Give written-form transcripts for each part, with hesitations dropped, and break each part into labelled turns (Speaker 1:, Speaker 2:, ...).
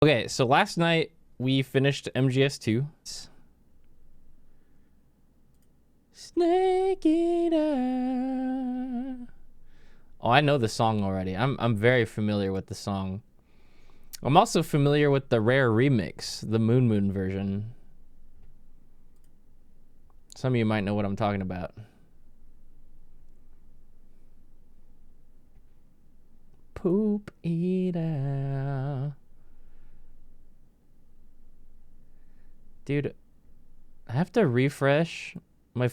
Speaker 1: Okay, so last night we finished MGS 2. Snake Eater. Oh, I know the song already. I'm very familiar with the song. I'm also familiar with the rare remix, the Moon version. Some of you might know what I'm talking about. Poop Eater. Dude, I have to refresh my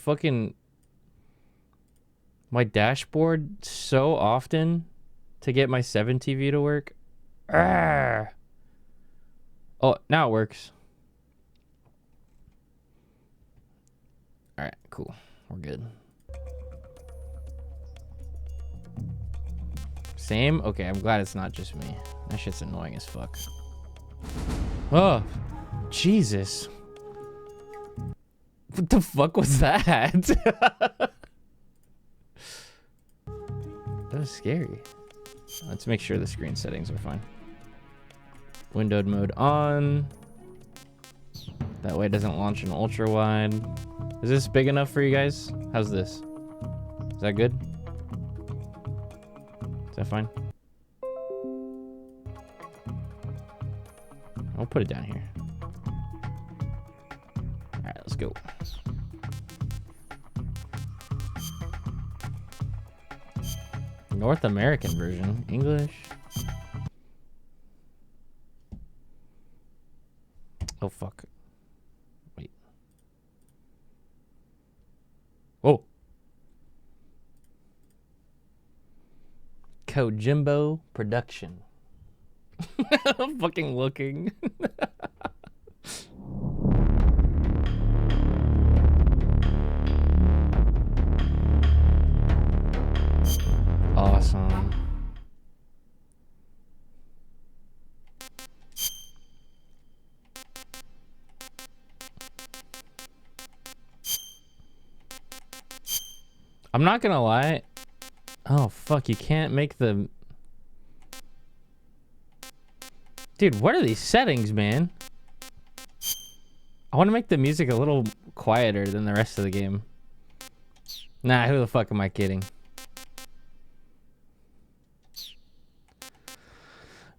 Speaker 1: dashboard so often to get my 7 TV to work. Arrgh. Oh, now it works. All right, cool. We're good. Same? Okay, I'm glad it's not just me. That shit's annoying as fuck. Oh, Jesus. What the fuck was that? That was scary. Let's make sure the screen settings are fine. Windowed mode on. That way it doesn't launch in ultra wide. Is this big enough for you guys? How's this? Is that good? Is that fine? I'll put it down here. All right, let's go. North American version, English. Oh, fuck. Wait. Whoa. Kojimbo production. I'm fucking looking. Awesome. I'm not gonna lie. Oh, fuck, you can't make the... Dude, what are these settings, man? I want to make the music a little quieter than the rest of the game. Nah, who the fuck am I kidding?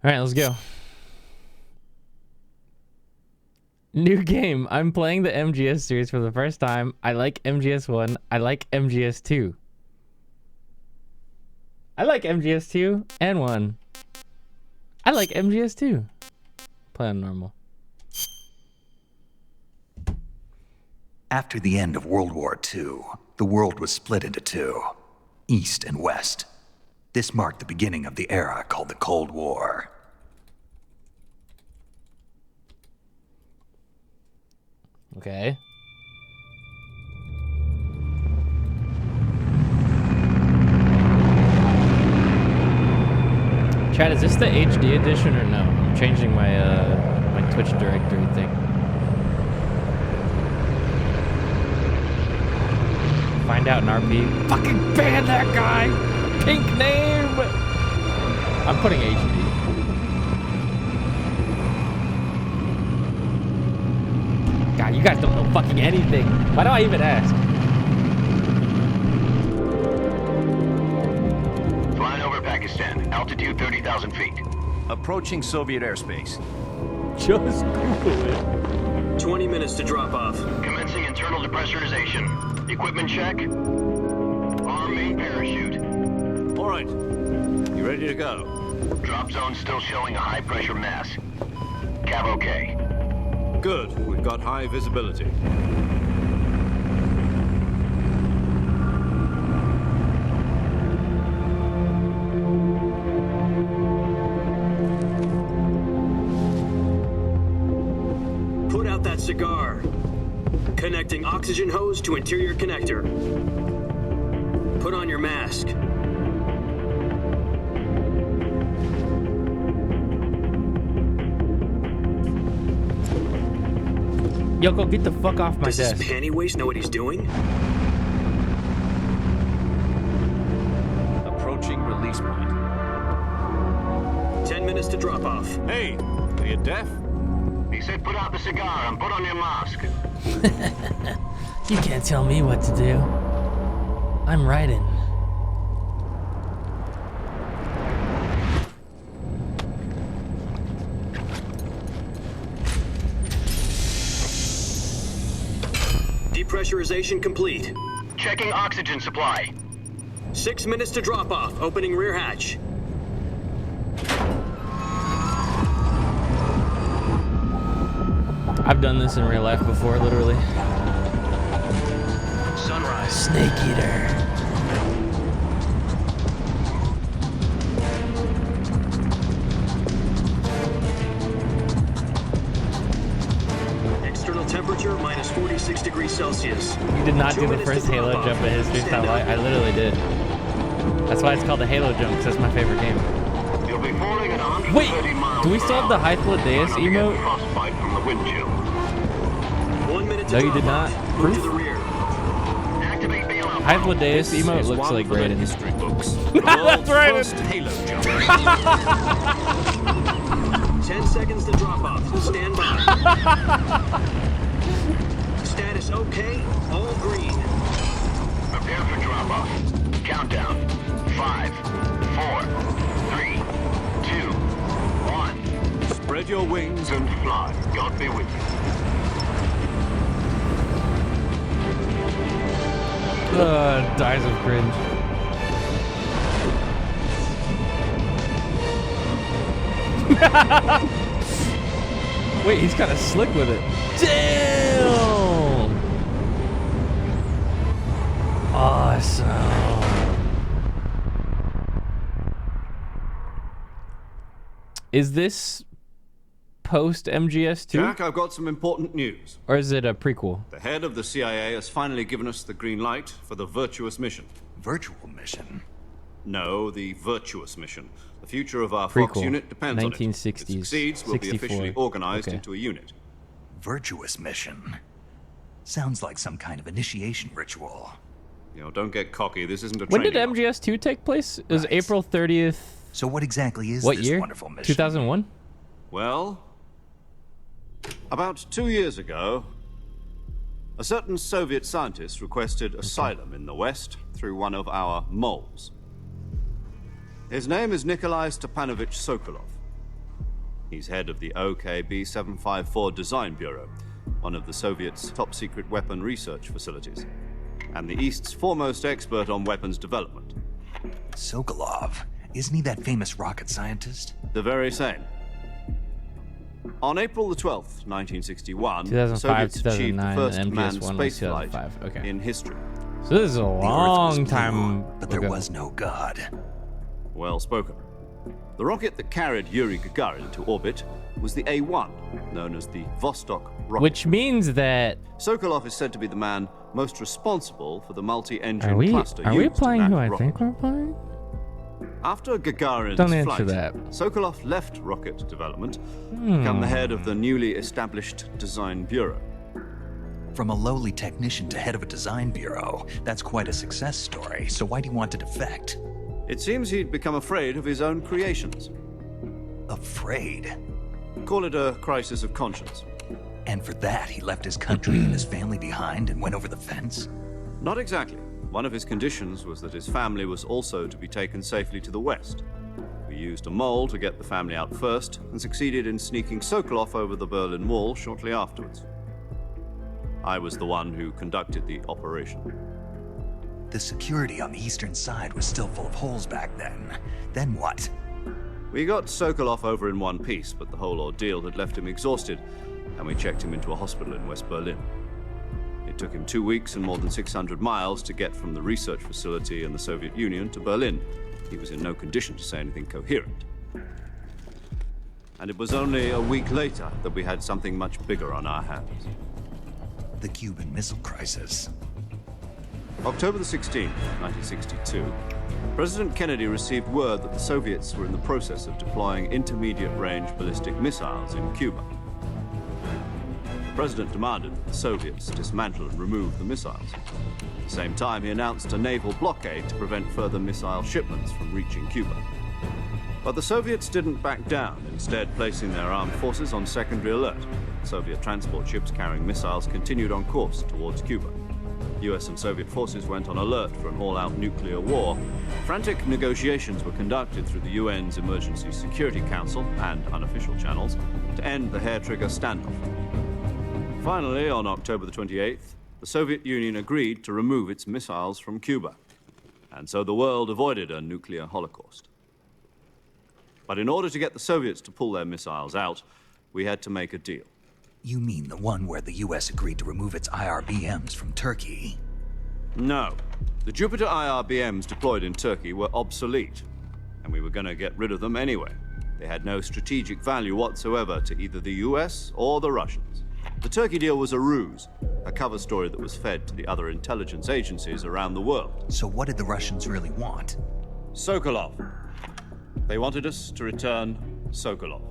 Speaker 1: Alright, let's go. New game. I'm playing the MGS series for the first time. I like MGS 1. I like MGS 2. I like MGS 2 and 1. I like MGS 2. Play on normal.
Speaker 2: After the end of World War II, the world was split into two, East and West. This marked the beginning of the era called the Cold War.
Speaker 1: Okay. Chad, is this the HD edition or no? I'm changing my my Twitch directory thing. Find out in RP. Fucking ban that guy! Pink name! I'm putting HD. God, you guys don't know fucking anything. Why do I even ask?
Speaker 3: Flying over Pakistan, altitude 30,000 feet.
Speaker 4: Approaching Soviet airspace.
Speaker 1: Just Google it.
Speaker 5: 20 minutes to drop off.
Speaker 3: Commencing internal depressurization. Equipment check. Arm main parachute.
Speaker 4: All right. You ready to go?
Speaker 3: Drop zone still showing a high pressure mass. Cav okay.
Speaker 4: Good. We've got high visibility.
Speaker 5: Put out that cigar. Connecting oxygen hose to interior connector. Put on your mask.
Speaker 1: Yo, go get the fuck off my
Speaker 5: Does
Speaker 1: desk.
Speaker 5: this panty waist know what he's doing?
Speaker 4: Approaching release point.
Speaker 5: 10 minutes to drop off.
Speaker 4: Hey, are you deaf?
Speaker 3: He said put out the cigar and put on your mask.
Speaker 1: You can't tell me what to do. I'm riding.
Speaker 5: Depressurization complete.
Speaker 3: Checking oxygen supply.
Speaker 5: 6 minutes to drop off. Opening rear hatch.
Speaker 1: I've done this in real life before, literally.
Speaker 3: Sunrise.
Speaker 1: Snake eater.
Speaker 5: External temperature minus 46 degrees Celsius.
Speaker 1: You did not
Speaker 5: 2
Speaker 1: do the
Speaker 5: minutes
Speaker 1: first
Speaker 5: to
Speaker 1: Halo
Speaker 5: drop
Speaker 1: jump
Speaker 5: off.
Speaker 1: at History
Speaker 5: Stand
Speaker 1: Style.
Speaker 5: up.
Speaker 1: I literally did. That's why it's called the Halo jump, because that's my favorite game.
Speaker 3: You'll be falling at 130
Speaker 1: Wait,
Speaker 3: miles
Speaker 1: do we
Speaker 3: per
Speaker 1: still have the
Speaker 3: hour.
Speaker 1: Hythla Deus
Speaker 3: Try not to get
Speaker 1: emote?
Speaker 3: frostbite from the wind chill.
Speaker 5: 1 minute to
Speaker 1: No, you
Speaker 5: drop
Speaker 1: did not.
Speaker 5: off. Move to
Speaker 1: Proof?
Speaker 5: the rear.
Speaker 3: Activate bailout.
Speaker 1: Hythla Deus
Speaker 4: This
Speaker 1: emote
Speaker 4: is
Speaker 1: looks
Speaker 4: one
Speaker 1: like
Speaker 4: for the
Speaker 1: Raiden.
Speaker 4: history books. The world's
Speaker 1: Raiden.
Speaker 4: first Halo jump.
Speaker 5: 10 seconds to drop off. Stand by. Status okay. All green.
Speaker 3: Prepare for drop off. Countdown. 5, 4, 3, 2, 1.
Speaker 4: Spread your wings
Speaker 3: And fly. God be with you.
Speaker 1: Dies of cringe. Wait, he's kind of slick with it. Damn! Awesome. Is this post MGS 2?
Speaker 4: Jack, I've got some important news.
Speaker 1: Or is it a prequel?
Speaker 4: The head of the CIA has finally given us the green light for the virtuous mission.
Speaker 2: Virtual mission.
Speaker 4: No, the virtuous mission. The future of our Fox
Speaker 1: Prequel.
Speaker 4: unit depends on it. If
Speaker 1: 1960s,
Speaker 4: it succeeds, we'll be
Speaker 1: 64.
Speaker 4: officially organized
Speaker 1: Okay.
Speaker 4: into a unit.
Speaker 2: Virtuous mission. Sounds like some kind of initiation ritual.
Speaker 4: You know, don't get cocky. This isn't a
Speaker 1: When did
Speaker 4: training
Speaker 1: MGS 2 take place? It was
Speaker 2: Right.
Speaker 1: April 30th.
Speaker 2: So what exactly is
Speaker 1: What
Speaker 2: this
Speaker 1: year?
Speaker 2: wonderful mission?
Speaker 1: 2001?
Speaker 4: Well, about 2 years ago, a certain Soviet scientist requested asylum in the West through one of our moles. His name is Nikolai Stepanovich Sokolov. He's head of the OKB 754 Design Bureau, one of the Soviets' top-secret weapon research facilities, and the East's foremost expert on weapons development.
Speaker 2: Sokolov. Isn't he that famous rocket scientist?
Speaker 4: The very same. On April the 12th, 1961, the
Speaker 1: 2005,
Speaker 4: Soviets achieved the
Speaker 1: 2009,
Speaker 4: first
Speaker 1: and
Speaker 4: manned
Speaker 1: MGS 1 was
Speaker 4: spaceflight
Speaker 1: 2005. Okay.
Speaker 4: in history.
Speaker 1: So this is a
Speaker 2: The Earth was
Speaker 1: long
Speaker 2: blue,
Speaker 1: time
Speaker 2: but there
Speaker 1: ago.
Speaker 2: was no God.
Speaker 4: Well spoken. The rocket that carried Yuri Gagarin to orbit was the A-1, known as the Vostok rocket.
Speaker 1: Which means that
Speaker 4: Sokolov is said to be the man most responsible for the multi-engine
Speaker 1: are we
Speaker 4: cluster
Speaker 1: are we
Speaker 4: used in
Speaker 1: playing
Speaker 4: that
Speaker 1: who I
Speaker 4: rocket.
Speaker 1: think we're playing?
Speaker 4: After Gagarin's
Speaker 1: Don't answer
Speaker 4: flight,
Speaker 1: that.
Speaker 4: Sokolov left rocket development to become the head of the newly established Design Bureau.
Speaker 2: From a lowly technician to head of a design bureau, that's quite a success story. So why do you want to defect?
Speaker 4: It seems he'd become afraid of his own creations.
Speaker 2: Afraid.
Speaker 4: Call it a crisis of conscience.
Speaker 2: And for that, he left his country and his family behind and went over the fence?
Speaker 4: Not exactly. One of his conditions was that his family was also to be taken safely to the west. We used a mole to get the family out first and succeeded in sneaking Sokolov over the Berlin Wall shortly afterwards. I was the one who conducted the operation.
Speaker 2: The security on the eastern side was still full of holes back then. Then what?
Speaker 4: We got Sokolov over in one piece, but the whole ordeal had left him exhausted, and we checked him into a hospital in West Berlin. It took him 2 weeks and more than 600 miles to get from the research facility in the Soviet Union to Berlin. He was in no condition to say anything coherent. And it was only a week later that we had something much bigger on our hands.
Speaker 2: The Cuban Missile Crisis.
Speaker 4: October the 16th, 1962, President Kennedy received word that the Soviets were in the process of deploying intermediate-range ballistic missiles in Cuba. The President demanded that the Soviets dismantle and remove the missiles. At the same time, he announced a naval blockade to prevent further missile shipments from reaching Cuba. But the Soviets didn't back down, instead placing their armed forces on secondary alert. Soviet transport ships carrying missiles continued on course towards Cuba. US and Soviet forces went on alert for an all-out nuclear war. Frantic negotiations were conducted through the UN's Emergency Security Council and unofficial channels to end the hair-trigger standoff. Finally, on October the 28th, the Soviet Union agreed to remove its missiles from Cuba. And so the world avoided a nuclear holocaust. But in order to get the Soviets to pull their missiles out, we had to make a deal.
Speaker 2: You mean the one where the US agreed to remove its IRBMs from Turkey?
Speaker 4: No. The Jupiter IRBMs deployed in Turkey were obsolete, and we were going to get rid of them anyway. They had no strategic value whatsoever to either the US or the Russians. The Turkey deal was a ruse, a cover story that was fed to the other intelligence agencies around the world.
Speaker 2: So what did the Russians really want?
Speaker 4: Sokolov. They wanted us to return Sokolov.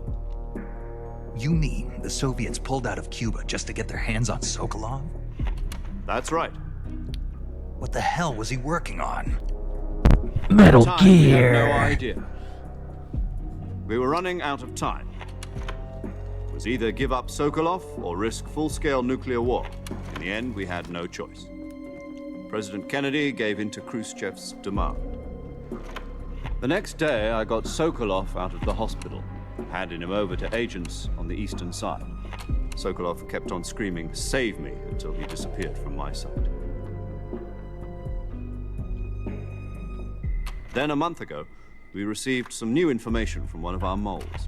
Speaker 2: You mean the Soviets pulled out of Cuba just to get their hands on Sokolov?
Speaker 4: That's right.
Speaker 2: What the hell was he working on?
Speaker 1: Metal
Speaker 4: Time, we
Speaker 1: Gear.
Speaker 4: had no idea. We were running out of time. It was either give up Sokolov or risk full-scale nuclear war. In the end, we had no choice. President Kennedy gave in to Khrushchev's demand. The next day, I got Sokolov out of the hospital, handing him over to agents on the eastern side. Sokolov kept on screaming, "Save me," until he disappeared from my sight. Then a month ago, we received some new information from one of our moles.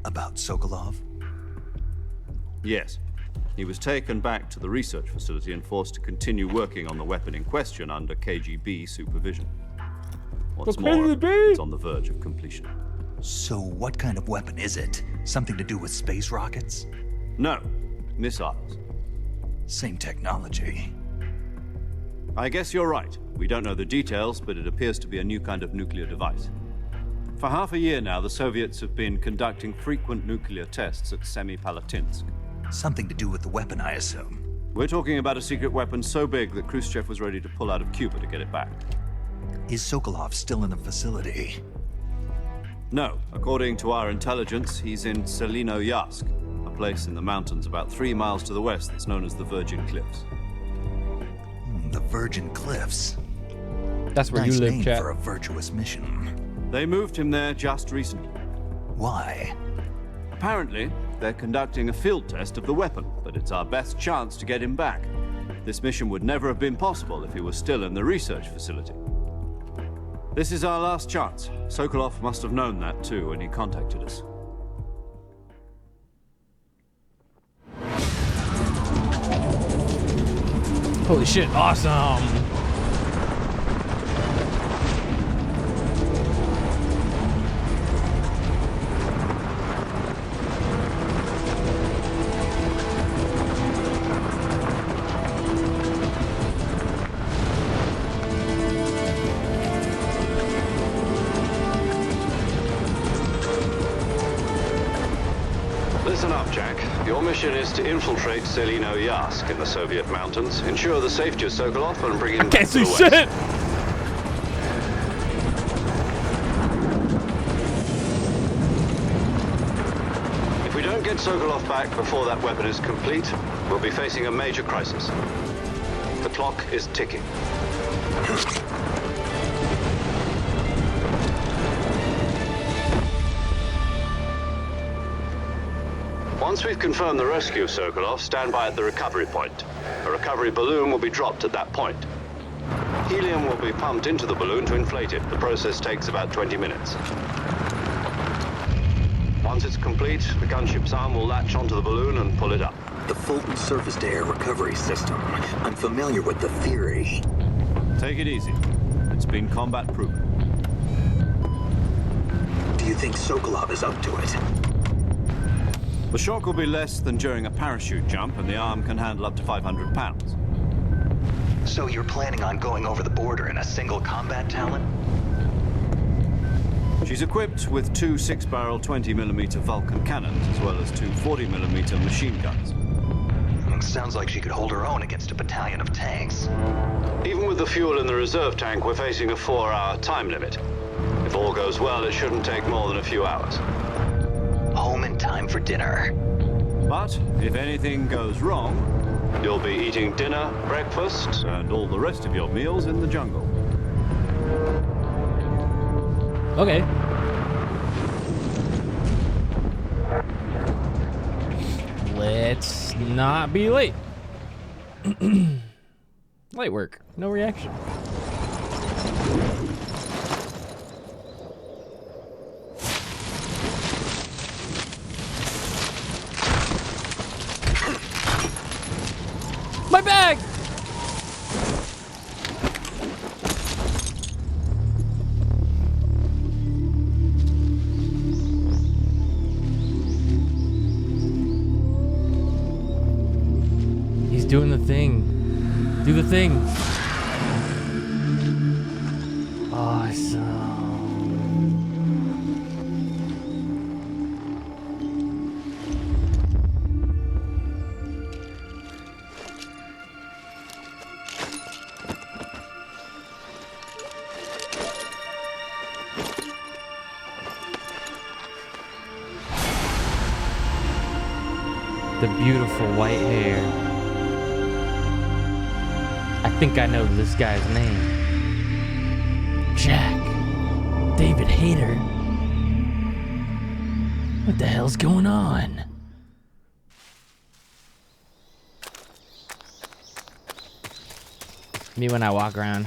Speaker 2: About Sokolov?
Speaker 4: Yes. He was taken back to the research facility and forced to continue working on the weapon in question under KGB supervision. What's more, it's on the verge of completion.
Speaker 2: So what kind of weapon is it? Something to do with space rockets?
Speaker 4: No, missiles.
Speaker 2: Same technology.
Speaker 4: I guess you're right. We don't know the details, but it appears to be a new kind of nuclear device. For half a year now, the Soviets have been conducting frequent nuclear tests at Semipalatinsk.
Speaker 2: Something to do with the weapon, I assume.
Speaker 4: We're talking about a secret weapon so big that Khrushchev was ready to pull out of Cuba to get it back.
Speaker 2: Is Sokolov still in the facility?
Speaker 4: No, according to our intelligence, he's in Selinoyarsk, a place in the mountains about 3 miles to the west that's known as the Virgin Cliffs.
Speaker 2: The Virgin Cliffs.
Speaker 1: That's where
Speaker 2: Nice
Speaker 1: you live,
Speaker 2: name
Speaker 1: chat.
Speaker 2: for a virtuous mission.
Speaker 4: They moved him there just recently.
Speaker 2: Why?
Speaker 4: Apparently, they're conducting a field test of the weapon, but it's our best chance to get him back. This mission would never have been possible if he was still in the research facility. This is our last chance. Sokolov must have known that too when he contacted us.
Speaker 1: Holy shit, awesome.
Speaker 4: Listen up, Jack. Your mission is to infiltrate Selinoyarsk in the Soviet mountains, ensure the safety of Sokolov, and bring him back
Speaker 1: Can't
Speaker 4: to the
Speaker 1: see
Speaker 4: west.
Speaker 1: shit.
Speaker 4: If we don't get Sokolov back before that weapon is complete, we'll be facing a major crisis. The clock is ticking. Once we've confirmed the rescue of Sokolov, stand by at the recovery point. A recovery balloon will be dropped at that point. Helium will be pumped into the balloon to inflate it. The process takes about 20 minutes. Once it's complete, the gunship's arm will latch onto the balloon and pull it up.
Speaker 6: The Fulton surface-to-air recovery system. I'm familiar with the theory.
Speaker 4: Take it easy. It's been combat-proven.
Speaker 6: Do you think Sokolov is up to it?
Speaker 4: The shock will be less than during a parachute jump, and the arm can handle up to 500 pounds.
Speaker 2: So you're planning on going over the border in a single combat Talon?
Speaker 4: She's equipped with 2 6-barrel 20mm Vulcan cannons, as well as 2 40mm machine guns.
Speaker 2: Sounds like she could hold her own against a battalion of tanks.
Speaker 4: Even with the fuel in the reserve tank, we're facing a 4-hour time limit. If If all goes well, it shouldn't take more than a few hours.
Speaker 2: Home in time for dinner.
Speaker 4: But if anything goes wrong, you'll be eating dinner, breakfast, and all the rest of your meals in the jungle.
Speaker 1: Okay. Let's not be late. Light work. No reaction. My bag! He's doing the thing. Do the thing. Awesome. The beautiful white hair. I think I know this guy's name. Jack. David Hayter. What the hell's going on? Me when I walk around.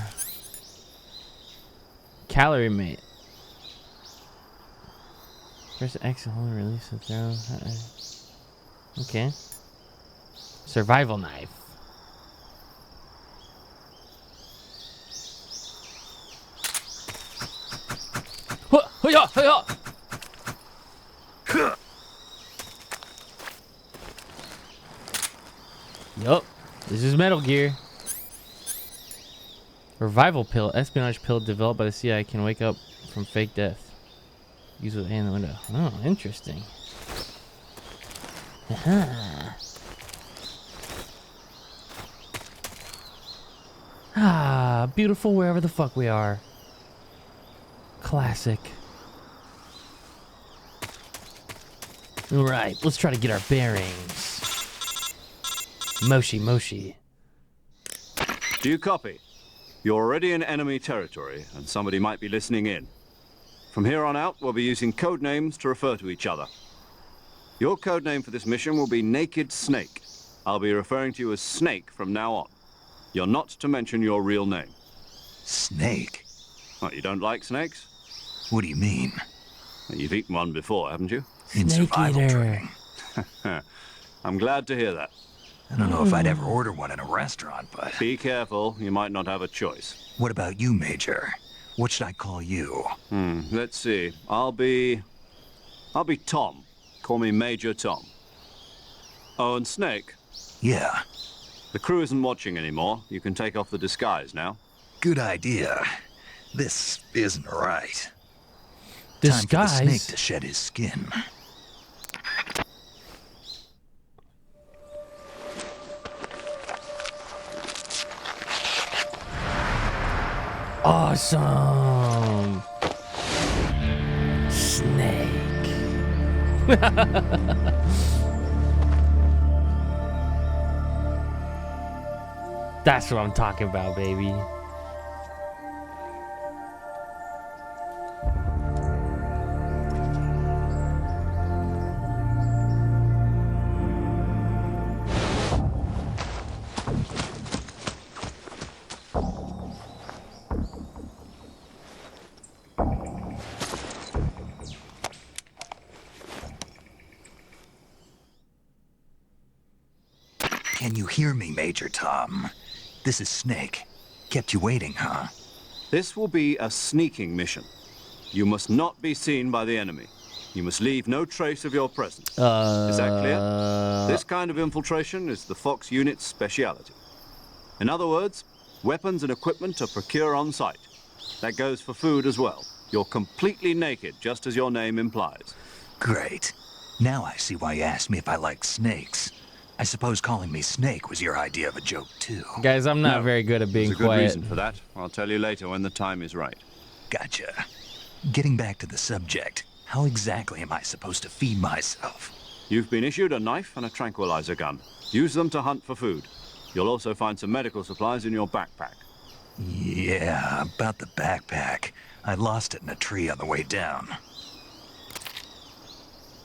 Speaker 1: Calorie mate. Press X to hold and release the throw. Okay. Survival knife. Yup. This is Metal Gear. Revival pill. Espionage pill developed by the CIA can wake up from fake death. Use with A in the window. Oh, interesting. Ah, beautiful wherever the fuck we are. Classic. Alright, let's try to get our bearings. Moshi, Moshi.
Speaker 4: Do you copy? You're already in enemy territory, and somebody might be listening in. From here on out, we'll be using code names to refer to each other. Your code name for this mission will be Naked Snake. I'll be referring to you as Snake from now on. You're not to mention your real name.
Speaker 2: Snake?
Speaker 4: What, you don't like snakes?
Speaker 2: What do you mean?
Speaker 4: Well, you've eaten one before, haven't you?
Speaker 2: In
Speaker 1: Snake
Speaker 2: survival
Speaker 1: eater.
Speaker 2: training.
Speaker 4: I'm glad to hear that.
Speaker 2: I don't know if I'd ever order one in a restaurant, but...
Speaker 4: Be careful, you might not have a choice.
Speaker 2: What about you, Major? What should I call you?
Speaker 4: Let's see. I'll be Tom. Call me Major Tom. Oh, and Snake.
Speaker 2: Yeah,
Speaker 4: The crew isn't watching anymore. You can take off the disguise now.
Speaker 2: good idea. This isn't right. Time for the
Speaker 1: Disguise?
Speaker 2: snake to shed his skin.
Speaker 1: Awesome. Snake. That's what I'm talking about, baby.
Speaker 2: Can you hear me, Major Tom? This is Snake. Kept you waiting, huh?
Speaker 4: This will be a sneaking mission. You must not be seen by the enemy. You must leave no trace of your presence. Is that clear? This kind of infiltration is the Fox unit's speciality. In other words, weapons and equipment are procured on site. That goes for food as well. You're completely naked, just as your name implies.
Speaker 2: Great. Now I see why you asked me if I like snakes. I suppose calling me Snake was your idea of a joke, too.
Speaker 1: Guys, I'm not
Speaker 4: No,
Speaker 1: very good at being
Speaker 4: There's a good
Speaker 1: quiet.
Speaker 4: reason for that. I'll tell you later when the time is right.
Speaker 2: Gotcha. Getting back to the subject, how exactly am I supposed to feed myself?
Speaker 4: You've been issued a knife and a tranquilizer gun. Use them to hunt for food. You'll also find some medical supplies in your backpack.
Speaker 2: Yeah, about the backpack. I lost it in a tree on the way down.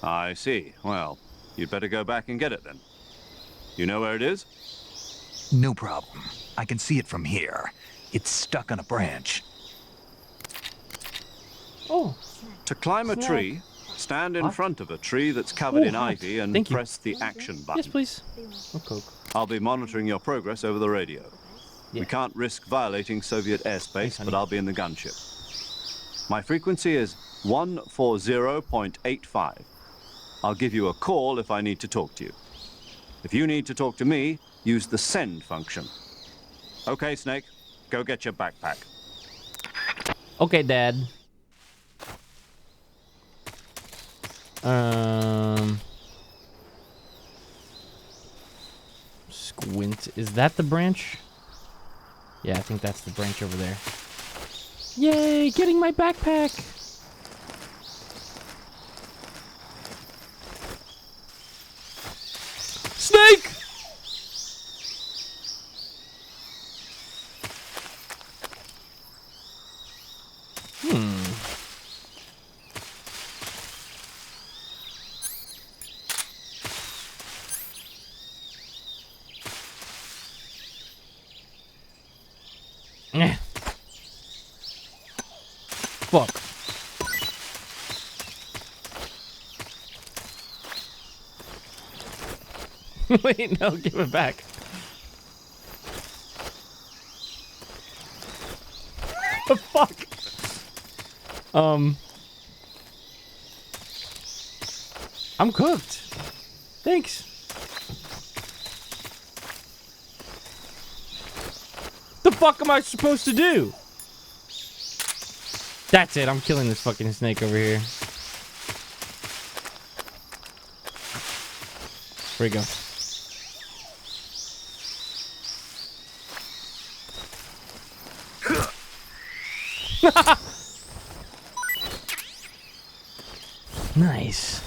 Speaker 4: I see. Well, you'd better go back and get it then. You know where it is?
Speaker 2: No problem. I can see it from here. It's stuck on a branch.
Speaker 1: Oh,
Speaker 4: To climb a
Speaker 1: Snack.
Speaker 4: tree, stand in
Speaker 1: What?
Speaker 4: front of a tree that's covered
Speaker 1: Ooh,
Speaker 4: in
Speaker 1: hot.
Speaker 4: ivy and
Speaker 1: Thank you.
Speaker 4: press the action button.
Speaker 1: yes, please. Oh, Coke.
Speaker 4: I'll be monitoring your progress over the radio.
Speaker 1: Yeah.
Speaker 4: We can't risk violating Soviet airspace,
Speaker 1: Thanks, honey.
Speaker 4: but I'll be in the gunship. My frequency is 140.85. I'll give you a call if I need to talk to you. If you need to talk to me, use the send function. Okay, Snake, go get your backpack.
Speaker 1: Okay, Dad. Squint. Is that the branch? Yeah, I think that's the branch over there. Yay, getting my backpack. Snake! Eh. Fuck. Wait, no, give it back. The fuck? I'm cooked. Thanks. The fuck am I supposed to do? That's it. I'm killing this fucking snake over here. Where'd he go? Nice.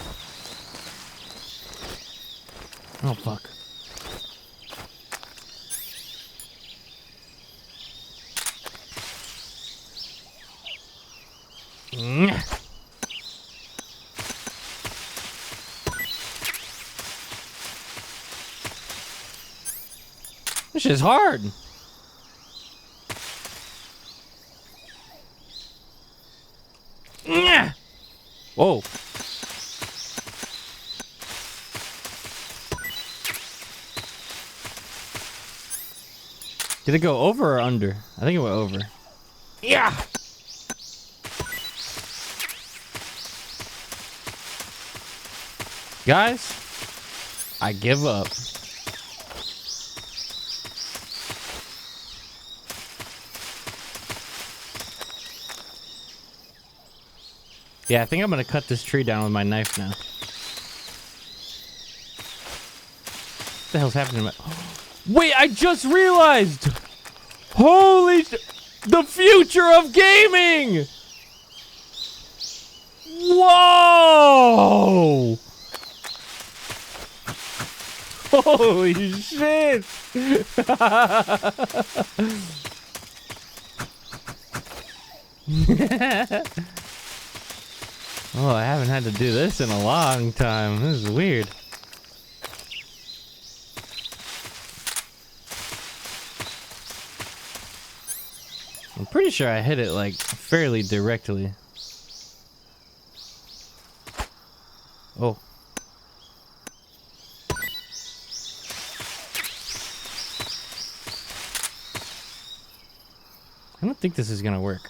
Speaker 1: Oh fuck. This is hard. Whoa. Did it go over or under? I think it went over. Yeah. Guys, I give up. Yeah, I think I'm gonna cut this tree down with my knife now. What the hell's happening to my... Wait, I just realized! Holy the future of gaming! Whoa! Holy shit! Oh, I haven't had to do this in a long time. This is weird. I'm pretty sure I hit it like fairly directly. Oh. I don't think this is gonna work.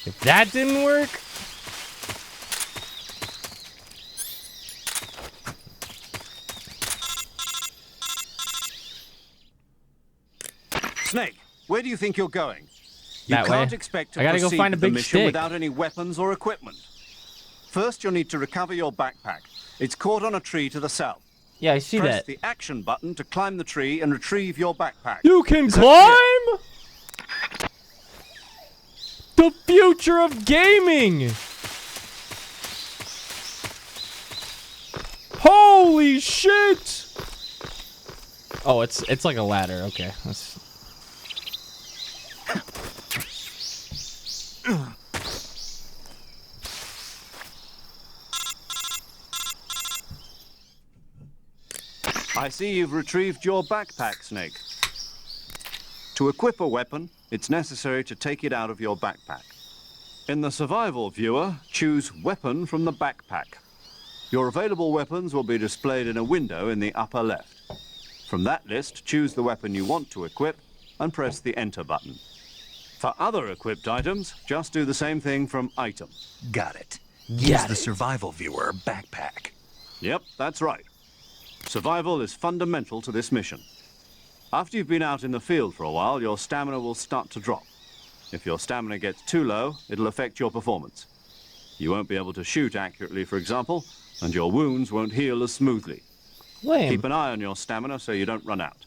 Speaker 1: If that didn't work...
Speaker 4: Snake, where do you think you're going? You
Speaker 1: That
Speaker 4: can't
Speaker 1: way.
Speaker 4: expect to
Speaker 1: I gotta go
Speaker 4: proceed
Speaker 1: find a
Speaker 4: with the
Speaker 1: big
Speaker 4: mission
Speaker 1: stick.
Speaker 4: without any weapons or equipment. First, you'll need to recover your backpack. It's caught on a tree to the south.
Speaker 1: Yeah, I see
Speaker 4: Press
Speaker 1: that.
Speaker 4: the action button to climb the tree and retrieve your backpack.
Speaker 1: You can
Speaker 4: So,
Speaker 1: climb? The future of gaming! Holy shit! Oh, it's like a ladder. Okay.
Speaker 4: I see you've retrieved your backpack, Snake. To equip a weapon, it's necessary to take it out of your backpack. In the survival viewer, choose Weapon from the backpack. Your available weapons will be displayed in a window in the upper left. From that list, choose the weapon you want to equip and press the Enter button. For other equipped items, just do the same thing from Item.
Speaker 2: Got it. Use the survival viewer backpack.
Speaker 4: Yep, that's right. Survival is fundamental to this mission. After you've been out in the field for a while, your stamina will start to drop. If your stamina gets too low, it'll affect your performance. You won't be able to shoot accurately, for example, and your wounds won't heal as smoothly.
Speaker 1: Lame.
Speaker 4: Keep an eye on your stamina so you don't run out.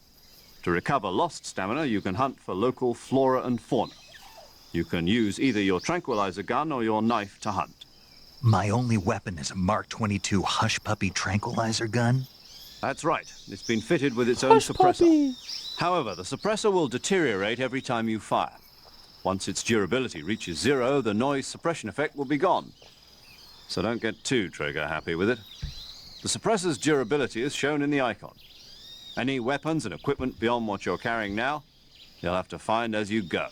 Speaker 4: To recover lost stamina, you can hunt for local flora and fauna. You can use either your tranquilizer gun or your knife to hunt.
Speaker 2: My only weapon is a Mark 22 Hush Puppy tranquilizer gun?
Speaker 4: That's right. It's been fitted with its own
Speaker 1: Hush
Speaker 4: suppressor.
Speaker 1: puppy.
Speaker 4: However, the suppressor will deteriorate every time you fire. Once its durability reaches 0, the noise suppression effect will be gone. So don't get too trigger happy with it. The suppressor's durability is shown in the icon. Any weapons and equipment beyond what you're carrying now, you'll have to find as you go.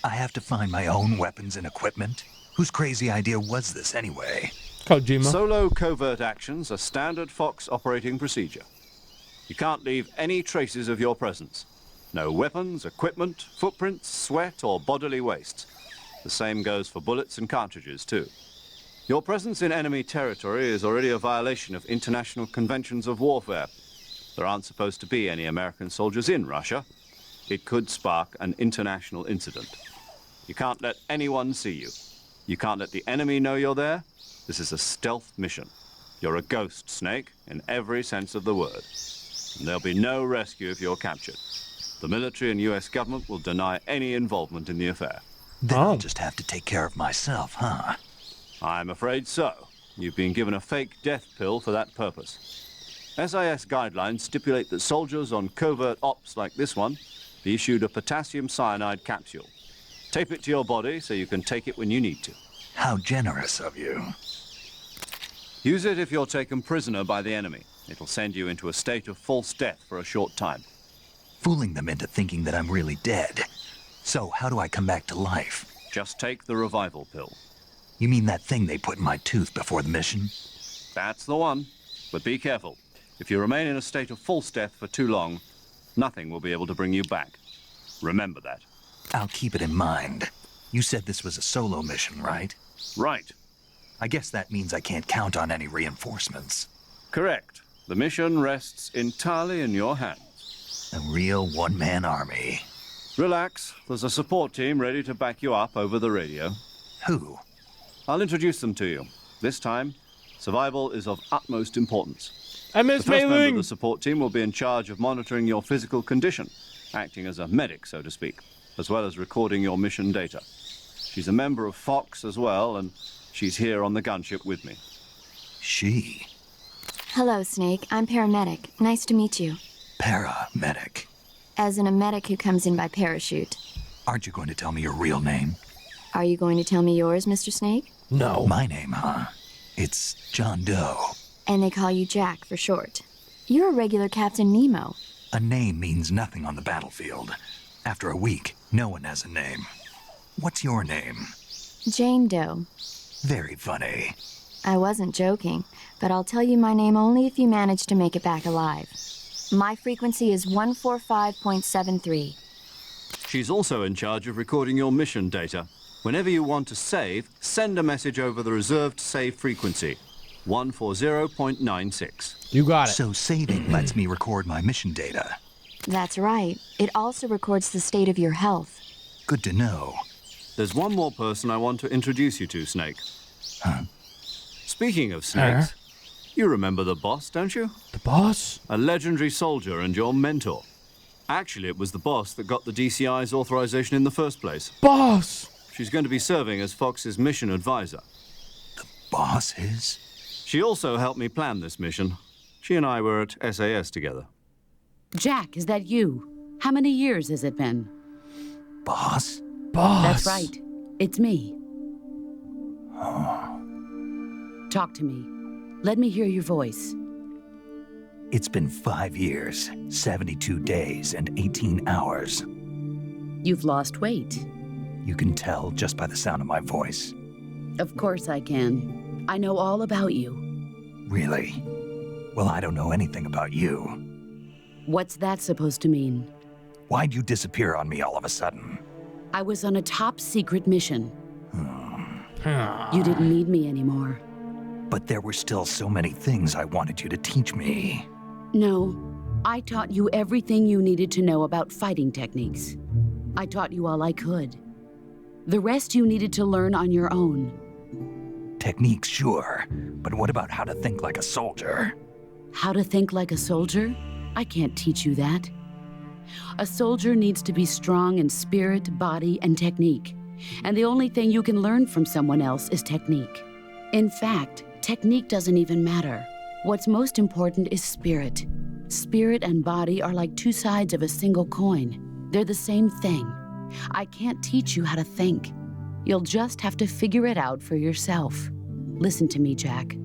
Speaker 2: I have to find my own weapons and equipment? Whose crazy idea was this anyway?
Speaker 1: Kojima.
Speaker 4: Solo covert actions are standard Fox operating procedure. You can't leave any traces of your presence. No weapons, equipment, footprints, sweat, or bodily waste. The same goes for bullets and cartridges, too. Your presence in enemy territory is already a violation of international conventions of warfare. There aren't supposed to be any American soldiers in Russia. It could spark an international incident. You can't let anyone see you. You can't let the enemy know you're there. This is a stealth mission. You're a ghost, Snake, in every sense of the word. And there'll be no rescue if you're captured. The military and US government will deny any involvement in the affair.
Speaker 2: Then I'll just have to take care of myself, huh?
Speaker 4: I'm afraid so. You've been given a fake death pill for that purpose. SIS guidelines stipulate that soldiers on covert ops like this one be issued a potassium cyanide capsule. Tape it to your body so you can take it when you need to.
Speaker 2: How generous of you.
Speaker 4: Use it if you're taken prisoner by the enemy. It'll send you into a state of false death for a short time.
Speaker 2: Fooling them into thinking that I'm really dead. So how do I come back to life?
Speaker 4: Just take the revival pill.
Speaker 2: You mean that thing they put in my tooth before the mission?
Speaker 4: That's the one. But be careful. If you remain in a state of false death for too long, nothing will be able to bring you back. Remember that.
Speaker 2: I'll keep it in mind. You said this was a solo mission, right?
Speaker 4: Right.
Speaker 2: I guess that means I can't count on any reinforcements.
Speaker 4: Correct. The mission rests entirely in your hands.
Speaker 2: A real one-man army.
Speaker 4: Relax. There's a support team ready to back you up over the radio.
Speaker 2: Who?
Speaker 4: I'll introduce them to you. This time, survival is of utmost importance.
Speaker 1: I
Speaker 4: The
Speaker 1: miss
Speaker 4: first member of
Speaker 1: Mei-Ling.
Speaker 4: the support team will be in charge of monitoring your physical condition, acting as a medic, so to speak, as well as recording your mission data. She's a member of Fox as well, and she's here on the gunship with me.
Speaker 2: She.
Speaker 7: Hello, Snake. I'm paramedic. Nice to meet you.
Speaker 2: Paramedic.
Speaker 7: As in a medic who comes in by parachute.
Speaker 2: Aren't you going to tell me your real name?
Speaker 7: Are you going to tell me yours, Mr. Snake?
Speaker 1: No.
Speaker 2: My name, huh? It's John Doe.
Speaker 7: And they call you Jack for short. You're a regular Captain Nemo.
Speaker 2: A name means nothing on the battlefield. After a week, no one has a name. What's your name?
Speaker 7: Jane Doe.
Speaker 2: Very funny.
Speaker 7: I wasn't joking, but I'll tell you my name only if you manage to make it back alive. My frequency is 145.73.
Speaker 4: She's also in charge of recording your mission data. Whenever you want to save, send a message over the reserved save frequency, 140.96.
Speaker 1: You got it.
Speaker 2: So saving lets me record my mission data.
Speaker 7: That's right. It also records the state of your health.
Speaker 2: Good to know.
Speaker 4: There's one more person I want to introduce you to, Snake.
Speaker 2: Huh?
Speaker 4: Speaking of snakes, you remember the boss, don't you?
Speaker 1: The boss?
Speaker 4: A legendary soldier and your mentor. Actually, it was the boss that got the DCI's authorization in the first place.
Speaker 1: Boss!
Speaker 4: She's going to be serving as Fox's mission advisor.
Speaker 2: Boss is?
Speaker 4: She also helped me plan this mission. She and I were at SAS together.
Speaker 8: Jack, is that you? How many years has it been?
Speaker 2: Boss?
Speaker 1: Boss.
Speaker 8: That's right. It's me. Talk to me. Let me hear your voice.
Speaker 2: It's been 5 years, 72 days, and 18 hours.
Speaker 8: You've lost weight.
Speaker 2: You can tell just by the sound of my voice.
Speaker 8: Of course I can. I know all about you.
Speaker 2: Really? Well, I don't know anything about you.
Speaker 8: What's that supposed to mean?
Speaker 2: Why'd you disappear on me all of a sudden?
Speaker 8: I was on a top secret mission. You didn't need me anymore.
Speaker 2: But there were still so many things I wanted you to teach me.
Speaker 8: No, I taught you everything you needed to know about fighting techniques. I taught you all I could. The rest you needed to learn on your own.
Speaker 2: Techniques, sure. But what about how to think like a soldier?
Speaker 8: How to think like a soldier? I can't teach you that. A soldier needs to be strong in spirit, body, and technique. And the only thing you can learn from someone else is technique. In fact, technique doesn't even matter. What's most important is spirit. Spirit and body are like two sides of a single coin. They're the same thing. I can't teach you how to think. You'll just have to figure it out for yourself. Listen to me, Jack.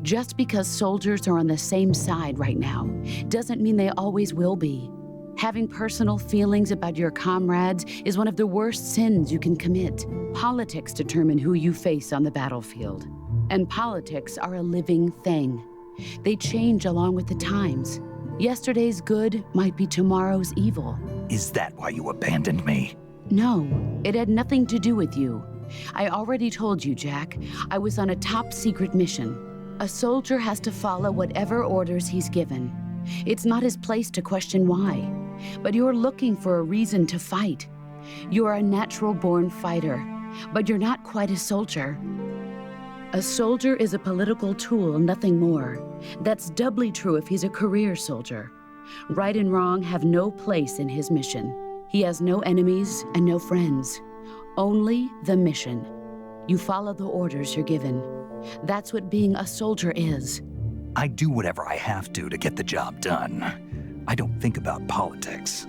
Speaker 8: Just because soldiers are on the same side right now doesn't mean they always will be. Having personal feelings about your comrades is one of the worst sins you can commit. Politics determine who you face on the battlefield. And politics are a living thing. They change along with the times. Yesterday's good might be tomorrow's evil.
Speaker 2: Is that why you abandoned me?
Speaker 8: No, it had nothing to do with you. I already told you, Jack. I was on a top secret mission. A soldier has to follow whatever orders he's given. It's not his place to question why. But you're looking for a reason to fight. You're a natural-born fighter, but you're not quite a soldier. A soldier is a political tool, nothing more. That's doubly true if he's a career soldier. Right and wrong have no place in his mission. He has no enemies and no friends. Only the mission. You follow the orders you're given. That's what being a soldier is.
Speaker 2: I do whatever I have to get the job done. I don't think about politics.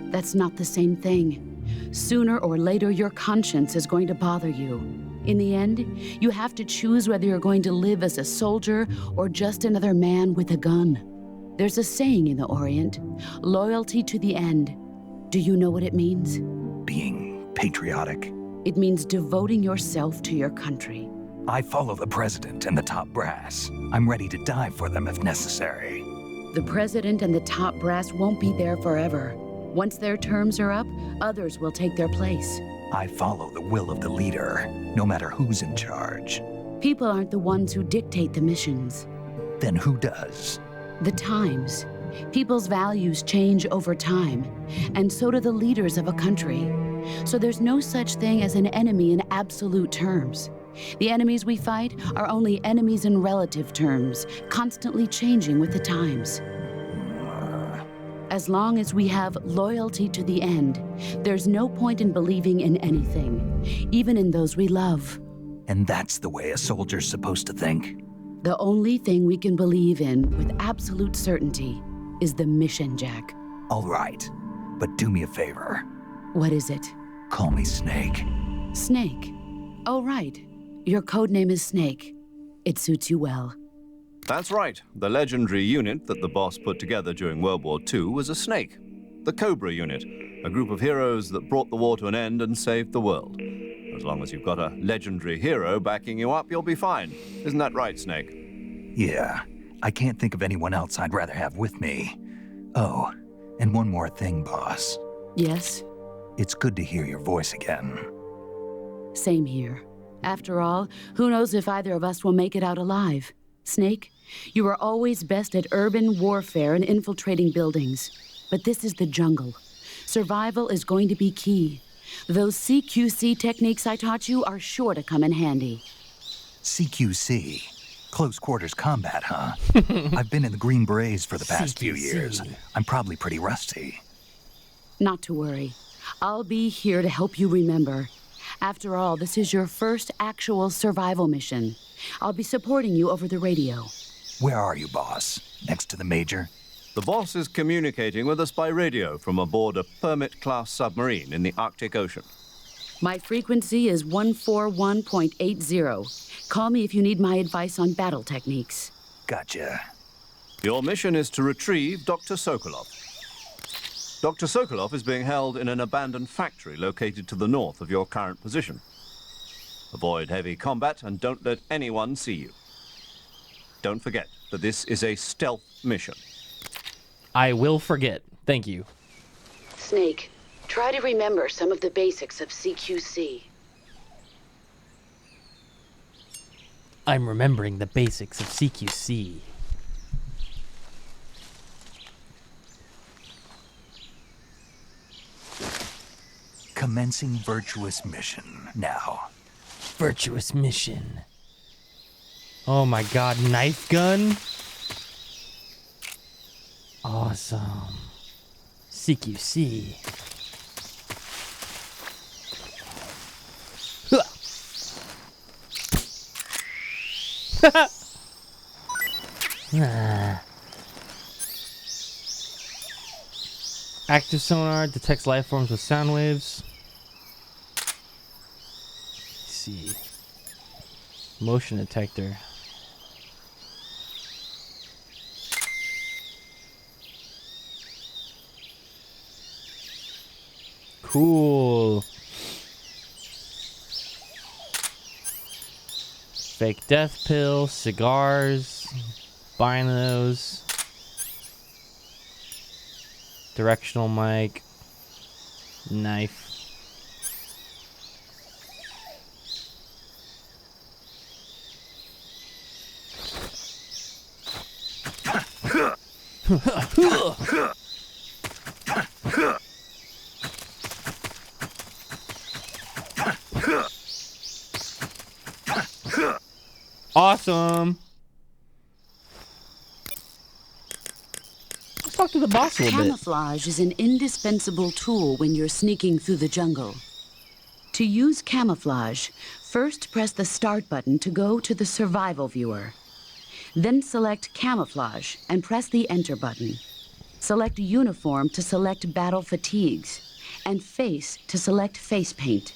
Speaker 8: That's not the same thing. Sooner or later, your conscience is going to bother you. In the end, you have to choose whether you're going to live as a soldier or just another man with a gun. There's a saying in the Orient, loyalty to the end. Do you know what it means?
Speaker 2: Being patriotic.
Speaker 8: It means devoting yourself to your country.
Speaker 2: I follow the president and the top brass. I'm ready to die for them if necessary.
Speaker 8: The president and the top brass won't be there forever. Once their terms are up, others will take their place.
Speaker 2: I follow the will of the leader, no matter who's in charge.
Speaker 8: People aren't the ones who dictate the missions.
Speaker 2: Then who does?
Speaker 8: The times. People's values change over time, and so do the leaders of a country. So there's no such thing as an enemy in absolute terms. The enemies we fight are only enemies in relative terms, constantly changing with the times. As long as we have loyalty to the end, there's no point in believing in anything, even in those we love.
Speaker 2: And that's the way a soldier's supposed to think?
Speaker 8: The only thing we can believe in with absolute certainty is the mission, Jack.
Speaker 2: All right, but do me a favor.
Speaker 8: What is it?
Speaker 2: Call me Snake.
Speaker 8: Snake. Oh, right. Your code name is Snake. It suits you well.
Speaker 4: That's right. The legendary unit that the boss put together during World War II was a snake. The Cobra unit, a group of heroes that brought the war to an end and saved the world. As long as you've got a legendary hero backing you up, you'll be fine. Isn't that right, Snake?
Speaker 2: Yeah. I can't think of anyone else I'd rather have with me. Oh, and one more thing, boss.
Speaker 8: Yes?
Speaker 2: It's good to hear your voice again.
Speaker 8: Same here. After all, who knows if either of us will make it out alive? Snake, you are always best at urban warfare and infiltrating buildings. But this is the jungle. Survival is going to be key. Those CQC techniques I taught you are sure to come in handy.
Speaker 2: CQC? Close quarters combat, huh? I've been in the Green Berets for the past few years. I'm probably pretty rusty.
Speaker 8: Not to worry. I'll be here to help you remember. After all, this is your first actual survival mission. I'll be supporting you over the radio.
Speaker 2: Where are you, boss? Next to the Major?
Speaker 4: The boss is communicating with us by radio from aboard a Permit-class submarine in the Arctic Ocean.
Speaker 8: My frequency is 141.80. Call me if you need my advice on battle techniques.
Speaker 2: Gotcha.
Speaker 4: Your mission is to retrieve Dr. Sokolov. Dr. Sokolov is being held in an abandoned factory located to the north of your current position. Avoid heavy combat and don't let anyone see you. Don't forget that this is a stealth mission.
Speaker 1: I will forget. Thank you.
Speaker 8: Snake, try to remember some of the basics of CQC.
Speaker 1: I'm remembering the basics of CQC.
Speaker 2: Commencing virtuous mission now.
Speaker 1: Virtuous mission. Oh my god, knife gun? Awesome. CQC. Active sonar detects life forms with sound waves. Let's see. Motion detector. Cool. Fake death pill, cigars, binos, directional mic, knife. Awesome. Let's talk to the boss a little bit.
Speaker 8: Camouflage is an indispensable tool when you're sneaking through the jungle. To use camouflage, first press the start button to go to the survival viewer. Then select camouflage and press the enter button. Select uniform to select battle fatigues, and face to select face paint.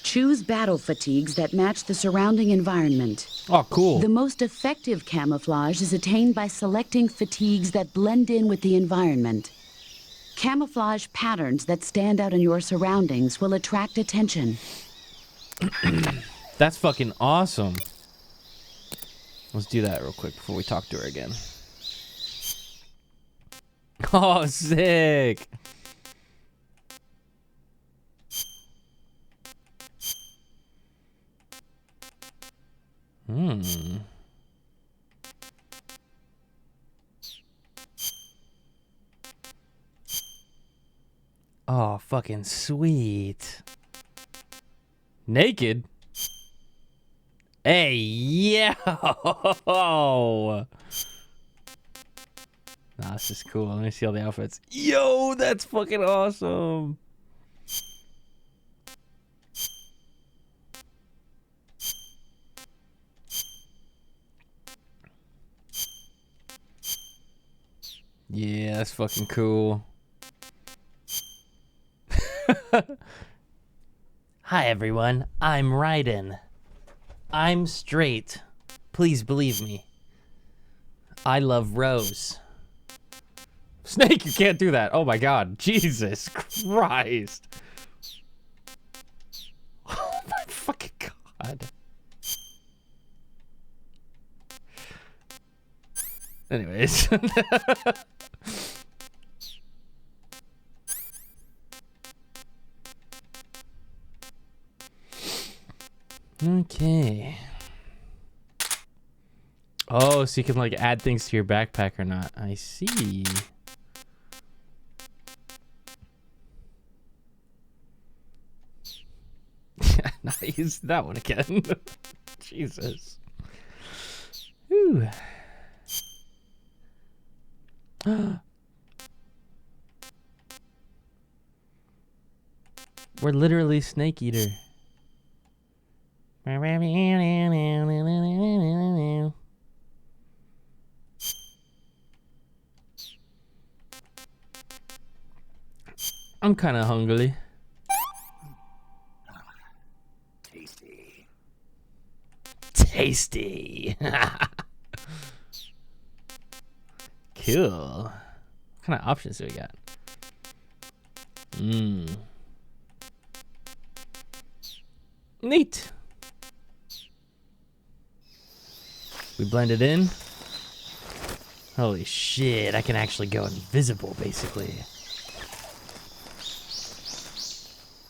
Speaker 8: Choose battle fatigues that match the surrounding environment.
Speaker 1: Oh, cool.
Speaker 8: The most effective camouflage is attained by selecting fatigues that blend in with the environment. Camouflage patterns that stand out in your surroundings will attract attention.
Speaker 1: That's fucking awesome. Let's do that real quick before we talk to her again. Oh, sick. Oh, fucking sweet. Naked? Hey, yo! Nah, this is cool. Let me see all the outfits. Yo, that's fucking awesome. Yeah, that's fucking cool. Hi, everyone. I'm Raiden. I'm straight. Please believe me. I love Rose. Snake, you can't do that. Oh my god. Jesus Christ. Oh my fucking god. Anyways. Okay. Oh, so you can like add things to your backpack or not. I see. Not use that one again. Jesus. Whew. We're literally Snake Eater. I'm kind of hungry.
Speaker 2: Tasty.
Speaker 1: Tasty. Cool. What kind of options do we got? Neat. We blend it in. Holy shit, I can actually go invisible, basically.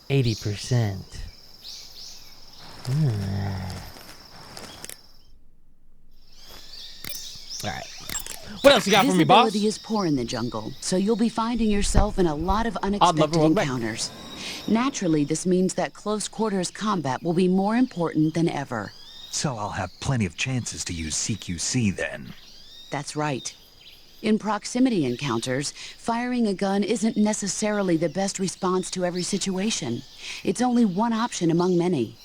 Speaker 1: 80%. Alright. What else you got for me, boss?
Speaker 8: Visibility is poor in the jungle, so you'll be finding yourself in a lot of unexpected encounters. Naturally, this means that close quarters combat will be more important than ever.
Speaker 2: So I'll have plenty of chances to use CQC then.
Speaker 8: That's right. In proximity encounters, firing a gun isn't necessarily the best response to every situation. It's only one option among many.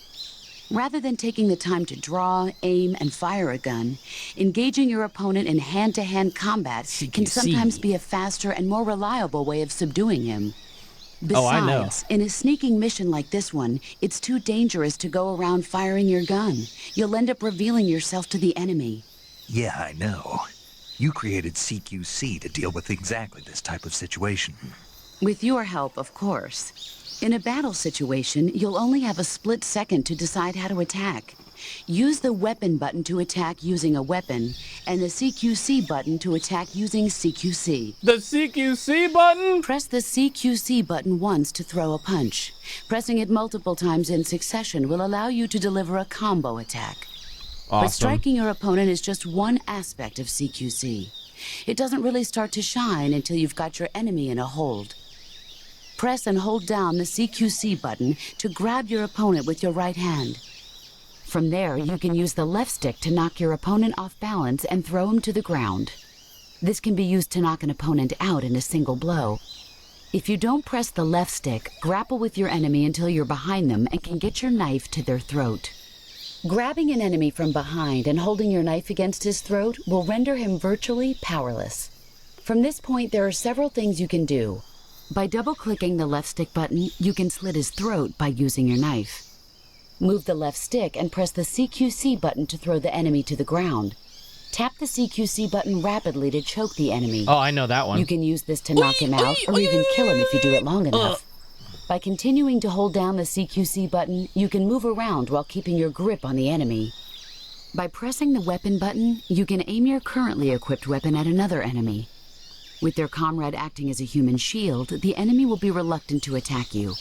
Speaker 8: Rather than taking the time to draw, aim, and fire a gun, engaging your opponent in hand-to-hand combat can sometimes be a faster and more reliable way of subduing him. Besides, in a sneaking mission like this one, it's too dangerous to go around firing your gun. You'll end up revealing yourself to the enemy.
Speaker 2: Yeah, I know. You created CQC to deal with exactly this type of situation.
Speaker 8: With your help, of course. In a battle situation, you'll only have a split second to decide how to attack. Use the weapon button to attack using a weapon, and the CQC button to attack using CQC.
Speaker 1: The CQC button?
Speaker 8: Press the CQC button once to throw a punch. Pressing it multiple times in succession will allow you to deliver a combo attack.
Speaker 1: Awesome.
Speaker 8: But striking your opponent is just one aspect of CQC. It doesn't really start to shine until you've got your enemy in a hold. Press and hold down the CQC button to grab your opponent with your right hand. From there, you can use the left stick to knock your opponent off balance and throw him to the ground. This can be used to knock an opponent out in a single blow. If you don't press the left stick, grapple with your enemy until you're behind them and can get your knife to their throat. Grabbing an enemy from behind and holding your knife against his throat will render him virtually powerless. From this point, there are several things you can do. By double-clicking the left stick button, you can slit his throat by using your knife. Move the left stick and press the CQC button to throw the enemy to the ground. Tap the CQC button rapidly to choke the enemy.
Speaker 1: Oh, I know that one.
Speaker 8: You can use this to knock him out or even kill him if you do it long enough. By continuing to hold down the CQC button, you can move around while keeping your grip on the enemy. By pressing the weapon button, you can aim your currently equipped weapon at another enemy. With their comrade acting as a human shield, the enemy will be reluctant to attack you.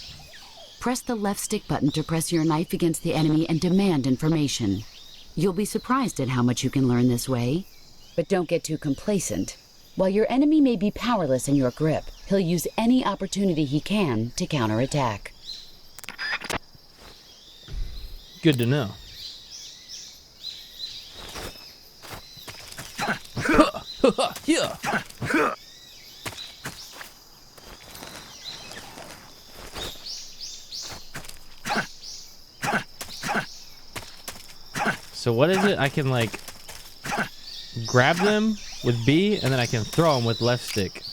Speaker 8: Press the left stick button to press your knife against the enemy and demand information. You'll be surprised at how much you can learn this way. But don't get too complacent. While your enemy may be powerless in your grip, he'll use any opportunity he can to counterattack.
Speaker 1: Good to know. Yeah. So what is it? I can like grab them with B and then I can throw them with left stick.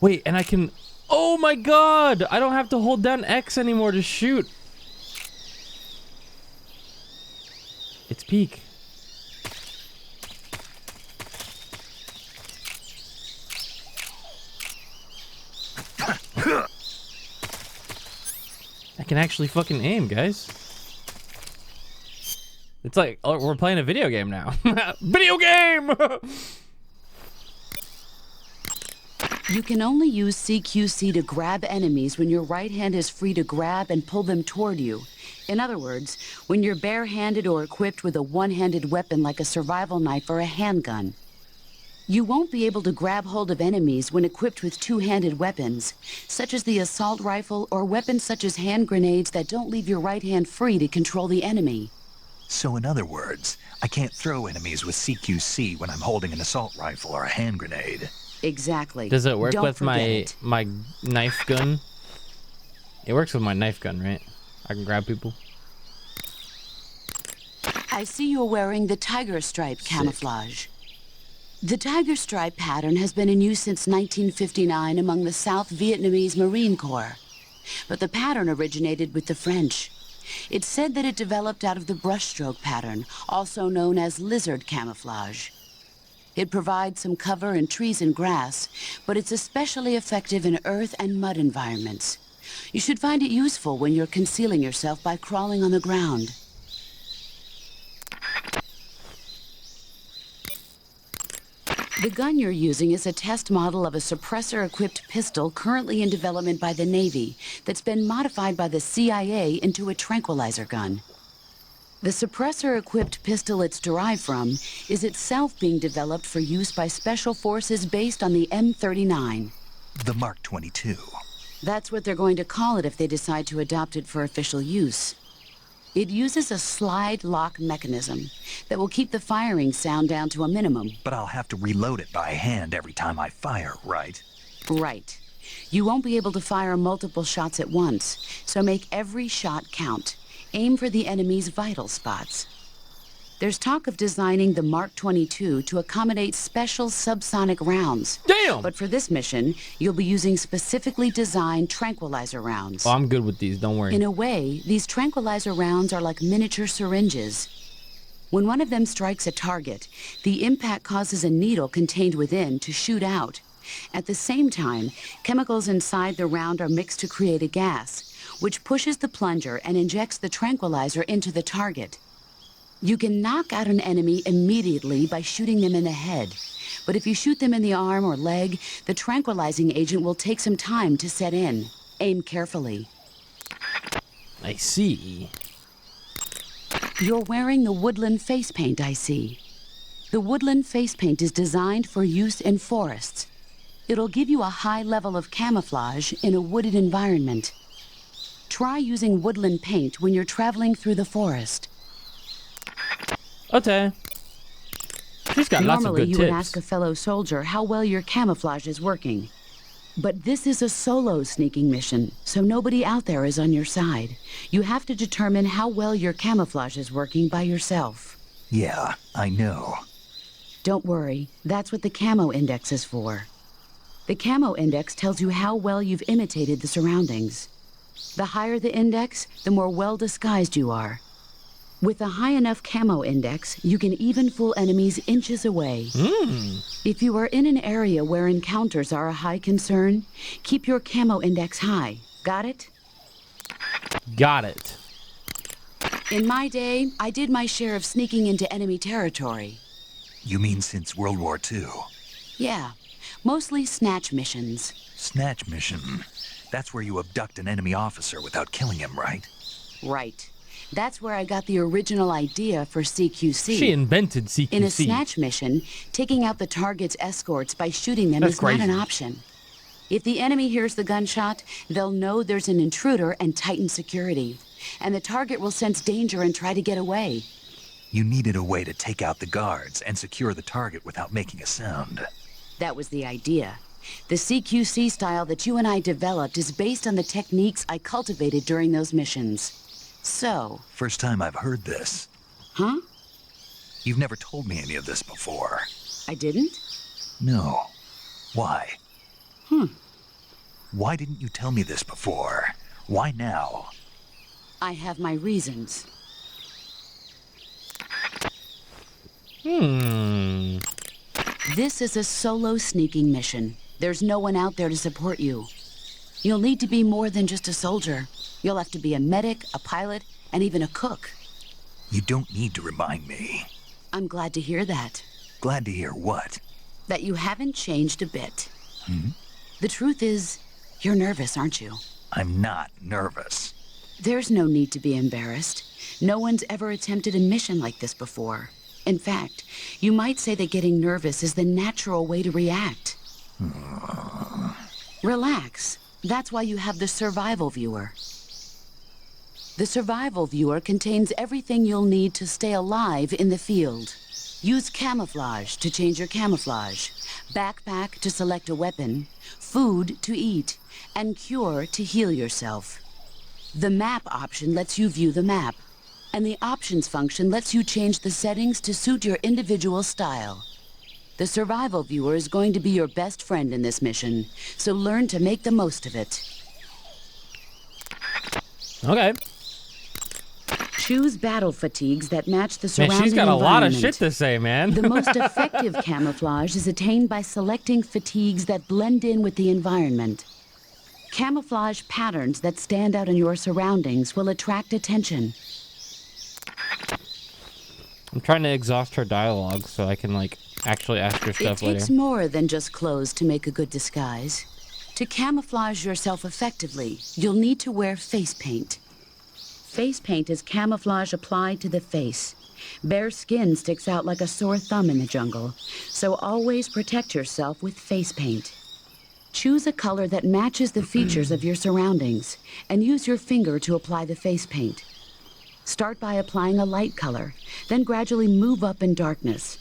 Speaker 1: Wait, and I can... Oh my god! I don't have to hold down X anymore to shoot. It's peak. I can actually fucking aim, guys. It's like, oh, we're playing a video game now. Video game!
Speaker 8: You can only use CQC to grab enemies when your right hand is free to grab and pull them toward you. In other words, when you're barehanded or equipped with a one-handed weapon like a survival knife or a handgun. You won't be able to grab hold of enemies when equipped with two-handed weapons, such as the assault rifle or weapons such as hand grenades that don't leave your right hand free to control the enemy.
Speaker 2: So in other words, I can't throw enemies with CQC when I'm holding an assault rifle or a hand grenade.
Speaker 8: Exactly.
Speaker 1: Does it work
Speaker 8: Don't
Speaker 1: with
Speaker 8: forget
Speaker 1: my knife gun? It works with my knife gun, right? I can grab people.
Speaker 8: I see you're wearing the tiger stripe camouflage. The tiger stripe pattern has been in use since 1959 among the South Vietnamese Marine Corps. But the pattern originated with the French. It's said that it developed out of the brushstroke pattern, also known as lizard camouflage. It provides some cover in trees and grass, but it's especially effective in earth and mud environments. You should find it useful when you're concealing yourself by crawling on the ground. The gun you're using is a test model of a suppressor-equipped pistol currently in development by the Navy that's been modified by the CIA into a tranquilizer gun. The suppressor-equipped pistol it's derived from is itself being developed for use by special forces based on the M39.
Speaker 2: The Mark 22.
Speaker 8: That's what they're going to call it if they decide to adopt it for official use. It uses a slide lock mechanism that will keep the firing sound down to a minimum.
Speaker 2: But I'll have to reload it by hand every time I fire, right?
Speaker 8: Right. You won't be able to fire multiple shots at once, so make every shot count. Aim for the enemy's vital spots. There's talk of designing the Mark 22 to accommodate special subsonic rounds.
Speaker 1: Damn!
Speaker 8: But for this mission, you'll be using specifically designed tranquilizer rounds.
Speaker 1: Oh, I'm good with these, don't worry.
Speaker 8: In a way, these tranquilizer rounds are like miniature syringes. When one of them strikes a target, the impact causes a needle contained within to shoot out. At the same time, chemicals inside the round are mixed to create a gas, which pushes the plunger and injects the tranquilizer into the target. You can knock out an enemy immediately by shooting them in the head. But if you shoot them in the arm or leg, the tranquilizing agent will take some time to set in. Aim carefully.
Speaker 1: I see.
Speaker 8: You're wearing the woodland face paint, I see. The woodland face paint is designed for use in forests. It'll give you a high level of camouflage in a wooded environment. Try using woodland paint when you're traveling through the forest.
Speaker 1: Okay. She's got lots of
Speaker 8: Normally,
Speaker 1: good
Speaker 8: you
Speaker 1: tips.
Speaker 8: would ask a fellow soldier how well your camouflage is working. But this is a solo sneaking mission, so nobody out there is on your side. You have to determine how well your camouflage is working by yourself.
Speaker 2: Yeah, I know.
Speaker 8: Don't worry, that's what the camo index is for. The camo index tells you how well you've imitated the surroundings. The higher the index, the more well disguised you are. With a high enough camo index, you can even fool enemies inches away. If you are in an area where encounters are a high concern, keep your camo index high. Got it?
Speaker 1: Got it.
Speaker 8: In my day, I did my share of sneaking into enemy territory.
Speaker 2: You mean since World War II?
Speaker 8: Yeah, mostly snatch missions.
Speaker 2: Snatch mission. That's where you abduct an enemy officer without killing him, right?
Speaker 8: Right. That's where I got the original idea for CQC.
Speaker 1: She invented CQC.
Speaker 8: In a snatch mission, taking out the target's escorts by shooting them is not an option. If the enemy hears the gunshot, they'll know there's an intruder and tighten security. And the target will sense danger and try to get away.
Speaker 2: You needed a way to take out the guards and secure the target without making a sound.
Speaker 8: That was the idea. The CQC style that you and I developed is based on the techniques I cultivated during those missions. So...
Speaker 2: First time I've heard this.
Speaker 8: Huh?
Speaker 2: You've never told me any of this before.
Speaker 8: I didn't?
Speaker 2: No. Why? Why didn't you tell me this before? Why now?
Speaker 8: I have my reasons. This is a solo sneaking mission. There's no one out there to support you. You'll need to be more than just a soldier. You'll have to be a medic, a pilot, and even a cook.
Speaker 2: You don't need to remind me.
Speaker 8: I'm glad to hear that.
Speaker 2: Glad to hear what?
Speaker 8: That you haven't changed a bit. The truth is, you're nervous, aren't you?
Speaker 2: I'm not nervous.
Speaker 8: There's no need to be embarrassed. No one's ever attempted a mission like this before. In fact, you might say that getting nervous is the natural way to react. Relax. That's why you have the survival viewer. The survival viewer contains everything you'll need to stay alive in the field. Use camouflage to change your camouflage, backpack to select a weapon, food to eat, and cure to heal yourself. The map option lets you view the map, and the options function lets you change the settings to suit your individual style. The survival viewer is going to be your best friend in this mission, so learn to make the most of it.
Speaker 1: Okay.
Speaker 8: Choose battle fatigues that match the surrounding
Speaker 1: Man, she's got a lot of
Speaker 8: environment.
Speaker 1: shit to say, man.
Speaker 8: The most effective camouflage is attained by selecting fatigues that blend in with the environment. Camouflage patterns that stand out in your surroundings will attract attention.
Speaker 1: I'm trying to exhaust her dialogue so I can, like, actually ask her stuff
Speaker 8: It takes
Speaker 1: later.
Speaker 8: more than just clothes to make a good disguise. To camouflage yourself effectively, you'll need to wear face paint. Face paint is camouflage applied to the face. Bare skin sticks out like a sore thumb in the jungle, so always protect yourself with face paint. Choose a color that matches the features of your surroundings, and use your finger to apply the face paint. Start by applying a light color, then gradually move up in darkness.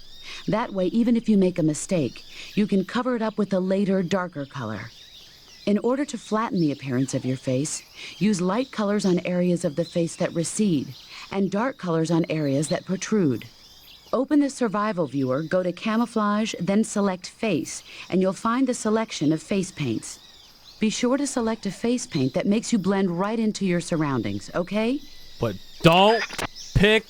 Speaker 8: That way, even if you make a mistake, you can cover it up with a later, darker color. In order to flatten the appearance of your face, use light colors on areas of the face that recede, and dark colors on areas that protrude. Open the survival viewer, go to camouflage, then select face, and you'll find the selection of face paints. Be sure to select a face paint that makes you blend right into your surroundings, okay?
Speaker 1: But don't pick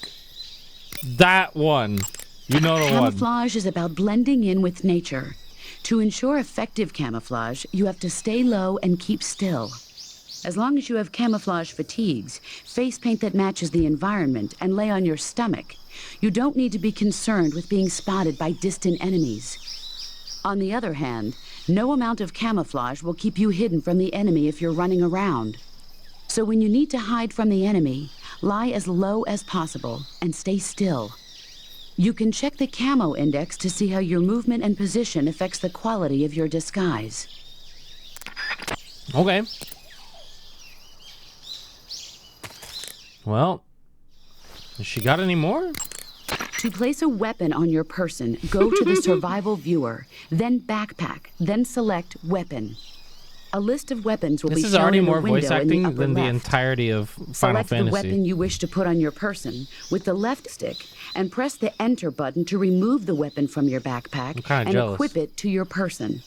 Speaker 1: that one. You know the one.
Speaker 8: Camouflage is about blending in with nature. To ensure effective camouflage, you have to stay low and keep still. As long as you have camouflage fatigues, face paint that matches the environment, and lay on your stomach, you don't need to be concerned with being spotted by distant enemies. On the other hand, no amount of camouflage will keep you hidden from the enemy if you're running around. So when you need to hide from the enemy, lie as low as possible and stay still. You can check the camo index to see how your movement and position affects the quality of your disguise.
Speaker 1: Okay. Well, has she got any more?
Speaker 8: To place a weapon on your person, go to the survival viewer, then backpack, then select weapon. A list of weapons will be
Speaker 1: This is
Speaker 8: shown
Speaker 1: already
Speaker 8: in the
Speaker 1: more
Speaker 8: window
Speaker 1: voice
Speaker 8: in the
Speaker 1: acting
Speaker 8: upper
Speaker 1: than the
Speaker 8: left.
Speaker 1: entirety of Final
Speaker 8: Select the
Speaker 1: Fantasy.
Speaker 8: weapon you wish to put on your person with the left stick and press the enter button to remove the weapon from your backpack
Speaker 1: kinda
Speaker 8: and
Speaker 1: jealous.
Speaker 8: equip it to your person.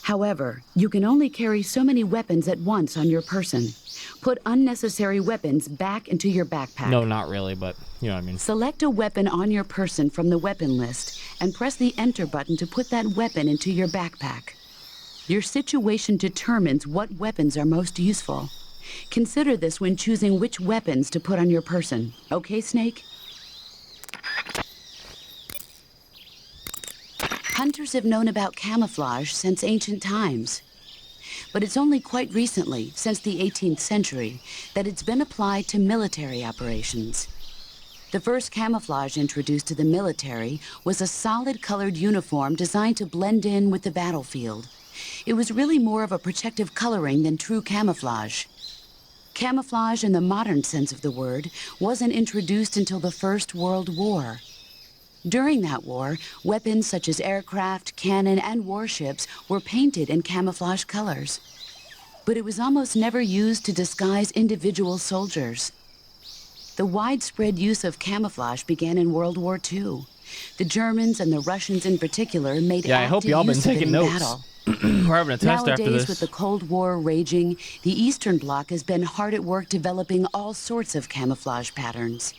Speaker 8: However, you can only carry so many weapons at once on your person. Put unnecessary weapons back into your backpack.
Speaker 1: No, not really, but you know what I mean.
Speaker 8: Select a weapon on your person from the weapon list and press the enter button to put that weapon into your backpack. Your situation determines what weapons are most useful. Consider this when choosing which weapons to put on your person. Okay, Snake? Hunters have known about camouflage since ancient times. But it's only quite recently, since the 18th century, that it's been applied to military operations. The first camouflage introduced to the military was a solid-colored uniform designed to blend in with the battlefield. It was really more of a protective coloring than true camouflage. Camouflage in the modern sense of the word wasn't introduced until the First World War. During that war, weapons such as aircraft, cannon, and warships were painted in camouflage colors. But it was almost never used to disguise individual soldiers. The widespread use of camouflage began in World War II. The Germans and the Russians in particular made
Speaker 1: Yeah, I hope
Speaker 8: active
Speaker 1: y'all been
Speaker 8: use of it
Speaker 1: taking
Speaker 8: in
Speaker 1: notes.
Speaker 8: battle.
Speaker 1: We're having a test after
Speaker 8: Nowadays,
Speaker 1: this.
Speaker 8: with the Cold War raging, the Eastern Bloc has been hard at work developing all sorts of camouflage patterns.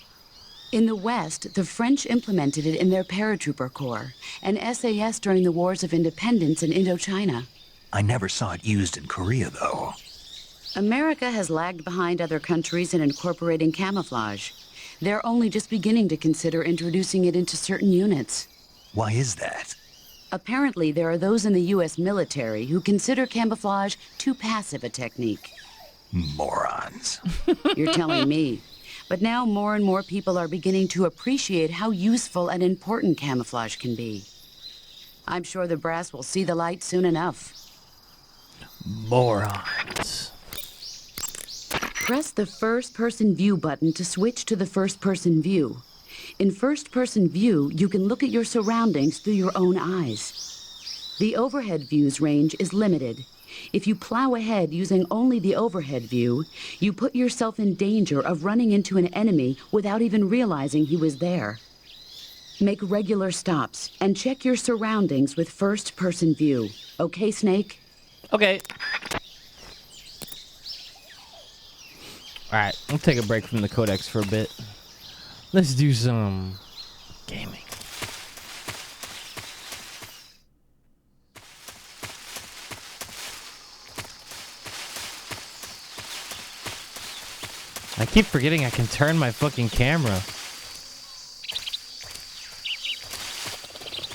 Speaker 8: In the West, the French implemented it in their paratrooper corps, and SAS during the Wars of Independence in Indochina.
Speaker 2: I never saw it used in Korea, though.
Speaker 8: America has lagged behind other countries in incorporating camouflage. They're only just beginning to consider introducing it into certain units.
Speaker 2: Why is that?
Speaker 8: Apparently, there are those in the U.S. military who consider camouflage too passive a technique.
Speaker 2: Morons.
Speaker 8: You're telling me. But now more and more people are beginning to appreciate how useful and important camouflage can be. I'm sure the brass will see the light soon enough.
Speaker 1: Morons.
Speaker 8: Press the first-person view button to switch to the first-person view. In first-person view, you can look at your surroundings through your own eyes. The overhead view's range is limited. If you plow ahead using only the overhead view, you put yourself in danger of running into an enemy without even realizing he was there. Make regular stops and check your surroundings with first-person view. Okay, Snake?
Speaker 1: Okay. Alright, we'll take a break from the codex for a bit. Let's do some gaming. I keep forgetting I can turn my fucking camera.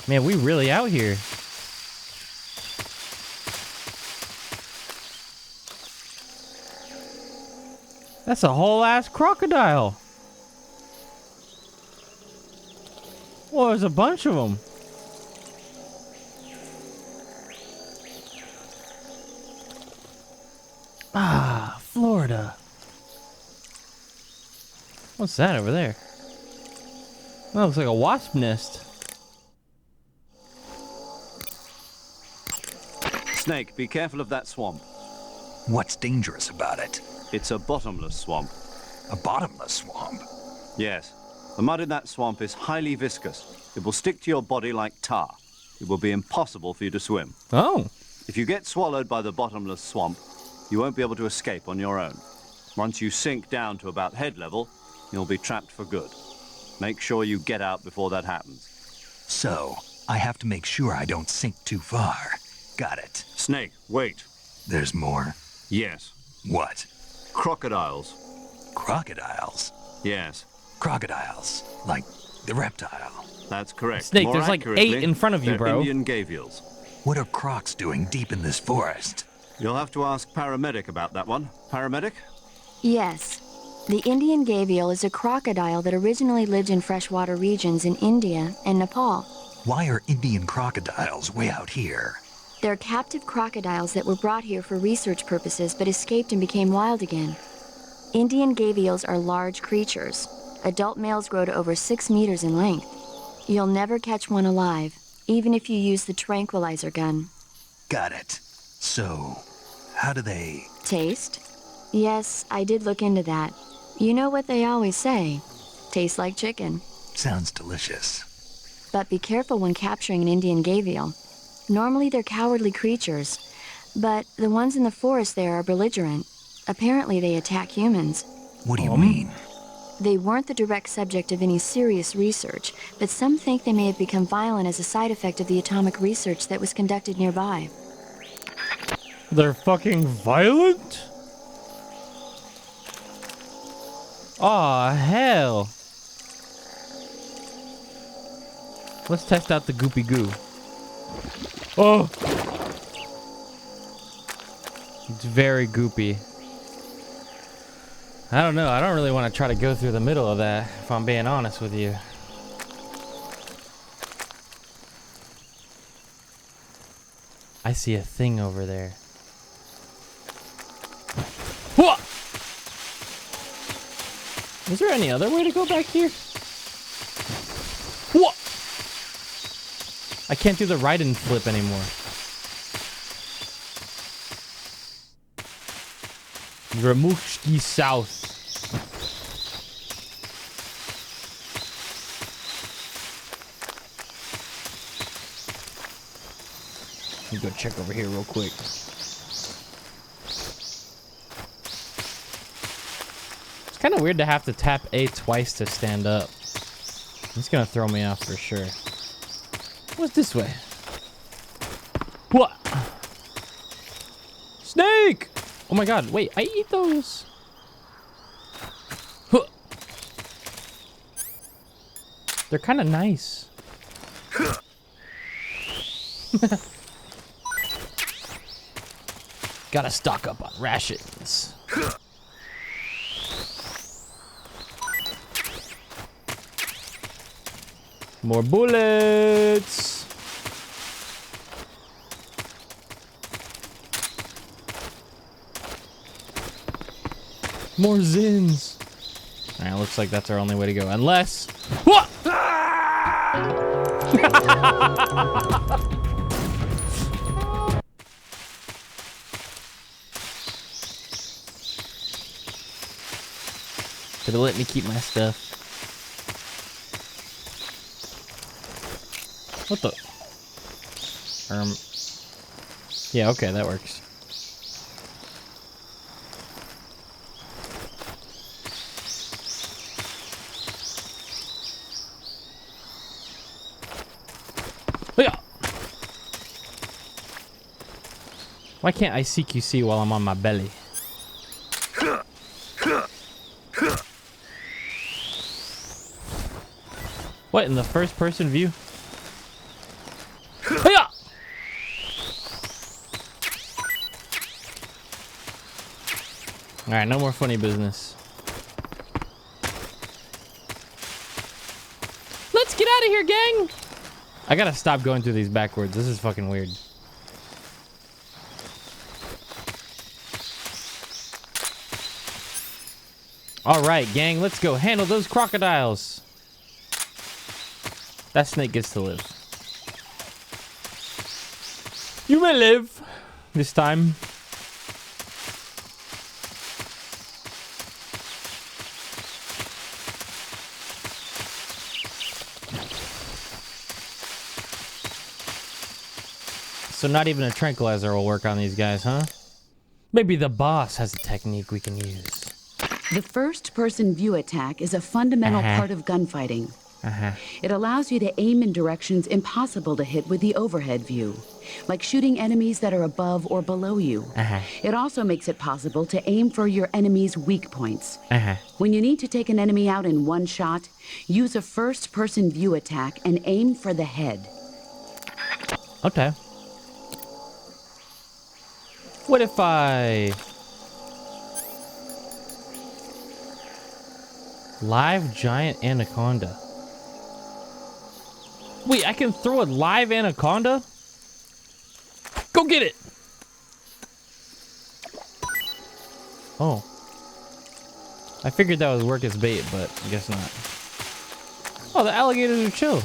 Speaker 1: Man, we really out here. That's a whole ass crocodile. Well, there's a bunch of them. Ah, Florida. What's that over there? That looks like a wasp nest.
Speaker 4: Snake, be careful of that swamp.
Speaker 2: What's dangerous about it?
Speaker 4: It's a bottomless swamp.
Speaker 2: A bottomless swamp?
Speaker 4: Yes. The mud in that swamp is highly viscous. It will stick to your body like tar. It will be impossible for you to swim.
Speaker 1: Oh.
Speaker 4: If you get swallowed by the bottomless swamp, you won't be able to escape on your own. Once you sink down to about head level, you'll be trapped for good. Make sure you get out before that happens.
Speaker 2: So, I have to make sure I don't sink too far. Got it.
Speaker 4: Snake, wait.
Speaker 2: There's more?
Speaker 4: Yes.
Speaker 2: What?
Speaker 4: Crocodiles.
Speaker 2: Crocodiles?
Speaker 4: Yes.
Speaker 2: Crocodiles. Like the reptile.
Speaker 4: That's correct.
Speaker 1: Snake,
Speaker 4: More
Speaker 1: there's like
Speaker 4: accurately,
Speaker 1: 8 in front of you,
Speaker 4: they're
Speaker 1: bro.
Speaker 4: Indian gavials.
Speaker 2: What are crocs doing deep in this forest?
Speaker 4: You'll have to ask Paramedic about that one. Paramedic?
Speaker 7: Yes. The Indian gavial is a crocodile that originally lived in freshwater regions in India and Nepal.
Speaker 2: Why are Indian crocodiles way out here?
Speaker 7: They're captive crocodiles that were brought here for research purposes but escaped and became wild again. Indian gavials are large creatures. Adult males grow to over 6 meters in length. You'll never catch one alive, even if you use the tranquilizer gun.
Speaker 2: Got it. So, how do they...
Speaker 7: Taste? Yes, I did look into that. You know what they always say. Tastes like chicken.
Speaker 2: Sounds delicious.
Speaker 7: But be careful when capturing an Indian gavial. Normally they're cowardly creatures, but the ones in the forest there are belligerent. Apparently they attack humans.
Speaker 2: What do you mean?
Speaker 7: They weren't the direct subject of any serious research, but some think they may have become violent as a side effect of the atomic research that was conducted nearby.
Speaker 1: They're fucking violent? Aw, hell. Let's test out the goopy goo. Oh! It's very goopy. I don't know. I don't really want to try to go through the middle of that, if I'm being honest with you. I see a thing over there. What? Is there any other way to go back here? What? I can't do the right and flip anymore. Ramushki South. Let me go check over here real quick. It's kind of weird to have to tap A twice to stand up. It's gonna throw me off for sure. What's this way? What? Snake! Oh my god, wait, I eat those. Huh. They're kind of nice. Gotta stock up on rations. More bullets. More Zins. Alright, looks like that's our only way to go. Unless... What? Could've let me keep my stuff. What the? Yeah, okay, that works. Yeah. Why can't I CQC while I'm on my belly? What, in the first person view? Hiya! Alright, no more funny business. Let's get out of here, gang! I gotta stop going through these backwards. This is fucking weird. Alright, gang, let's go handle those crocodiles. That snake gets to live. You may live this time. So not even a tranquilizer will work on these guys, huh? Maybe the boss has a technique we can use.
Speaker 8: The first-person view attack is a fundamental part of gunfighting. It allows you to aim in directions impossible to hit with the overhead view, like shooting enemies that are above or below you. It also makes it possible to aim for your enemy's weak points. When you need to take an enemy out in one shot, use a first-person view attack and aim for the head.
Speaker 1: Okay. What if I... Live giant anaconda. Wait, I can throw a live anaconda? Go get it! Oh. I figured that would work as bait, but I guess not. Oh, the alligators are chill.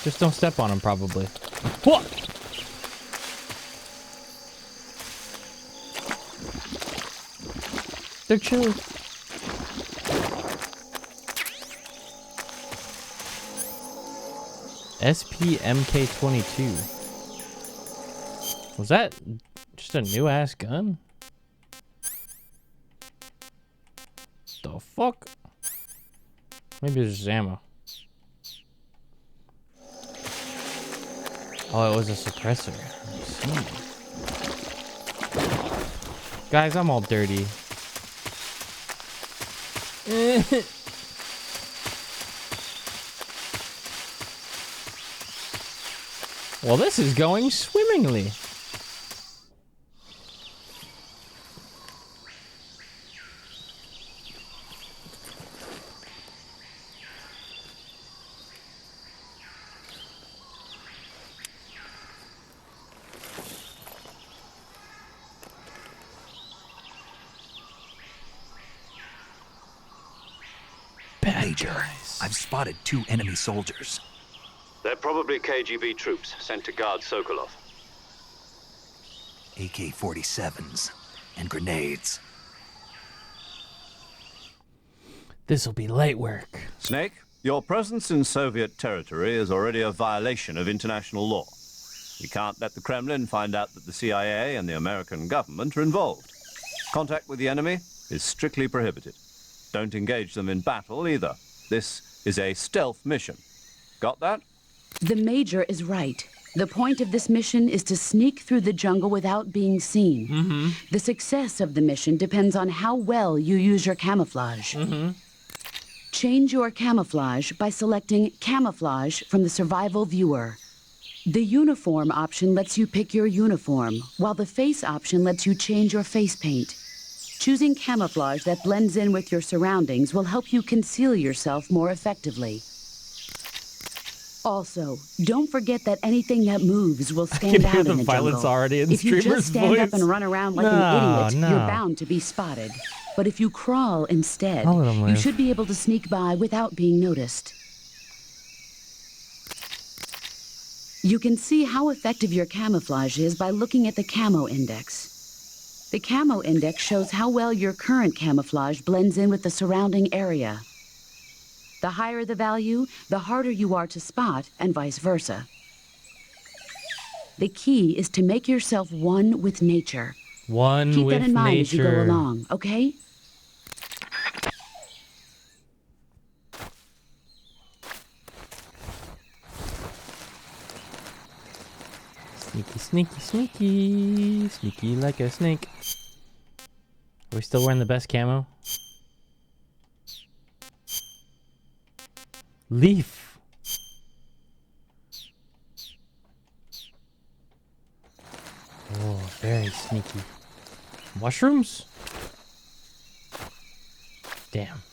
Speaker 1: Just don't step on them, probably. What? They're chill. SPMK22. Was that just a new ass gun? The fuck? Maybe it's just ammo. Oh, it was a suppressor. I see. Guys, I'm all dirty. Well, this is going swimmingly.
Speaker 2: Major, I've spotted 2 enemy soldiers.
Speaker 4: They're probably KGB troops sent to guard Sokolov.
Speaker 2: AK-47s and grenades.
Speaker 1: This'll be light work.
Speaker 4: Snake, your presence in Soviet territory is already a violation of international law. We can't let the Kremlin find out that the CIA and the American government are involved. Contact with the enemy is strictly prohibited. Don't engage them in battle either. This is a stealth mission. Got that?
Speaker 8: The Major is right. The point of this mission is to sneak through the jungle without being seen. The success of the mission depends on how well you use your camouflage. Change your camouflage by selecting Camouflage from the Survival Viewer. The Uniform option lets you pick your uniform, while the Face option lets you change your face paint. Choosing camouflage that blends in with your surroundings will help you conceal yourself more effectively. Also, don't forget that anything that moves will stand out in the jungle.
Speaker 1: Already in
Speaker 8: if you
Speaker 1: streamer's
Speaker 8: just stand up
Speaker 1: voice.
Speaker 8: and run around like an idiot, you're bound to be spotted. But if you crawl instead,
Speaker 1: I'll let 'em
Speaker 8: you
Speaker 1: live.
Speaker 8: should be able to sneak by without being noticed. You can see how effective your camouflage is by looking at the camo index. The camo index shows how well your current camouflage blends in with the surrounding area. The higher the value, the harder you are to spot, and vice versa. The key is to make yourself one with nature.
Speaker 1: One
Speaker 8: Keep
Speaker 1: with
Speaker 8: that in mind as you go
Speaker 1: nature.
Speaker 8: along, okay?
Speaker 1: Sneaky, sneaky, sneaky. Sneaky like a snake. Are we still wearing the best camo? Leaf. Oh, very sneaky. Mushrooms? Damn.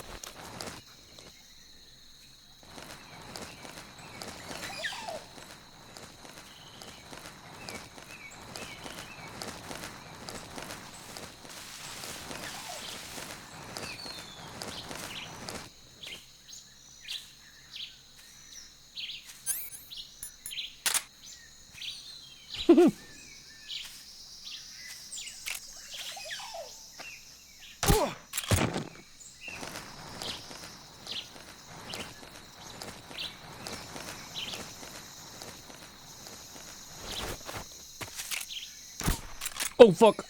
Speaker 1: Oh, fuck.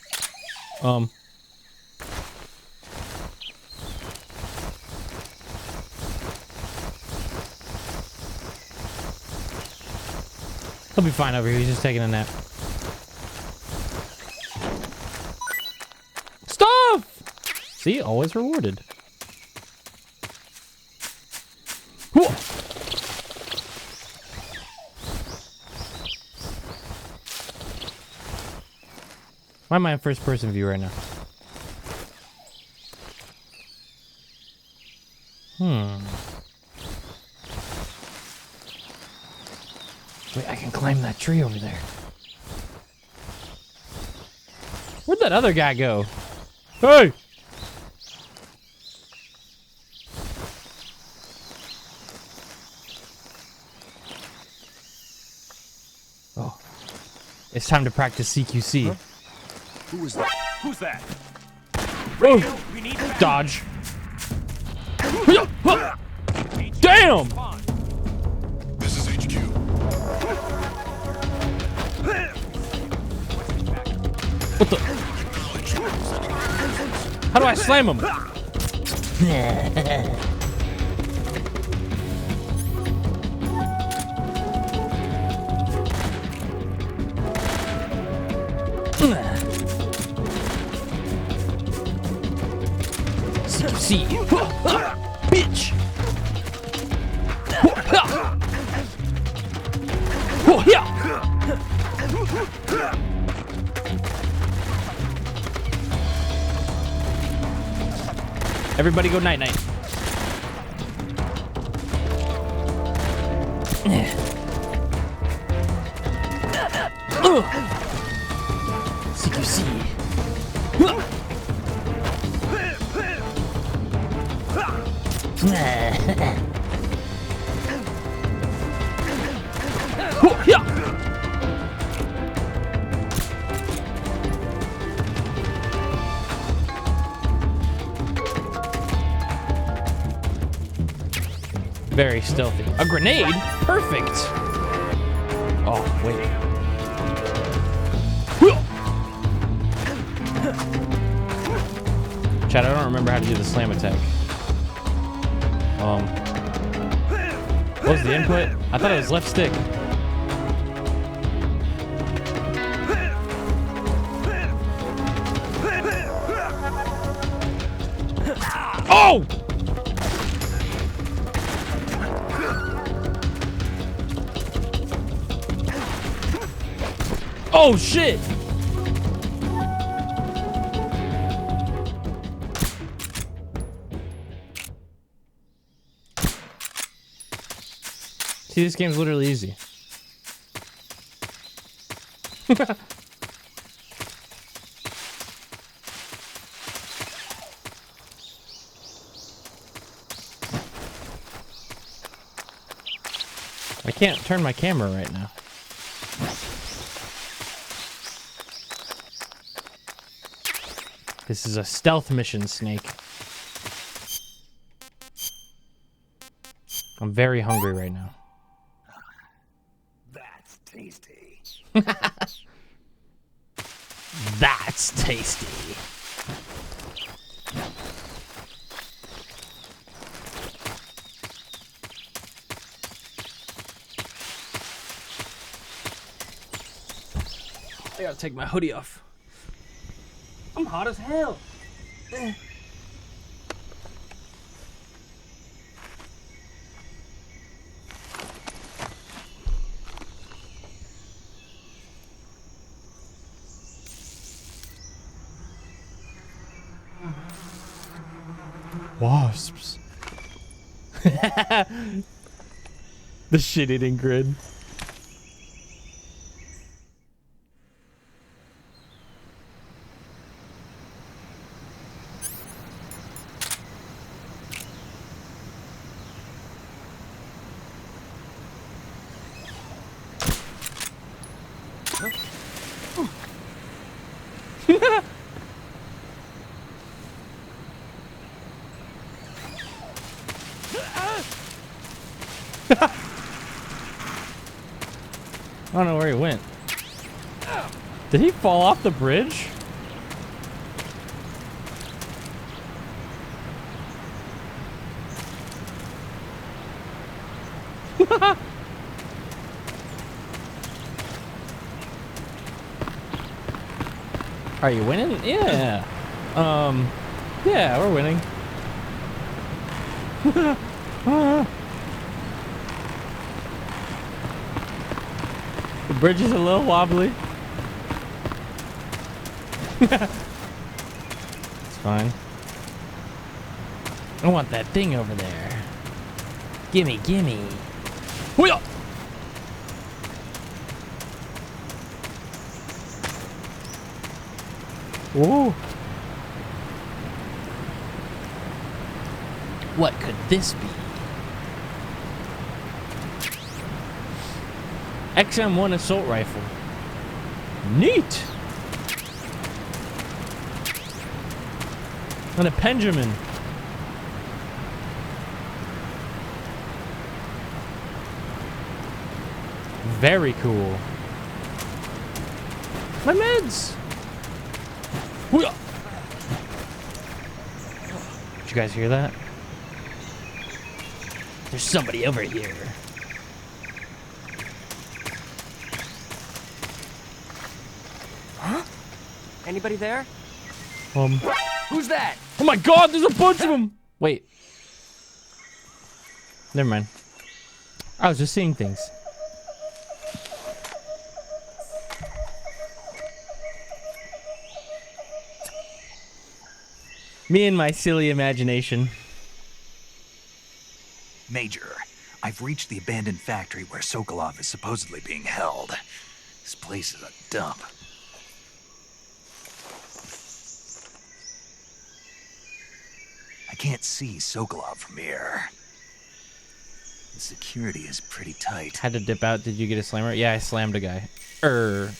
Speaker 1: He'll be fine over here. He's just taking a nap. Stuff! See? Always rewarded. Whoa. Why am I in first person view right now? Wait, I can climb that tree over there. Where'd that other guy go? Hey! Oh. It's time to practice CQC. Huh?
Speaker 9: Who is that? Who's that?
Speaker 1: Radio,
Speaker 9: we need
Speaker 1: dodge. Damn!
Speaker 9: This is HQ.
Speaker 1: What the? How do I slam him? See, bitch. Everybody go night night. CQC. Very stealthy. A grenade? Perfect. Oh, wait. Chad, I don't remember how to do the slam attack. What was the input? I thought it was left stick. Oh! Oh shit! See, this game's literally easy. I can't turn my camera right now. This is a stealth mission, Snake. I'm very hungry right now.
Speaker 6: That's tasty.
Speaker 1: That's tasty. I gotta take my hoodie off. I'm hot as hell. Wasps. The shit-eating grid. I don't know where he went. Did he fall off the bridge? Are you winning? Yeah. Yeah, we're winning. The bridge is a little wobbly. It's fine. I want that thing over there. Gimme, gimme. Hoo-yah! Whoa. What could this be? XM1 assault rifle. Neat. And a Benjamin. Very cool. My meds. Hoo-yah! Did you guys hear that? There's somebody over here.
Speaker 10: Huh? Anybody there?
Speaker 1: Who's that? Oh my god, there's a bunch of them! Wait. Never mind. I was just seeing things. Me and my silly imagination.
Speaker 2: Major, I've reached the abandoned factory where Sokolov is supposedly being held. This place is a dump. I can't see Sokolov from here. The security is pretty tight.
Speaker 1: Had to dip out. Did you get a slammer? Yeah, I slammed a guy.
Speaker 2: There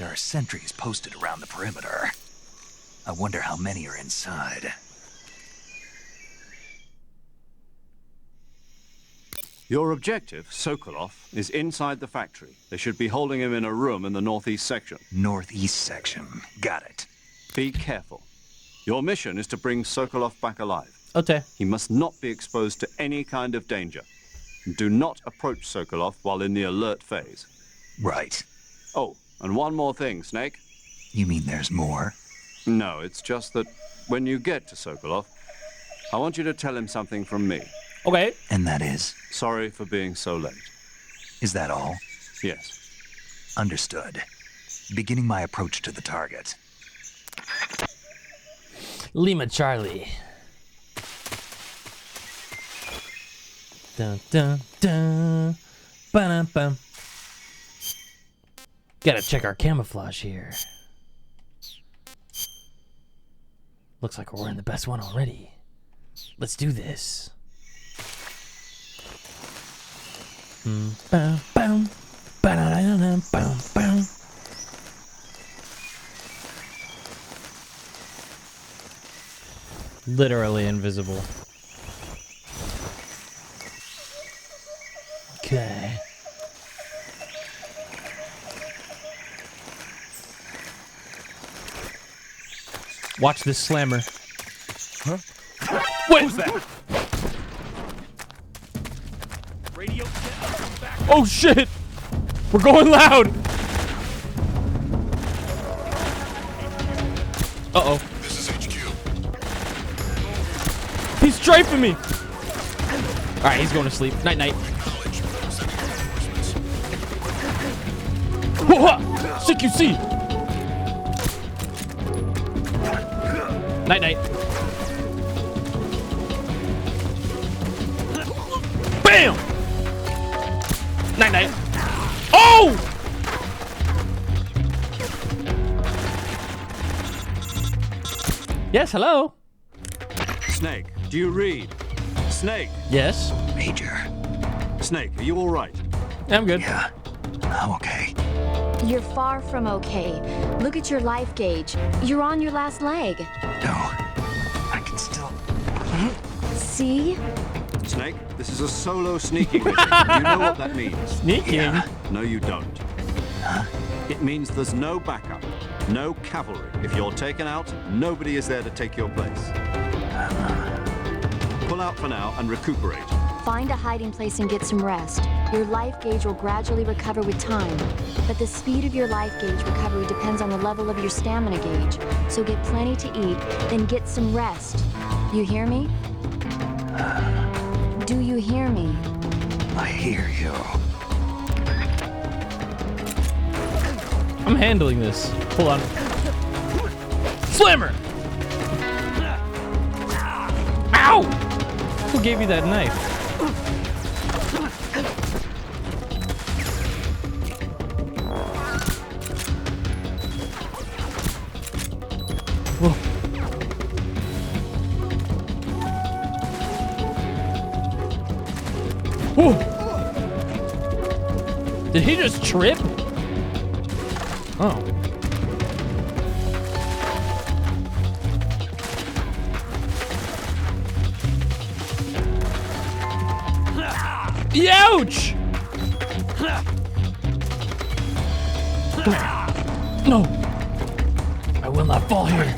Speaker 2: are sentries posted around the perimeter. I wonder how many are inside.
Speaker 4: Your objective, Sokolov, is inside the factory. They should be holding him in a room in the northeast section.
Speaker 2: Northeast section. Got it.
Speaker 4: Be careful. Your mission is to bring Sokolov back alive.
Speaker 1: Okay.
Speaker 4: He must not be exposed to any kind of danger. Do not approach Sokolov while in the alert phase.
Speaker 2: Right.
Speaker 4: Oh, and one more thing, Snake.
Speaker 2: You mean there's more?
Speaker 4: No, it's just that when you get to Sokolov, I want you to tell him something from me.
Speaker 1: Okay.
Speaker 2: And that is?
Speaker 4: Sorry for being so late.
Speaker 2: Is that all?
Speaker 4: Yes.
Speaker 2: Understood. Beginning my approach to the target.
Speaker 1: Lima Charlie. Dun dun dun. Ba-dum-bum. Gotta check our camouflage here. Looks like we're wearing the best one already. Let's do this. Bam, bam, ba-da-da-da-da, bam, bam. Literally invisible. Okay. Watch this slammer.
Speaker 9: Huh?
Speaker 1: Wait.
Speaker 9: Who's that? Radio.
Speaker 1: Oh shit! We're going loud. Uh-oh.
Speaker 9: This is HQ.
Speaker 1: He's strafing me. All right, he's going to sleep. Night night. CQC. Night night. Bam. Night night. Oh! Yes, hello.
Speaker 4: Snake, do you read? Snake.
Speaker 1: Yes.
Speaker 2: Major.
Speaker 4: Snake, are you all right?
Speaker 1: I'm good.
Speaker 2: Yeah, I'm okay.
Speaker 7: You're far from okay. Look at your life gauge. You're on your last leg.
Speaker 2: No, I can still...
Speaker 7: See?
Speaker 4: Snake, this is a solo sneaking mission. You know what that means?
Speaker 1: Sneaking?
Speaker 2: Yeah.
Speaker 4: No, you don't. It means there's no backup, no cavalry. If you're taken out, nobody is there to take your place. Pull out for now and recuperate.
Speaker 7: Find a hiding place and get some rest. Your life gauge will gradually recover with time. But the speed of your life gauge recovery depends on the level of your stamina gauge. So get plenty to eat, then get some rest. You hear me? Do you hear me?
Speaker 2: I hear you.
Speaker 1: I'm handling this. Hold on. Slammer! Ow! Who gave you that knife? Whoa. Whoa! Did he just trip? Oh. Ouch! No! I will not fall here.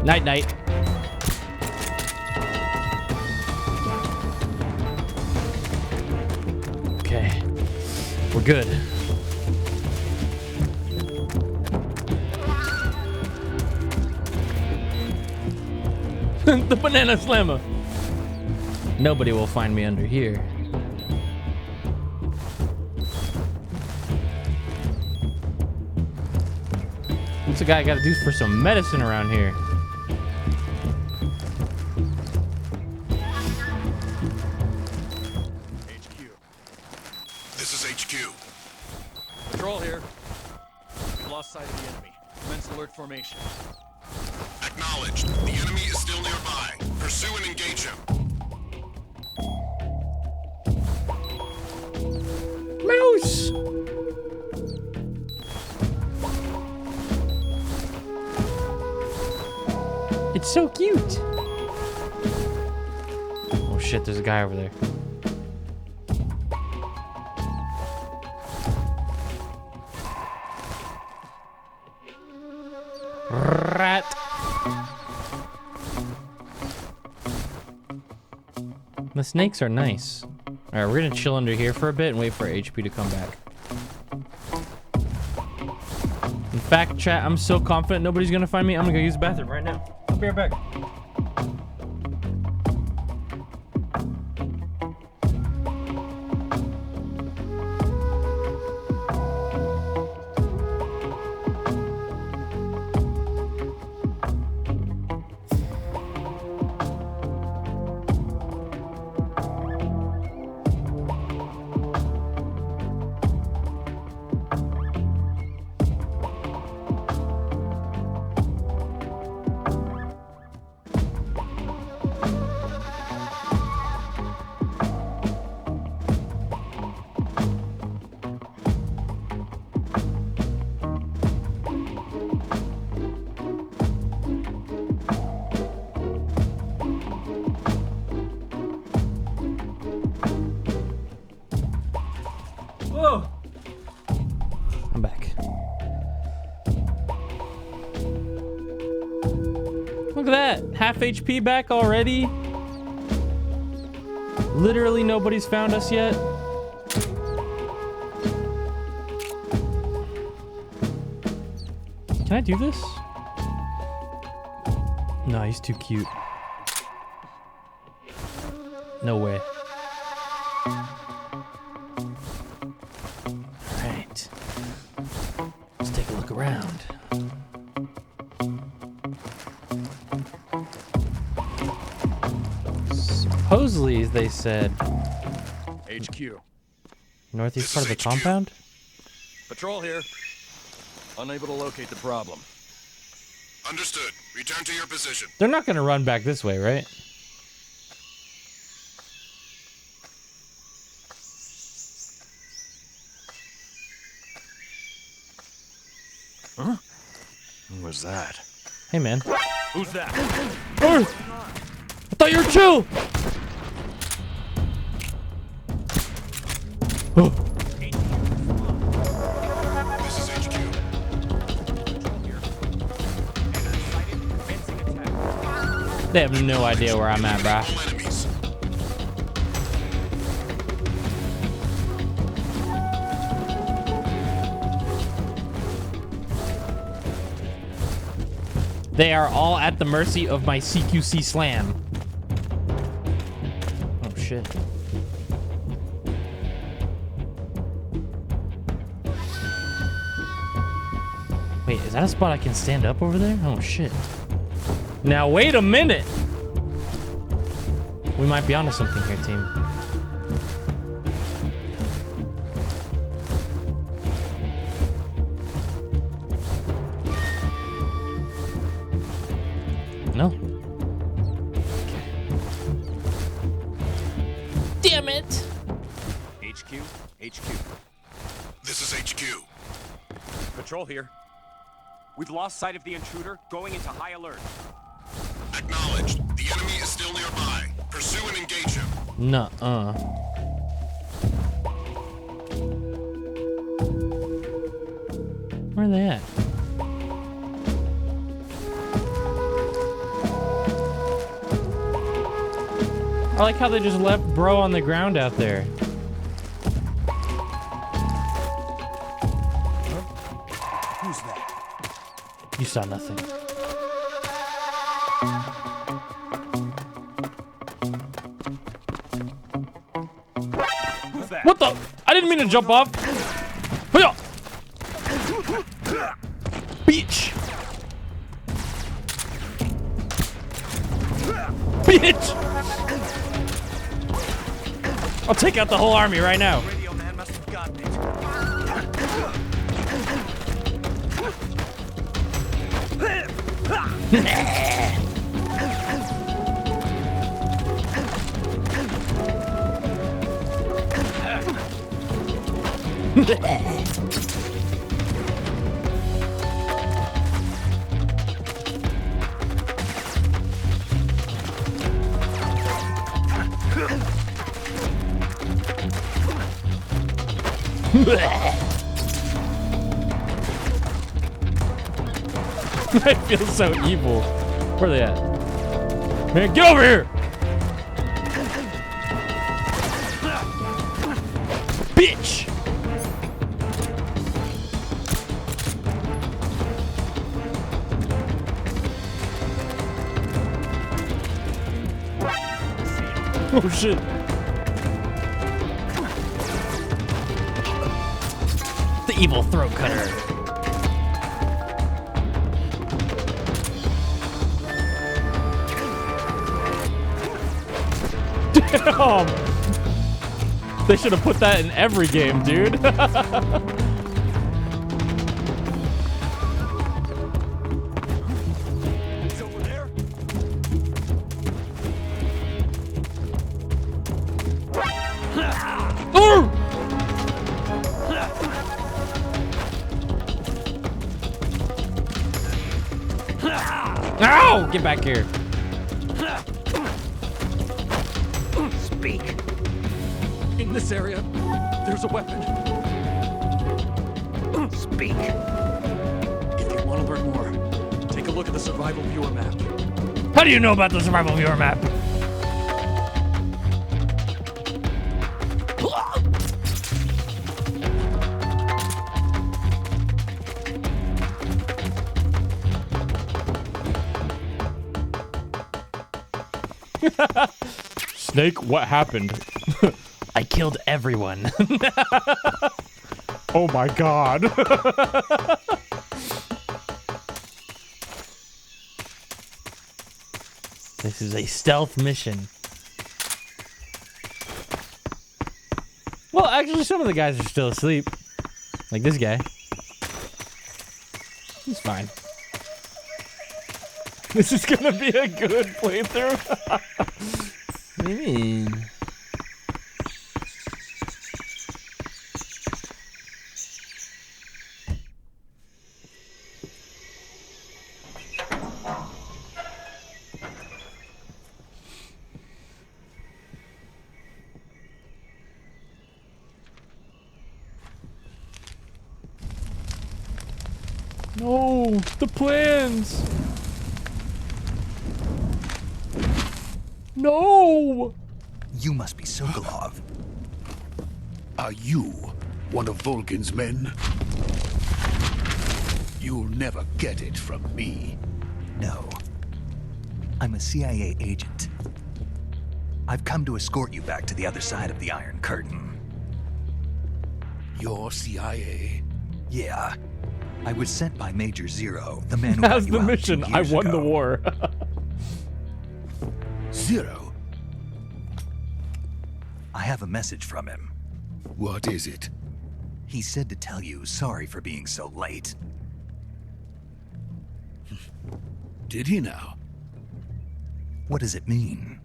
Speaker 1: Night night. Okay. We're good. The banana slammer. Nobody will find me under here. What's the guy got to do for some medicine around here?
Speaker 9: HQ. This is HQ.
Speaker 11: Patrol here. We've lost sight of the enemy. Commence alert formation.
Speaker 9: Acknowledged. The enemy is still nearby. Pursue and engage him.
Speaker 1: Mouse! It's so cute. Oh shit, there's a guy over there. Rat. The snakes are nice. All right, we're gonna chill under here for a bit and wait for HP to come back. In fact, chat, I'm so confident nobody's gonna find me. I'm gonna go use the bathroom right now. I'll be right back. half HP back already? Literally nobody's found us yet. Can I do this? No, he's too cute. No way. Alright. Let's take a look around. Supposedly, they said...
Speaker 11: HQ.
Speaker 1: Northeast part of the compound?
Speaker 11: Patrol here. Unable to locate the problem.
Speaker 9: Understood. Return to your position.
Speaker 1: They're not gonna run back this way, right?
Speaker 11: Huh? Who was that?
Speaker 1: Hey, man.
Speaker 11: Who's that?
Speaker 1: Oh! I thought you were chill! Oh.
Speaker 9: This is HQ.
Speaker 1: They have no idea where I'm at, bruh.
Speaker 9: All enemies.
Speaker 1: They are all at the mercy of my CQC slam. Oh, shit. Wait, is that a spot I can stand up over there? Oh, shit. Now, wait a minute! We might be onto something here, team. No. Damn it!
Speaker 11: HQ.
Speaker 9: This is HQ.
Speaker 11: Patrol here. We've lost sight of the intruder, going into high alert.
Speaker 9: Acknowledged. The enemy is still nearby. Pursue and engage him.
Speaker 1: Nuh-uh. Where are they at? I like how they just left bro on the ground out there.
Speaker 11: Who's that?
Speaker 1: You saw nothing.
Speaker 11: Who's that?
Speaker 1: What the? I didn't mean to jump off. Hiya! Bitch! Bitch! I'll take out the whole army right now.
Speaker 11: Radio man must have gotten it.
Speaker 1: I feel so evil. Where are they at? Man, get over here! Bitch! Oh shit. The evil throat cutter. Damn! They should have put that in every game, dude.
Speaker 11: It's over there.
Speaker 1: Ow! Get back here.
Speaker 6: Speak.
Speaker 11: In this area, there's a weapon.
Speaker 6: Speak.
Speaker 11: If you want to learn more, take a look at the survival viewer map.
Speaker 1: How do you know about the survival viewer map? Snake, what happened? I killed everyone. Oh my god. This is a stealth mission. Well, actually, some of the guys are still asleep. Like this guy. He's fine. This is gonna be a good playthrough. What do you mean? No, the plans. No!
Speaker 2: You must be Sokolov.
Speaker 12: Are you one of Volgin's men? You'll never get it from me.
Speaker 2: No. I'm a CIA agent. I've come to escort you back to the other side of the Iron Curtain.
Speaker 12: You're CIA?
Speaker 2: Yeah. I was sent by Major Zero, the man who
Speaker 1: That was
Speaker 2: got you
Speaker 1: the
Speaker 2: out
Speaker 1: mission.
Speaker 2: 2
Speaker 1: I
Speaker 2: years
Speaker 1: won
Speaker 2: ago.
Speaker 1: the war.
Speaker 12: Zero?
Speaker 2: I have a message from him.
Speaker 12: What is it?
Speaker 2: He said to tell you sorry for being so late.
Speaker 12: Did he now?
Speaker 2: What does it mean?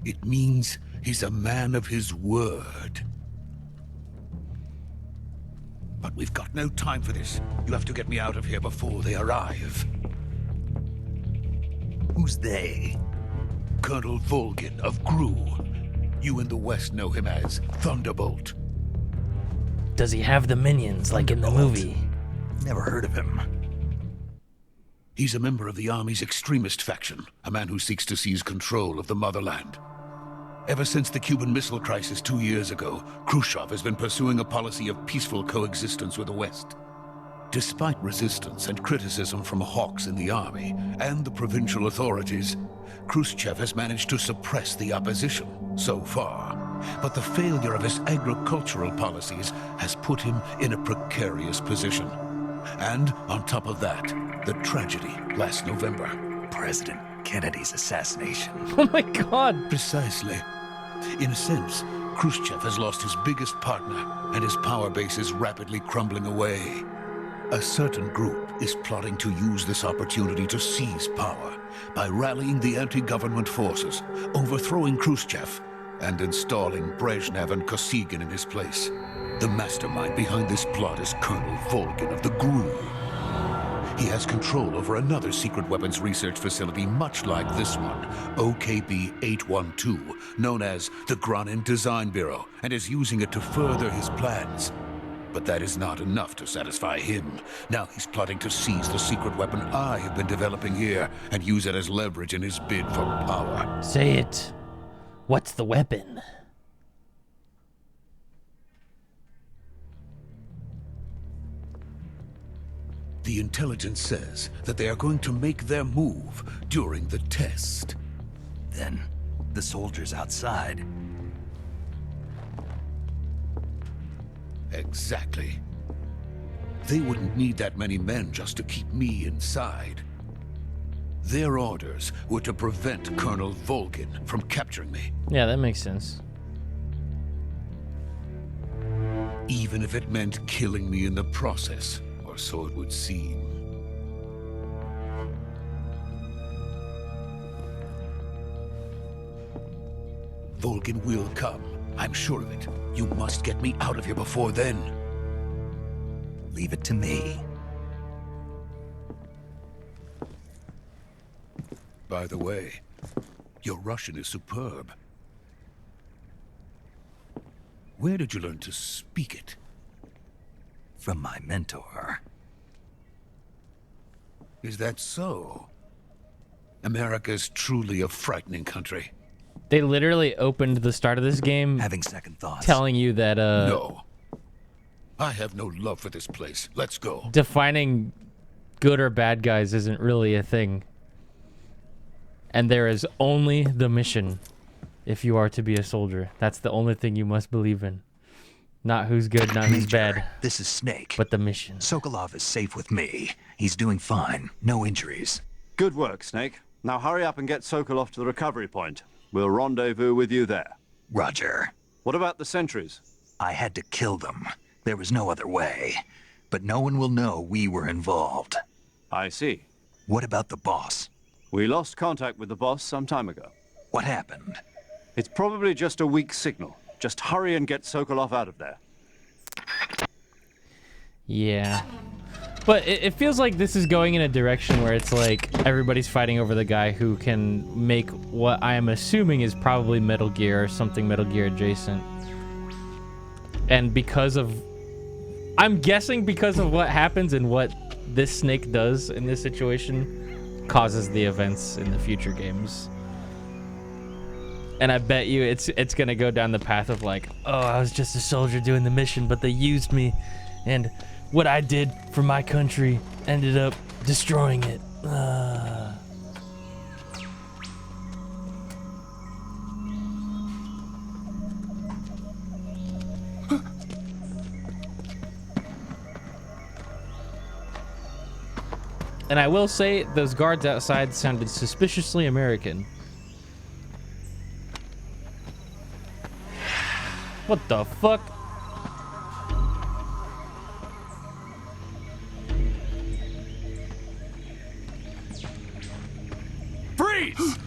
Speaker 12: It means he's a man of his word. But we've got no time for this. You have to get me out of here before they arrive.
Speaker 2: Who's they?
Speaker 12: Colonel Volgin of Gru. You in the West know him as Thunderbolt.
Speaker 1: Does he have the minions like in the movie?
Speaker 2: Never heard of him.
Speaker 12: He's a member of the Army's extremist faction, a man who seeks to seize control of the motherland. Ever since the Cuban Missile Crisis 2 years ago, Khrushchev has been pursuing a policy of peaceful coexistence with the West. Despite resistance and criticism from hawks in the army and the provincial authorities, Khrushchev has managed to suppress the opposition so far. But the failure of his agricultural policies has put him in a precarious position. And on top of that, the tragedy last November.
Speaker 2: President Kennedy's assassination.
Speaker 1: Oh my god.
Speaker 12: Precisely. In a sense, Khrushchev has lost his biggest partner, and his power base is rapidly crumbling away. A certain group is plotting to use this opportunity to seize power by rallying the anti-government forces, overthrowing Khrushchev, and installing Brezhnev and Kosygin in his place. The mastermind behind this plot is Colonel Volgin of the GRU. He has control over another secret weapons research facility much like this one, OKB-812, known as the Granin Design Bureau, and is using it to further his plans. But that is not enough to satisfy him. Now he's plotting to seize the secret weapon I have been developing here and use it as leverage in his bid for power.
Speaker 1: Say it. What's the weapon?
Speaker 12: The intelligence says that they are going to make their move during the test.
Speaker 2: Then, the soldiers outside.
Speaker 12: Exactly. They wouldn't need that many men just to keep me inside. Their orders were to prevent Colonel Volgin from capturing me.
Speaker 1: Yeah, that makes sense.
Speaker 12: Even if it meant killing me in the process, or so it would seem. Volgin will come. I'm sure of it. You must get me out of here before then.
Speaker 2: Leave it to me.
Speaker 12: By the way, your Russian is superb. Where did you learn to speak it?
Speaker 2: From my mentor.
Speaker 12: Is that so? America's truly a frightening country.
Speaker 1: They literally opened the start of this game
Speaker 2: Having second thoughts.
Speaker 1: telling you that
Speaker 12: No. I have no love for this place. Let's go.
Speaker 1: defining good or bad guys isn't really a thing. And there is only the mission if you are to be a soldier. That's the only thing you must believe in. Not who's good, not who's bad.
Speaker 2: This is Snake.
Speaker 1: But the mission.
Speaker 2: Sokolov is safe with me. He's doing fine. No injuries.
Speaker 4: Good work, Snake. Now hurry up and get Sokolov to the recovery point. We'll rendezvous with you there.
Speaker 2: Roger.
Speaker 4: What about the sentries?
Speaker 2: I had to kill them. There was no other way. But no one will know we were involved.
Speaker 4: I see.
Speaker 2: What about the boss?
Speaker 4: We lost contact with the boss some time ago.
Speaker 2: What happened?
Speaker 4: It's probably just a weak signal. Just hurry and get Sokolov out of there.
Speaker 1: Yeah. But it feels like this is going in a direction where it's like everybody's fighting over the guy who can make what I am assuming is probably Metal Gear or something Metal Gear adjacent. And because of... I'm guessing because of what happens and what this Snake does in this situation causes the events in the future games. And I bet you it's gonna go down the path of like, oh, I was just a soldier doing the mission, but they used me, and what I did for my country ended up destroying it. And I will say, those guards outside sounded suspiciously American. What the fuck?
Speaker 11: Freeze!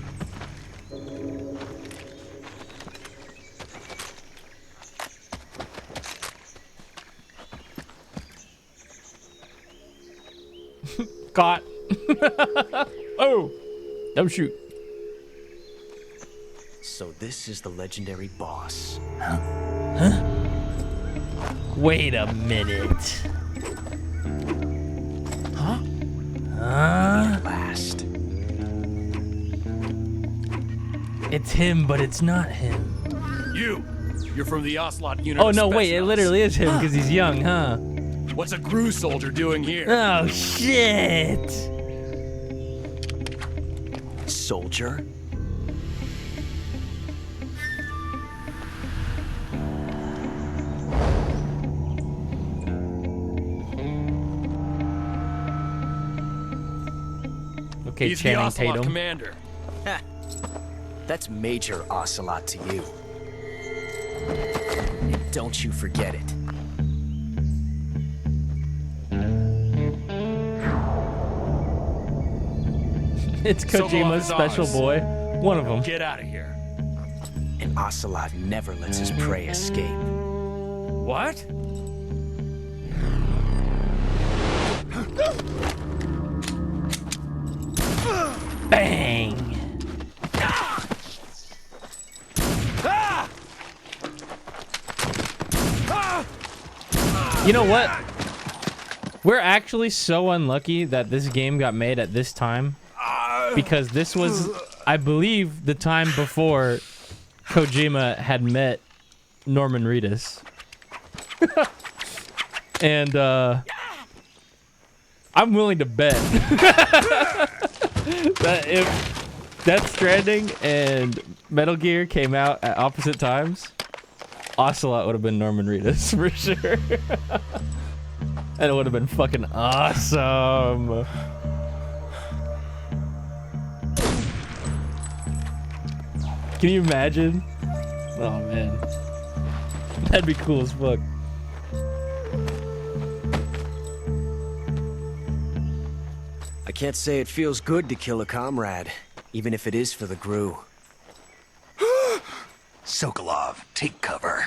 Speaker 1: Caught. Oh, don't shoot.
Speaker 6: So this is the legendary boss.
Speaker 1: Huh? Wait a minute. Huh?
Speaker 6: Last.
Speaker 1: It's him, but it's not him.
Speaker 11: You're from the Ocelot unit.
Speaker 1: Oh no, wait, it literally is him because he's young, huh?
Speaker 11: What's a GRU soldier doing here?
Speaker 1: Oh shit!
Speaker 6: Soldier?
Speaker 1: Okay,
Speaker 11: He's
Speaker 1: Channing
Speaker 11: the Ocelot
Speaker 1: Tatum.
Speaker 11: commander.
Speaker 6: Ha. That's Major Ocelot to you. And don't you forget it.
Speaker 1: It's Kojima's special boy. One of them.
Speaker 11: Get out of here.
Speaker 6: And Ocelot never lets his prey escape.
Speaker 11: What?
Speaker 1: Bang! You know what? We're actually so unlucky that this game got made at this time, because this was, I believe, the time before Kojima had met Norman Reedus. And I'm willing to bet that if Death Stranding and Metal Gear came out at opposite times, Ocelot would have been Norman Reedus for sure. And it would have been fucking awesome. Can you imagine? Oh man. That'd be cool as fuck.
Speaker 6: I can't say it feels good to kill a comrade, even if it is for the GRU.
Speaker 2: Sokolov, take cover.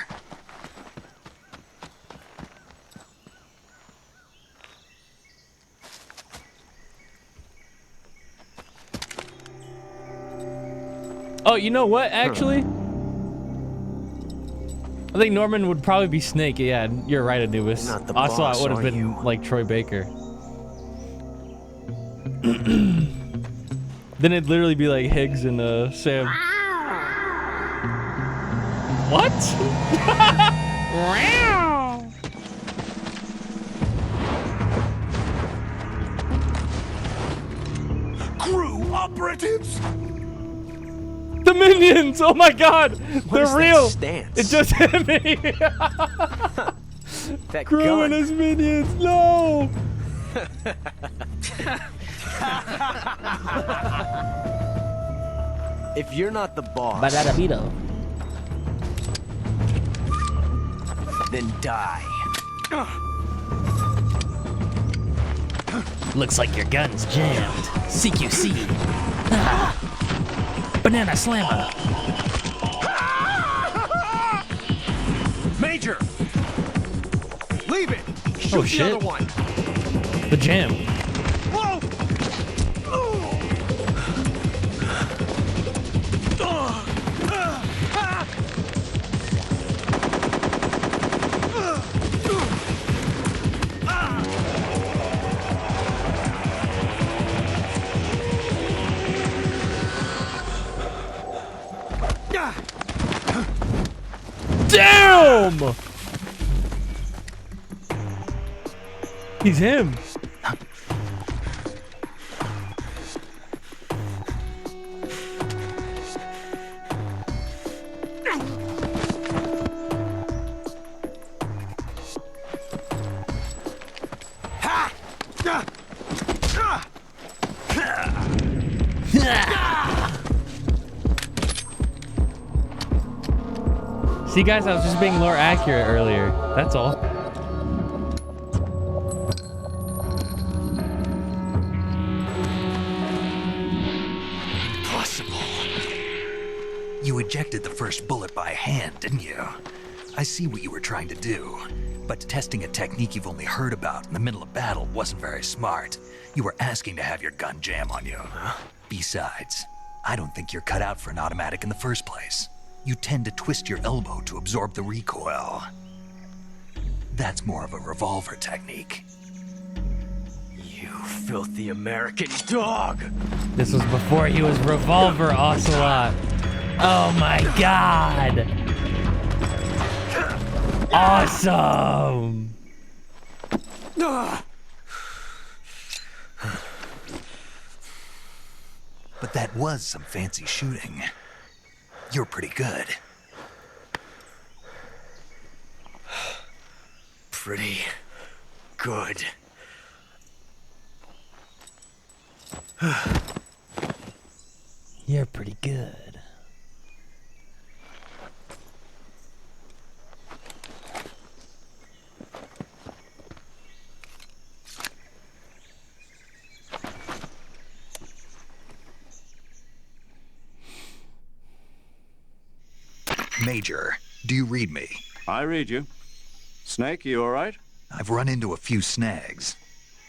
Speaker 1: Oh, you know what, actually? I think Norman would probably be Snake. Yeah, you're right, Anubis.
Speaker 6: Not the
Speaker 1: Ocelot
Speaker 6: boss,
Speaker 1: would have
Speaker 6: are
Speaker 1: been
Speaker 6: you?
Speaker 1: like Troy Baker. Then it'd literally be like Higgs and Sam. What?
Speaker 12: Crew operatives!
Speaker 1: The minions! Oh my god! They're
Speaker 6: is that
Speaker 1: real!
Speaker 6: stance?
Speaker 1: It just hit me!
Speaker 6: That
Speaker 1: Crew
Speaker 6: gun.
Speaker 1: and his minions! No!
Speaker 6: If you're not the boss,
Speaker 1: Badadabito.
Speaker 6: then die.
Speaker 1: Looks like your gun's jammed. CQC. Ah. Banana slammer.
Speaker 6: Major! Leave it! Shoot
Speaker 1: Oh
Speaker 6: the
Speaker 1: shit.
Speaker 6: other one!
Speaker 1: The jam.
Speaker 6: Whoa!
Speaker 1: Damn! He's him. See, guys, I was just being more accurate earlier. That's all.
Speaker 2: Impossible. You ejected the first bullet by hand, didn't you? I see what you were trying to do, but testing a technique you've only heard about in the middle of battle wasn't very smart. You were asking to have your gun jam on you. Besides, I don't think you're cut out for an automatic in the first place. You tend to twist your elbow to absorb the recoil. That's more of a revolver technique.
Speaker 6: You filthy American dog!
Speaker 1: This was before he was Revolver Ocelot. Oh my god! Awesome!
Speaker 2: But that was some fancy shooting. You're pretty good.
Speaker 6: Pretty good.
Speaker 1: You're pretty good.
Speaker 2: Major, do you read me?
Speaker 4: I read you. Snake, you all right?
Speaker 2: I've run into a few snags.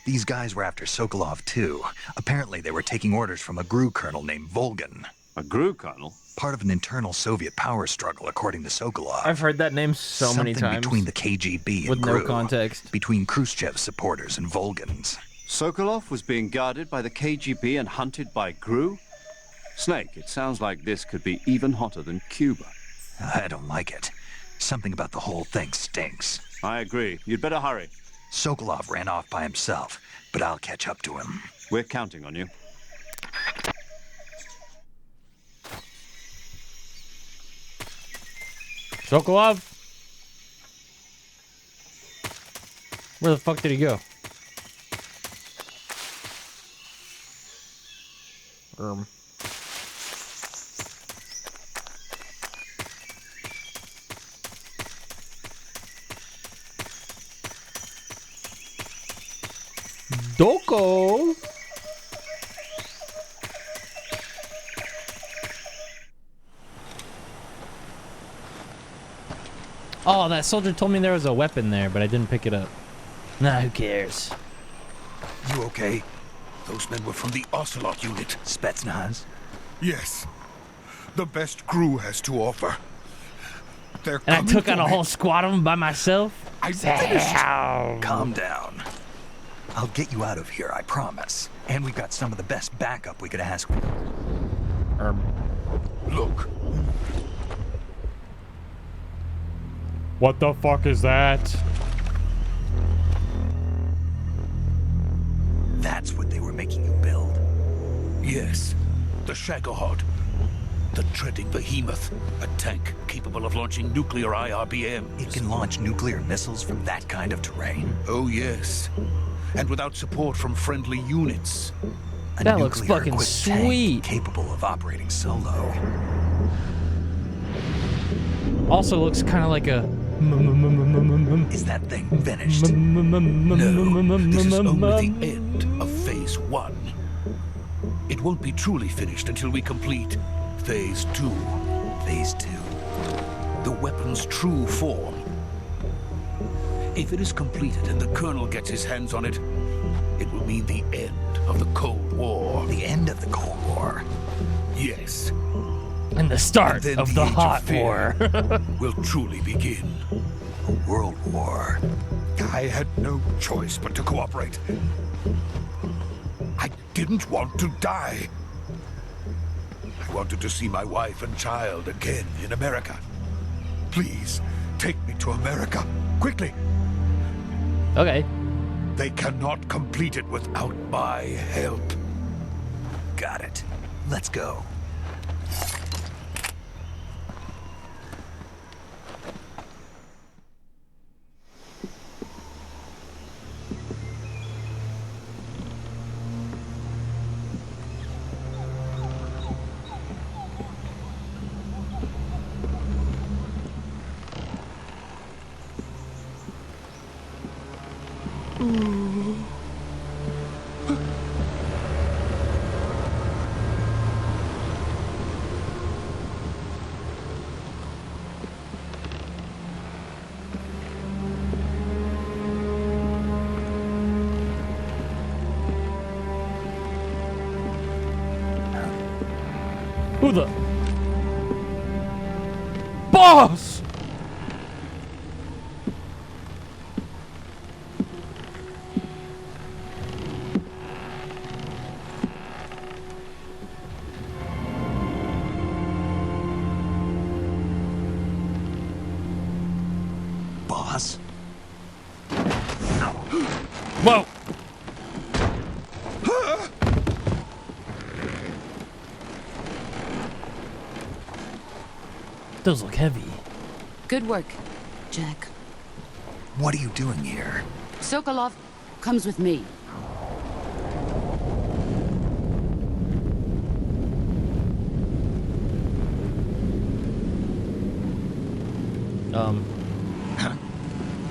Speaker 2: These guys were after Sokolov too. Apparently they were taking orders from a GRU colonel named Volgan.
Speaker 4: A GRU colonel?
Speaker 2: Part of an internal Soviet power struggle, according to Sokolov.
Speaker 1: I've heard that name so many times.
Speaker 2: Something between the KGB and
Speaker 1: with
Speaker 2: GRU.
Speaker 1: no context.
Speaker 2: Between Khrushchev's supporters and Volgan's.
Speaker 4: Sokolov was being guarded by the KGB and hunted by GRU? Snake, it sounds like this could be even hotter than Cuba.
Speaker 2: I don't like it. Something about the whole thing stinks.
Speaker 4: I agree. You'd better hurry.
Speaker 2: Sokolov ran off by himself, but I'll catch up to him.
Speaker 4: We're counting on you.
Speaker 1: Sokolov? Where the fuck did he go? Doko. Oh, that soldier told me there was a weapon there, but I didn't pick it up. Nah, who cares?
Speaker 2: You okay?
Speaker 12: Those men were from the Ocelot unit.
Speaker 2: Spetsnaz?
Speaker 12: Yes. The best GRU has to offer. They're
Speaker 1: And I
Speaker 12: coming
Speaker 1: took out
Speaker 12: for
Speaker 1: a
Speaker 12: me.
Speaker 1: whole squad of them by myself?
Speaker 12: I finished.
Speaker 2: Calm down. I'll get you out of here, I promise. And we've got some of the best backup we could ask.
Speaker 12: Look.
Speaker 1: What the fuck is that?
Speaker 2: That's what they were making you build.
Speaker 12: Yes, the Shagohod. The treading behemoth. A tank capable of launching nuclear IRBMs.
Speaker 2: It can launch nuclear missiles from that kind of terrain.
Speaker 12: Oh, yes. And without support from friendly units.
Speaker 2: A
Speaker 1: That looks
Speaker 2: nuclear
Speaker 1: fucking
Speaker 2: equipped
Speaker 1: sweet.
Speaker 2: tank capable of operating solo.
Speaker 1: Also looks kind of like a.
Speaker 2: Is that thing finished?
Speaker 12: No, this is only the end of Phase 1. It won't be truly finished until we complete Phase 2.
Speaker 2: Phase 2.
Speaker 12: The weapon's true form. If it is completed and the Colonel gets his hands on it, it will mean the end of the Cold War.
Speaker 2: The end of the Cold War?
Speaker 12: Yes.
Speaker 1: And the start
Speaker 12: And
Speaker 1: of the hot war.
Speaker 12: will truly begin.
Speaker 2: A world war.
Speaker 12: I had no choice but to cooperate. I didn't want to die. I wanted to see my wife and child again in America. Please, take me to America, quickly.
Speaker 1: Okay.
Speaker 12: They cannot complete it without my help.
Speaker 2: Got it. Let's go.
Speaker 1: Who the? Boss!
Speaker 2: Boss?
Speaker 1: Whoa! Those look heavy.
Speaker 8: Good work, Jack.
Speaker 2: What are you doing here?
Speaker 8: Sokolov comes with me.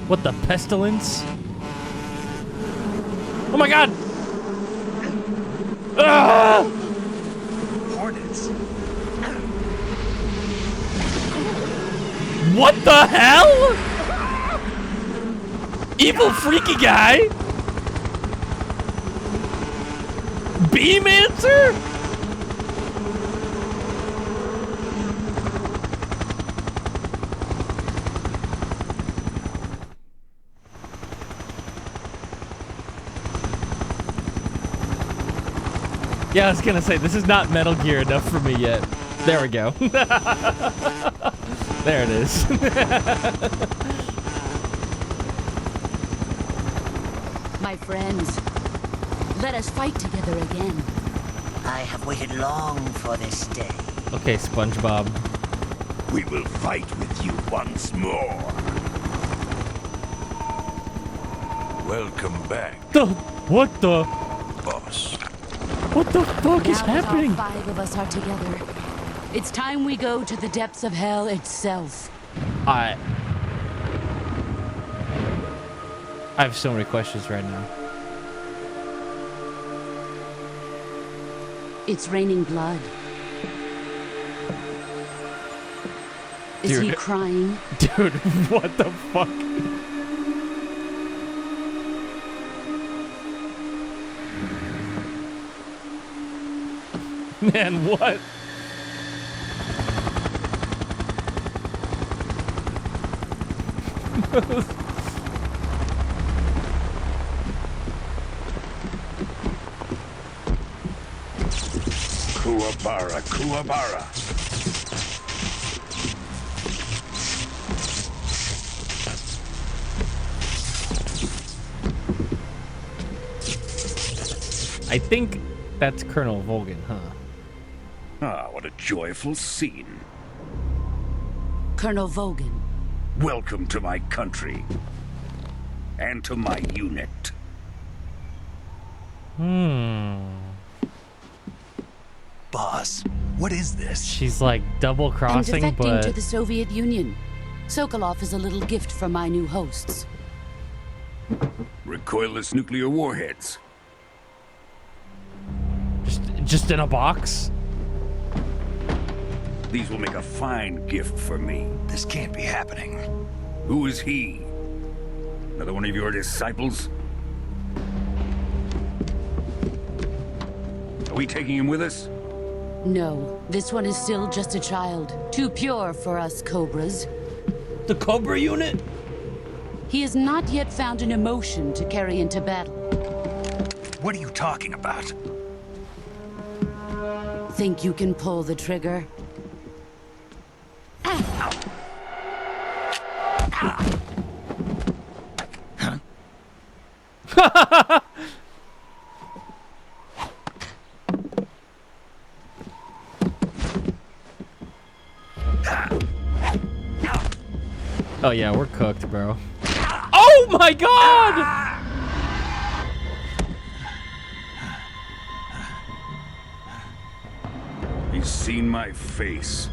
Speaker 1: What the pestilence? Oh my god! Ah!
Speaker 2: Hornets.
Speaker 1: What the hell? Evil freaky guy? Beam answer? Yeah, I was gonna say, this is not Metal Gear enough for me yet. There we go. There it is.
Speaker 8: My friends, let us fight together again.
Speaker 13: I have waited long for this day.
Speaker 1: Okay, SpongeBob.
Speaker 9: We will fight with you once more. Welcome back,
Speaker 1: What the?
Speaker 9: boss.
Speaker 1: What the fuck is
Speaker 8: Now that
Speaker 1: happening?
Speaker 8: all 5 of us are together, it's time we go to the depths of hell itself.
Speaker 1: I have so many questions right now.
Speaker 8: It's raining blood. Is he
Speaker 1: Dude.
Speaker 8: crying?
Speaker 1: Dude, what the fuck? Man, what?
Speaker 14: Kuwabara, Kuwabara.
Speaker 1: I think that's Colonel Volgan, huh?
Speaker 14: Ah, what a joyful scene.
Speaker 8: Colonel Volgan.
Speaker 14: Welcome to my country. And to my unit.
Speaker 2: Boss, what is this?
Speaker 1: She's like double
Speaker 8: I'm
Speaker 1: crossing,
Speaker 8: defecting
Speaker 1: but
Speaker 8: to the Soviet Union. Sokolov is a little gift from my new hosts.
Speaker 14: Recoilless nuclear warheads.
Speaker 1: just in a box.
Speaker 14: These will make a fine gift for me.
Speaker 2: This can't be happening.
Speaker 14: Who is he? Another one of your disciples? Are we taking him with us?
Speaker 8: No, this one is still just a child. Too pure for us Cobras.
Speaker 1: The Cobra unit?
Speaker 8: He has not yet found an emotion to carry into battle.
Speaker 2: What are you talking about?
Speaker 8: Think you can pull the trigger?
Speaker 1: Oh yeah, we're cooked, bro. Oh my god!
Speaker 14: He's seen my face.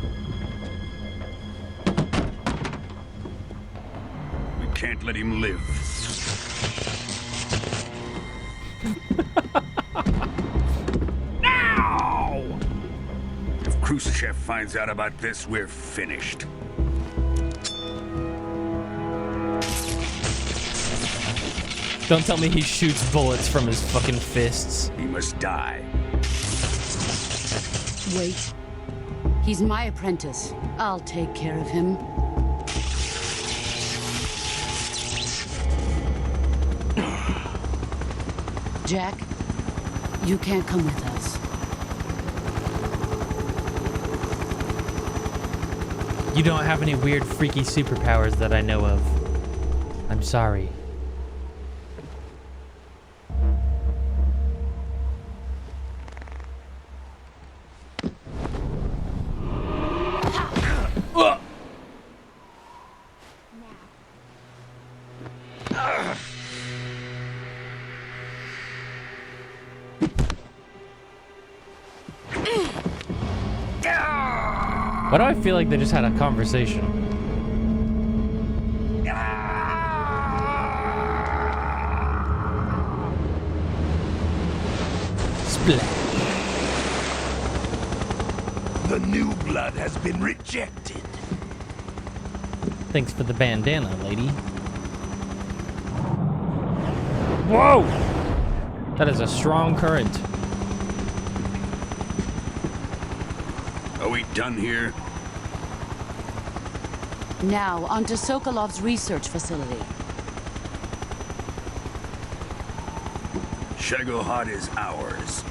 Speaker 14: We can't let him live. Now! If Khrushchev finds out about this, we're finished.
Speaker 1: Don't tell me he shoots bullets from his fucking fists.
Speaker 14: He must die.
Speaker 8: Wait. He's my apprentice. I'll take care of him. Jack, you can't come with us.
Speaker 1: You don't have any weird, freaky superpowers that I know of. I'm sorry. Why do I feel like they just had a conversation? Splash.
Speaker 14: The new blood has been rejected.
Speaker 1: Thanks for the bandana, lady. Whoa! That is a strong current.
Speaker 14: Are we done here?
Speaker 8: Now, onto Sokolov's research facility.
Speaker 14: Shagohod is ours.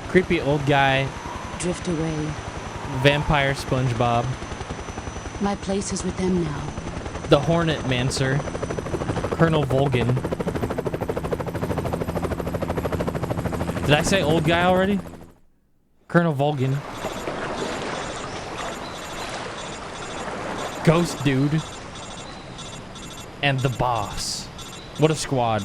Speaker 1: Creepy old guy.
Speaker 8: Drift away.
Speaker 1: Vampire SpongeBob.
Speaker 8: My place is with them now.
Speaker 1: The Hornet Mancer. Colonel Volgan. Did I say old guy already? Colonel Volgan. Ghost Dude. And the boss. What a squad.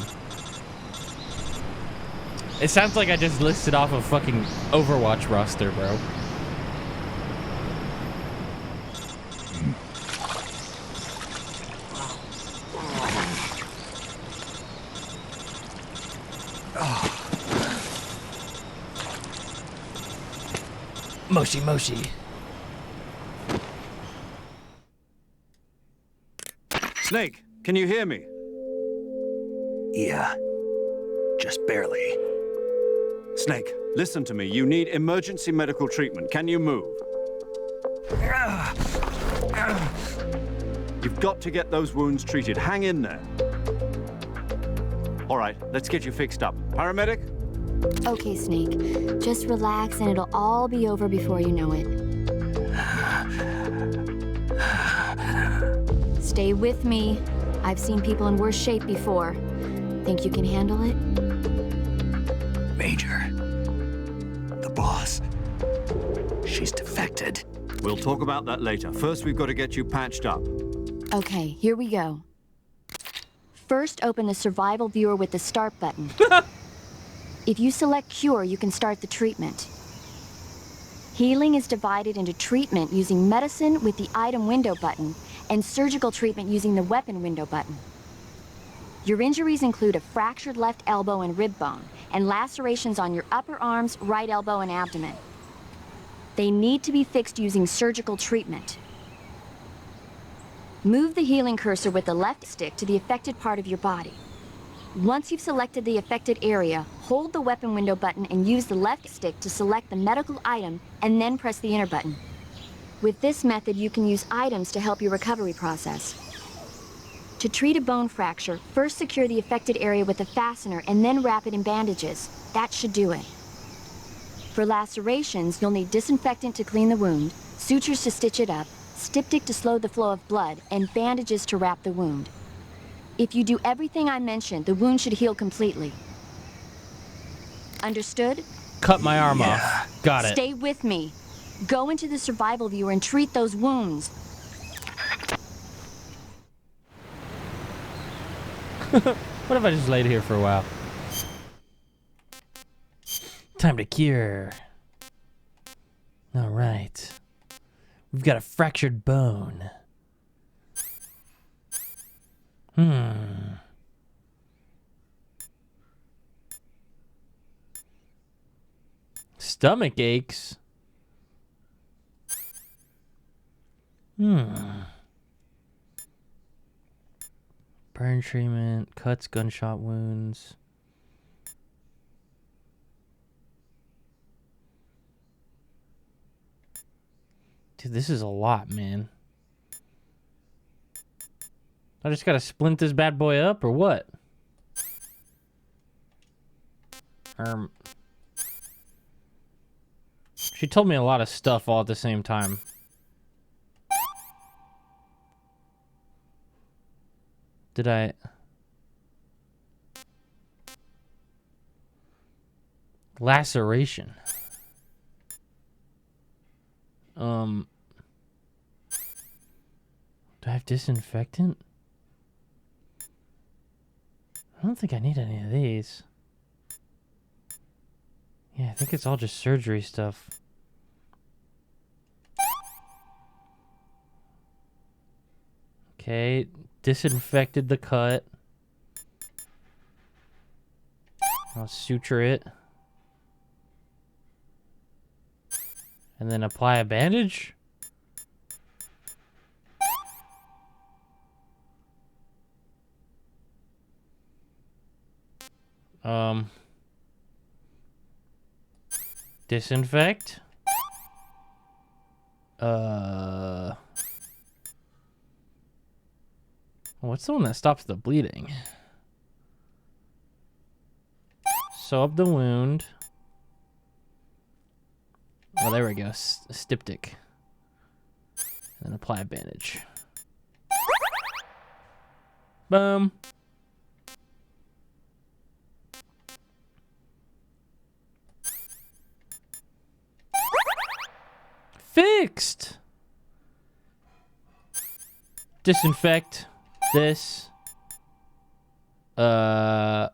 Speaker 1: It sounds like I just listed off a fucking Overwatch roster, bro. Moshi Moshi.
Speaker 4: Snake, can you hear me?
Speaker 2: Yeah. Just barely.
Speaker 4: Snake, listen to me. You need emergency medical treatment. Can you move? You've got to get those wounds treated. Hang in there. All right, let's get you fixed up. Paramedic?
Speaker 7: Okay, Snake. Just relax and it'll all be over before you know it. Stay with me. I've seen people in worse shape before. Think you can handle it?
Speaker 2: Major. The boss. She's defected.
Speaker 4: We'll talk about that later. First, we've got to get you patched up.
Speaker 7: Okay, here we go. First, open the survival viewer with the start button. If you select cure, you can start the treatment. Healing is divided into treatment using medicine with the item window button and surgical treatment using the weapon window button. Your injuries include a fractured left elbow and rib bone and lacerations on your upper arms, right elbow, and abdomen. They need to be fixed using surgical treatment. Move the healing cursor with the left stick to the affected part of your body. Once you've selected the affected area, hold the weapon window button and use the left stick to select the medical item and then press the enter button. With this method, you can use items to help your recovery process. To treat a bone fracture, first secure the affected area with a fastener and then wrap it in bandages. That should do it. For lacerations, you'll need disinfectant to clean the wound, sutures to stitch it up, styptic to slow the flow of blood, and bandages to wrap the wound. If you do everything I mentioned, the wound should heal completely. Understood?
Speaker 1: Cut my arm off. Got it.
Speaker 7: Stay with me. Go into the survival viewer and treat those wounds.
Speaker 1: What if I just laid here for a while? Time to cure. All right. We've got a fractured bone. Stomach aches. Burn treatment, cuts, gunshot wounds. Dude, this is a lot, man. I just gotta splint this bad boy up, or what? She told me a lot of stuff all at the same time. Did I... Laceration. Do I have disinfectant? I don't think I need any of these. Yeah, I think it's all just surgery stuff. Okay, disinfected the cut. I'll suture it. And then apply a bandage? Disinfect? What's the one that stops the bleeding? Sew up the wound. Oh, there we go. Styptic. And then apply a bandage. Boom. Fixed. Disinfect this. Sew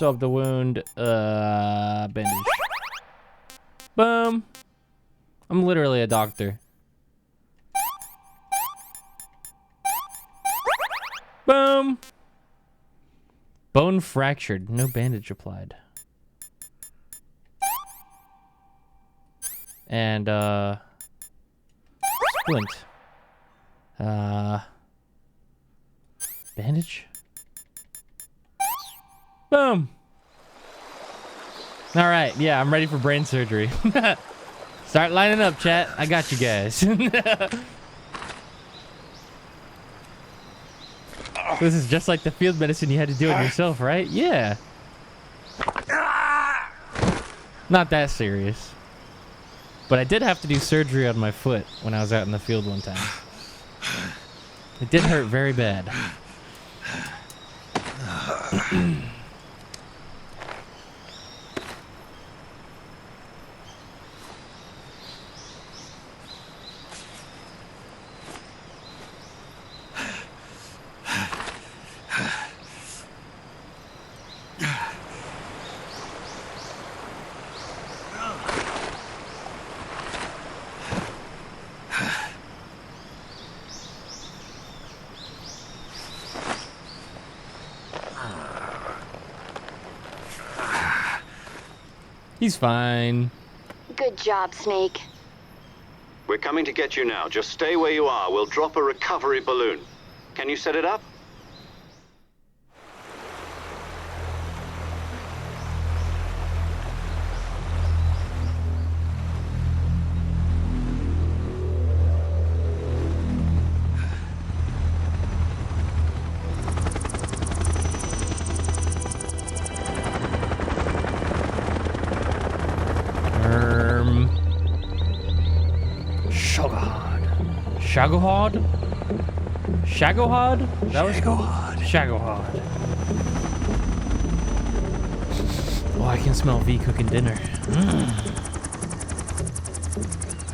Speaker 1: up the wound. Bandage. Boom. I'm literally a doctor. Boom. Bone fractured. No bandage applied. And, splint. Bandage? Boom! Alright, yeah, I'm ready for brain surgery. Start lining up, chat. I got you guys. This is just like the field medicine you had to do it yourself, right? Yeah. Not that serious. But I did have to do surgery on my foot when I was out in the field one time. It did hurt very bad. He's fine.
Speaker 7: Good job, Snake.
Speaker 4: We're coming to get you now. Just stay where you are. We'll drop a recovery balloon. Can you set it up?
Speaker 1: Shagohod? Shagohod? That was Shagohod. Oh, I can smell V cooking dinner.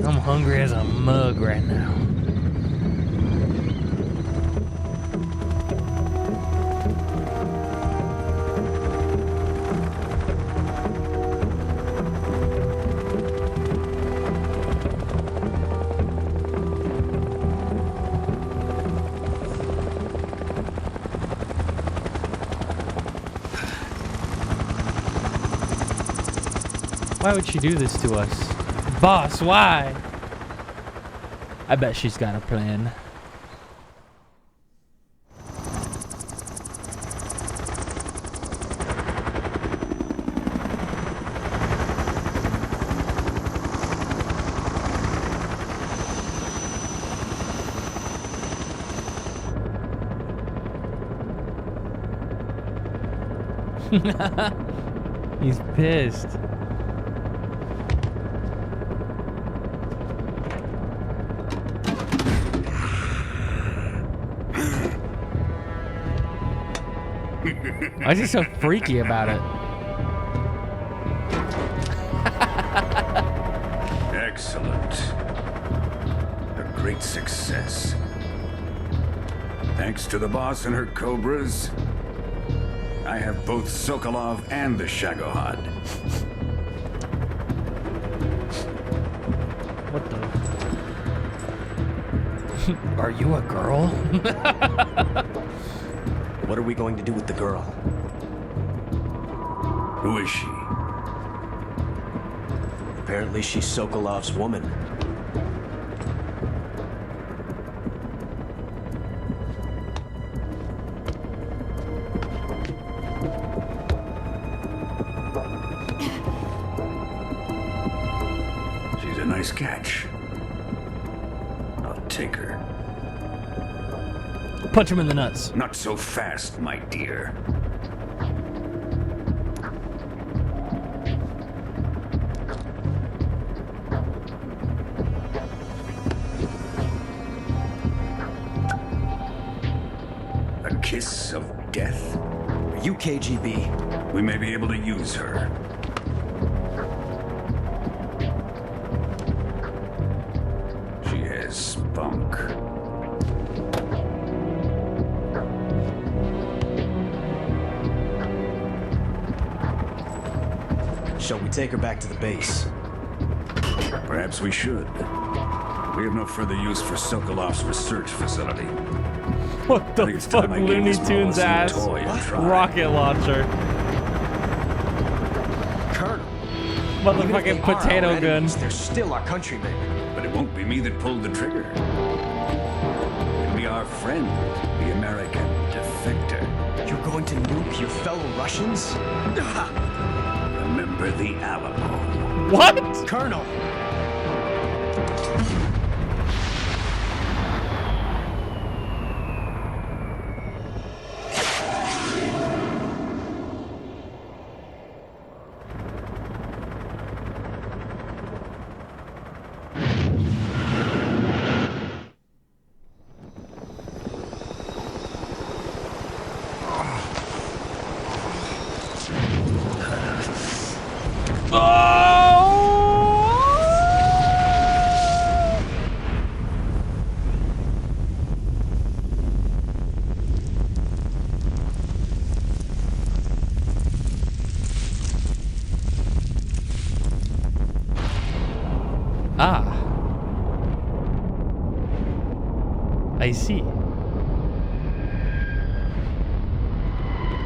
Speaker 1: I'm hungry as a mug right now. Why would she do this to us? Boss, why? I bet she's got a plan. He's pissed. Why is he so freaky about it?
Speaker 14: Excellent. A great success. Thanks to the boss and her cobras, I have both Sokolov and the Shagohod.
Speaker 1: What the? Are you a girl?
Speaker 6: What are we going to do with the girl?
Speaker 14: Who is she?
Speaker 6: Apparently she's Sokolov's woman.
Speaker 14: She's a nice catch. I'll take her.
Speaker 1: Punch him in the nuts.
Speaker 14: Not so fast, my dear. A kiss of death?
Speaker 6: Are you KGB?
Speaker 14: We may be able to use her. She has spunk.
Speaker 6: Shall we take her back to the base?
Speaker 14: Perhaps we should. We have no further use for Sokolov's research facility.
Speaker 1: What the fuck, Looney Tunes ass rocket launcher?
Speaker 6: Colonel,
Speaker 1: motherfucking potato gun.
Speaker 6: Enemies, they're still our countrymen.
Speaker 14: But it won't be me that pulled the trigger. It'll be our friend, the American defector.
Speaker 6: You're going to nuke your fellow Russians?
Speaker 14: Remember the Alamo.
Speaker 1: What?
Speaker 6: Colonel!
Speaker 1: I see.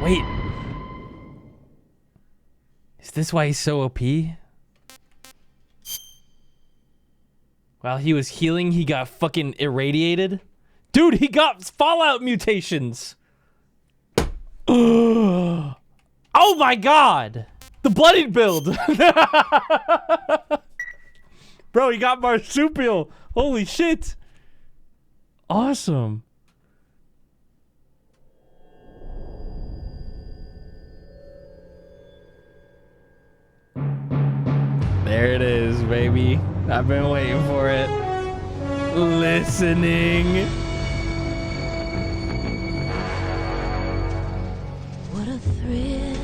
Speaker 1: Wait. Is this why he's so OP? While he was healing, he got fucking irradiated? Dude, he got Fallout mutations! Oh my god! The bloodied build! Bro, he got marsupial! Holy shit! Awesome. There it is, baby. I've been waiting for it. Listening.
Speaker 15: What a thrill.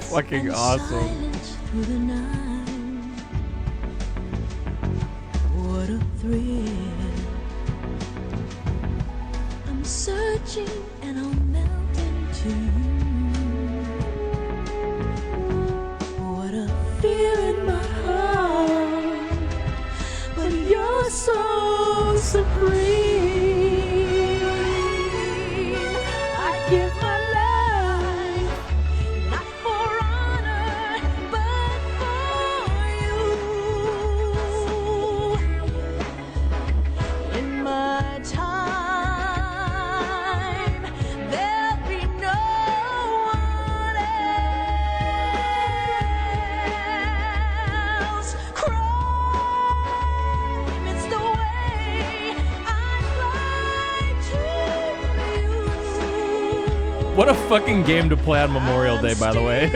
Speaker 1: Fucking awesome.
Speaker 15: Through the night. What a thrill. I'm searching and I'll melt into you. What a fear in my heart, but you're so supreme. I give my life, not for honor, but for you. In my time, there'll be no one else. Crime, it's the way I fly to you.
Speaker 1: What a fucking game to play on Memorial Day, by the way.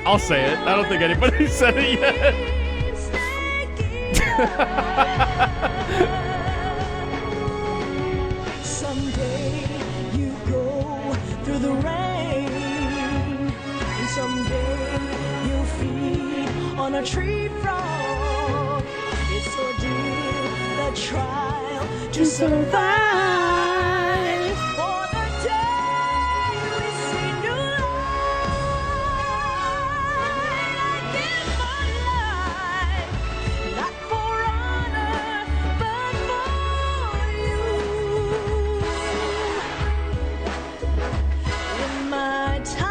Speaker 1: I'll say it. I don't think anybody said it yet.
Speaker 15: Someday you go through the rain, and someday you'll feed on a tree frog. It's ordeal, the trial to survive. For the day we see new light, I give my life, not for honor, but for you. In my time,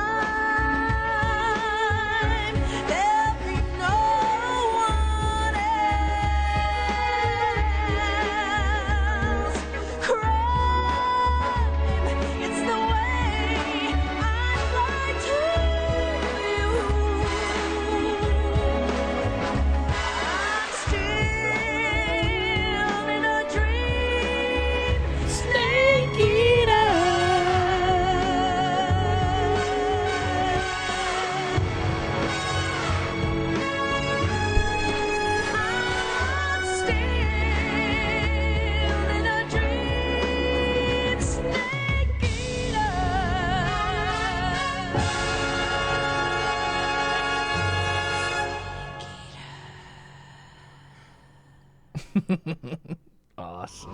Speaker 15: there'll be no one else. Crime, it's the way I fly to you. I'm still in a dream, snake eater. I'm still in a dream, snake eater.
Speaker 1: Awesome.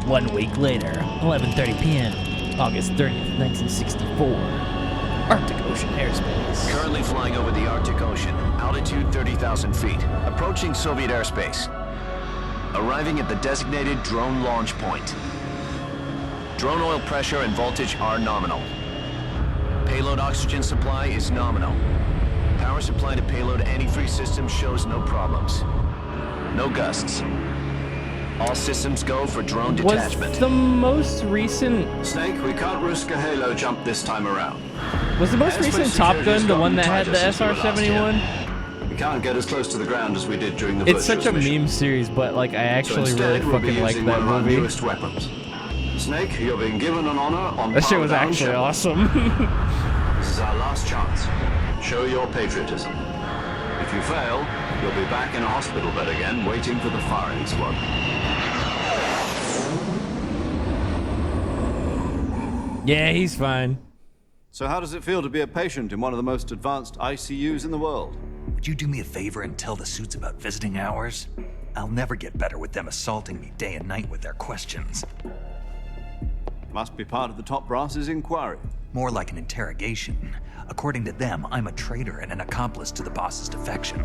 Speaker 1: 1 week later, 11:30 p.m., August 30th, 1964. Arctic Ocean airspace.
Speaker 16: Currently flying over the Arctic Ocean, altitude 30,000 feet, approaching Soviet airspace. Arriving at the designated drone launch point. Drone oil pressure and voltage are nominal. Payload oxygen supply is nominal. Power supply to payload antifreeze system shows no problems. No gusts. All systems go for drone
Speaker 1: Was
Speaker 16: detachment.
Speaker 1: the most recent...
Speaker 2: Snake, we can't risk a halo jump this time around.
Speaker 1: Was the most
Speaker 2: Airspace
Speaker 1: recent Top
Speaker 2: security's
Speaker 1: Gun the one
Speaker 2: gotten
Speaker 1: that had the
Speaker 2: tighter since we were last
Speaker 1: SR-71?
Speaker 2: here. We can't get as close to the ground as we did during the
Speaker 1: It's such a
Speaker 2: virtuous mission.
Speaker 1: meme series, but like I actually
Speaker 2: So
Speaker 1: really
Speaker 2: instead, we'll be
Speaker 1: fucking like
Speaker 2: using
Speaker 1: that
Speaker 2: one of our
Speaker 1: movie.
Speaker 2: newest weapons. Snake, you're being given an honor on
Speaker 1: That shit was
Speaker 2: power-down
Speaker 1: actually
Speaker 2: shuttle.
Speaker 1: awesome.
Speaker 2: This is our last chance. Show your patriotism. If you fail, you'll be back in a hospital bed again, waiting for the firing squad.
Speaker 1: Yeah, he's fine.
Speaker 4: So how does it feel to be a patient in one of the most advanced ICUs in the world?
Speaker 2: Would you do me a favor and tell the suits about visiting hours? I'll never get better with them assaulting me day and night with their questions.
Speaker 4: Must be part of the top brass's inquiry.
Speaker 2: More like an interrogation. According to them, I'm a traitor and an accomplice to the boss's defection.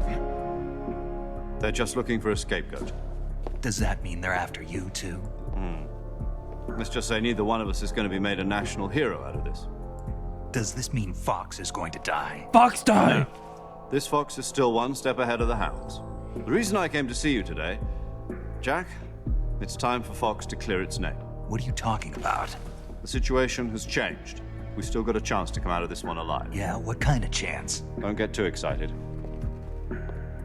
Speaker 4: They're just looking for a scapegoat.
Speaker 2: Does that mean they're after you, too?
Speaker 4: Let's just say neither one of us is going to be made a national hero out of this.
Speaker 2: Does this mean Fox is going to die?
Speaker 1: Fox die!
Speaker 4: This fox is still one step ahead of the hounds. The reason I came to see you today, Jack, it's time for Fox to clear its name.
Speaker 2: What are you talking about?
Speaker 4: The situation has changed. We've still got a chance to come out of this one alive.
Speaker 2: Yeah, what kind of chance?
Speaker 4: Don't get too excited.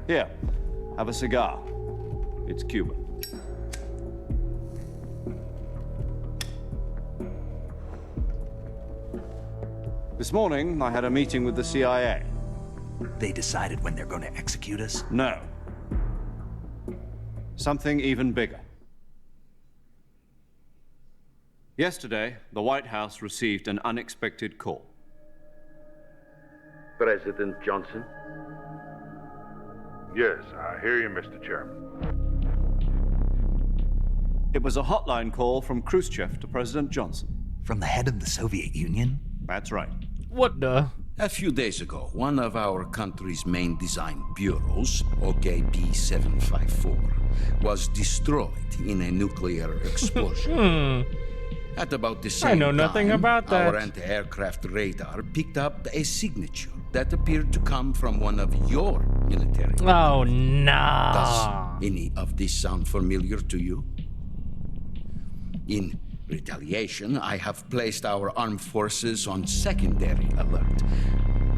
Speaker 4: Here, have a cigar. It's Cuban. This morning, I had a meeting with the CIA.
Speaker 2: They decided when they're going to execute us?
Speaker 4: No. Something even bigger. Yesterday, the White House received an unexpected call.
Speaker 17: President Johnson? Yes, I hear you, Mr. Chairman.
Speaker 4: It was a hotline call from Khrushchev to President Johnson.
Speaker 2: From the head of the Soviet Union?
Speaker 4: That's right.
Speaker 1: What the?
Speaker 18: A few days ago, one of our country's main design bureaus, OKB-754, was destroyed in a nuclear explosion. At about the same
Speaker 1: I know nothing
Speaker 18: time,
Speaker 1: about that.
Speaker 18: Our anti-aircraft radar picked up a signature that appeared to come from one of your military.
Speaker 1: Oh, nah.
Speaker 18: Does any of this sound familiar to you? In retaliation, I have placed our armed forces on secondary alert.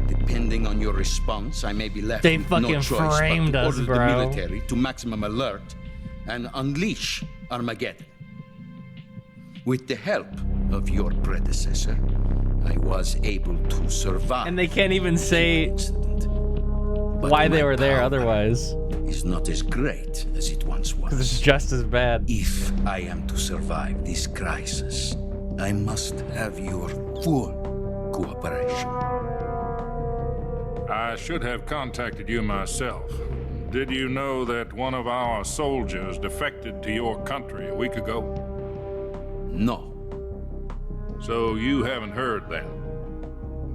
Speaker 18: Depending on your response, I may be left
Speaker 1: They
Speaker 18: with
Speaker 1: fucking
Speaker 18: no choice
Speaker 1: framed
Speaker 18: but to
Speaker 1: us,
Speaker 18: order
Speaker 1: bro.
Speaker 18: the military to maximum alert and unleash Armageddon. With the help of your predecessor, I was able to survive.
Speaker 1: And they can't even say why they were there otherwise.
Speaker 18: Is not as great as it once was.
Speaker 1: Because it's just as bad.
Speaker 18: If I am to survive this crisis, I must have your full cooperation.
Speaker 17: I should have contacted you myself. Did you know that one of our soldiers defected to your country a week ago?
Speaker 18: No.
Speaker 17: So you haven't heard then.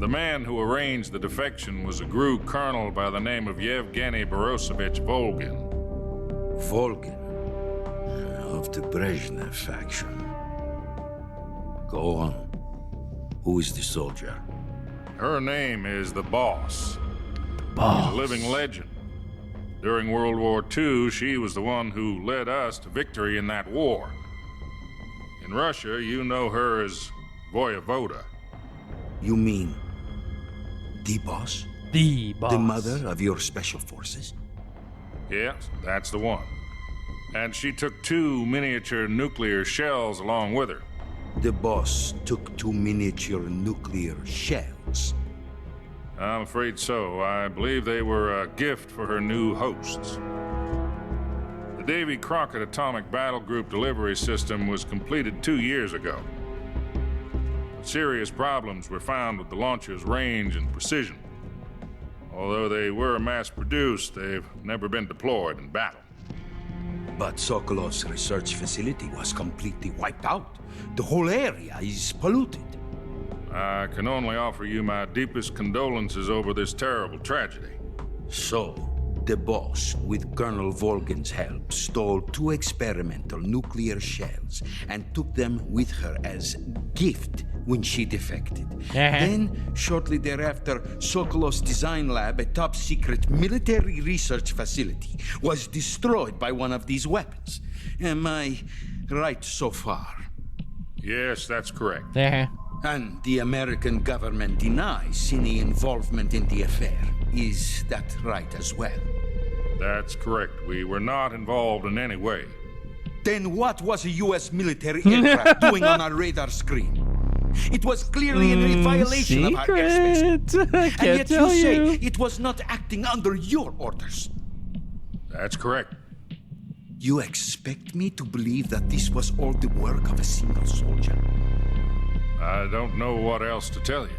Speaker 17: The man who arranged the defection was a GRU colonel by the name of Yevgeny Borisovich Volgin.
Speaker 18: Volgin? Of the Brezhnev faction. Go on. Who is the soldier?
Speaker 17: Her name is the Boss.
Speaker 1: Boss.
Speaker 17: She's a living legend. During World War II, she was the one who led us to victory in that war. In Russia, you know her as Voyevoda.
Speaker 18: You mean the boss?
Speaker 1: The boss.
Speaker 18: The mother of your special forces?
Speaker 17: Yes, that's the one. And she took 2 miniature nuclear shells along with her.
Speaker 18: The boss took 2 miniature nuclear shells.
Speaker 17: I'm afraid so. I believe they were a gift for her new hosts. The Davy Crockett Atomic Battle Group delivery system was completed 2 years ago. Serious problems were found with the launcher's range and precision. Although they were mass-produced, they've never been deployed in battle.
Speaker 18: But Sokolov's research facility was completely wiped out. The whole area is polluted.
Speaker 17: I can only offer you my deepest condolences over this terrible tragedy.
Speaker 18: So, the boss, with Colonel Volgin's help, stole 2 experimental nuclear shells and took them with her as gift when she defected. Then, shortly thereafter, Sokolov's design lab, a top-secret military research facility, was destroyed by one of these weapons. Am I right so far?
Speaker 17: Yes, that's correct.
Speaker 18: And the American government denies any involvement in the affair. Is that right as well?
Speaker 17: That's correct. We were not involved in any way.
Speaker 18: Then what was a U.S. military aircraft doing on our radar screen? It was clearly in violation of our airspace. And yet you say it was not acting under your orders.
Speaker 17: That's correct.
Speaker 18: You expect me to believe that this was all the work of a single soldier?
Speaker 17: I don't know what else to tell you.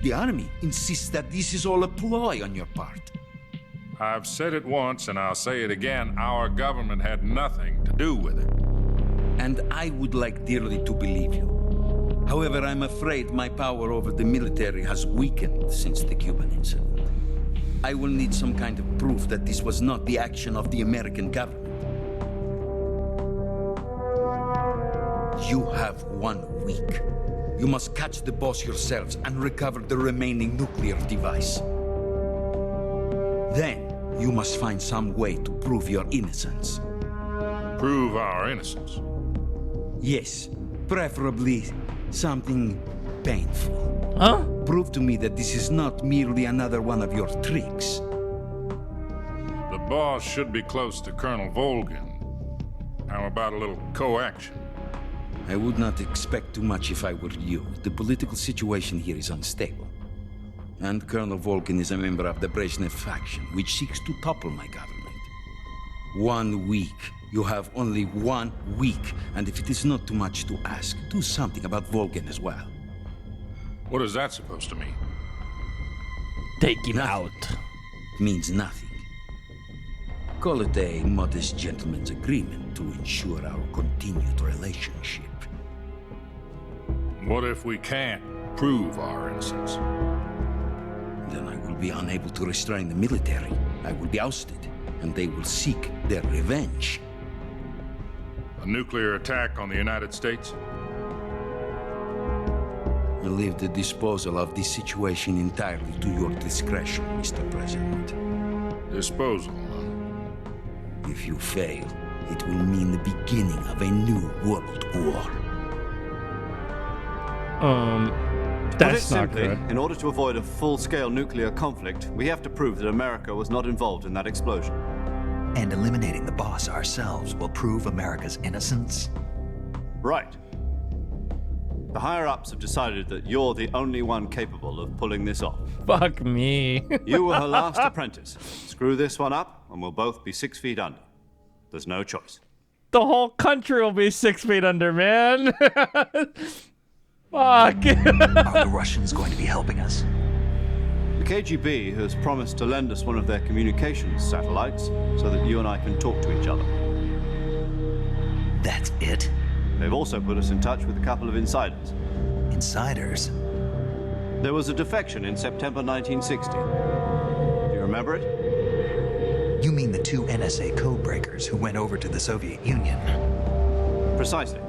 Speaker 18: The Army insists that this is all a ploy on your part.
Speaker 17: I've said it once and I'll say it again. Our government had nothing to do with it.
Speaker 18: And I would like dearly to believe you. However, I'm afraid my power over the military has weakened since the Cuban incident. I will need some kind of proof that this was not the action of the American government. You have 1 week. You must catch the boss yourselves and recover the remaining nuclear device. Then, you must find some way to prove your innocence.
Speaker 17: Prove our innocence?
Speaker 18: Yes, preferably something painful.
Speaker 1: Huh?
Speaker 18: Prove to me that this is not merely another one of your tricks.
Speaker 17: The boss should be close to Colonel Volgin. How about a little coaction?
Speaker 18: I would not expect too much if I were you. The political situation here is unstable. And Colonel Volgin is a member of the Brezhnev faction, which seeks to topple my government. 1 week. You have only 1 week. And if it is not too much to ask, do something about Volgin as well.
Speaker 17: What is that supposed to mean?
Speaker 1: Take him out.
Speaker 18: Means nothing. Call it a modest gentleman's agreement to ensure our continued relationship.
Speaker 17: What if we can't prove our innocence?
Speaker 18: Then I will be unable to restrain the military. I will be ousted, and they will seek their revenge.
Speaker 17: A nuclear attack on the United States?
Speaker 18: I leave the disposal of this situation entirely to your discretion, Mr. President.
Speaker 17: Disposal, huh?
Speaker 18: If you fail, it will mean the beginning of a new world war.
Speaker 1: That's not
Speaker 4: simply,
Speaker 1: good.
Speaker 4: in order to avoid a full-scale nuclear conflict, we have to prove that America was not involved in that explosion.
Speaker 2: And eliminating the boss ourselves will prove America's innocence?
Speaker 4: Right. The higher-ups have decided that you're the only one capable of pulling this off.
Speaker 1: Fuck me.
Speaker 4: You were her last apprentice. Screw this one up, and we'll both be 6 feet under. There's no choice.
Speaker 1: The whole country will be 6 feet under, man. Fuck.
Speaker 2: Are the Russians going to be helping us?
Speaker 4: The KGB has promised to lend us one of their communications satellites so that you and I can talk to each other.
Speaker 2: That's it?
Speaker 4: They've also put us in touch with a couple of insiders.
Speaker 2: Insiders?
Speaker 4: There was a defection in September 1960. Do you remember it?
Speaker 2: You mean the 2 NSA codebreakers who went over to the Soviet Union?
Speaker 4: Precisely.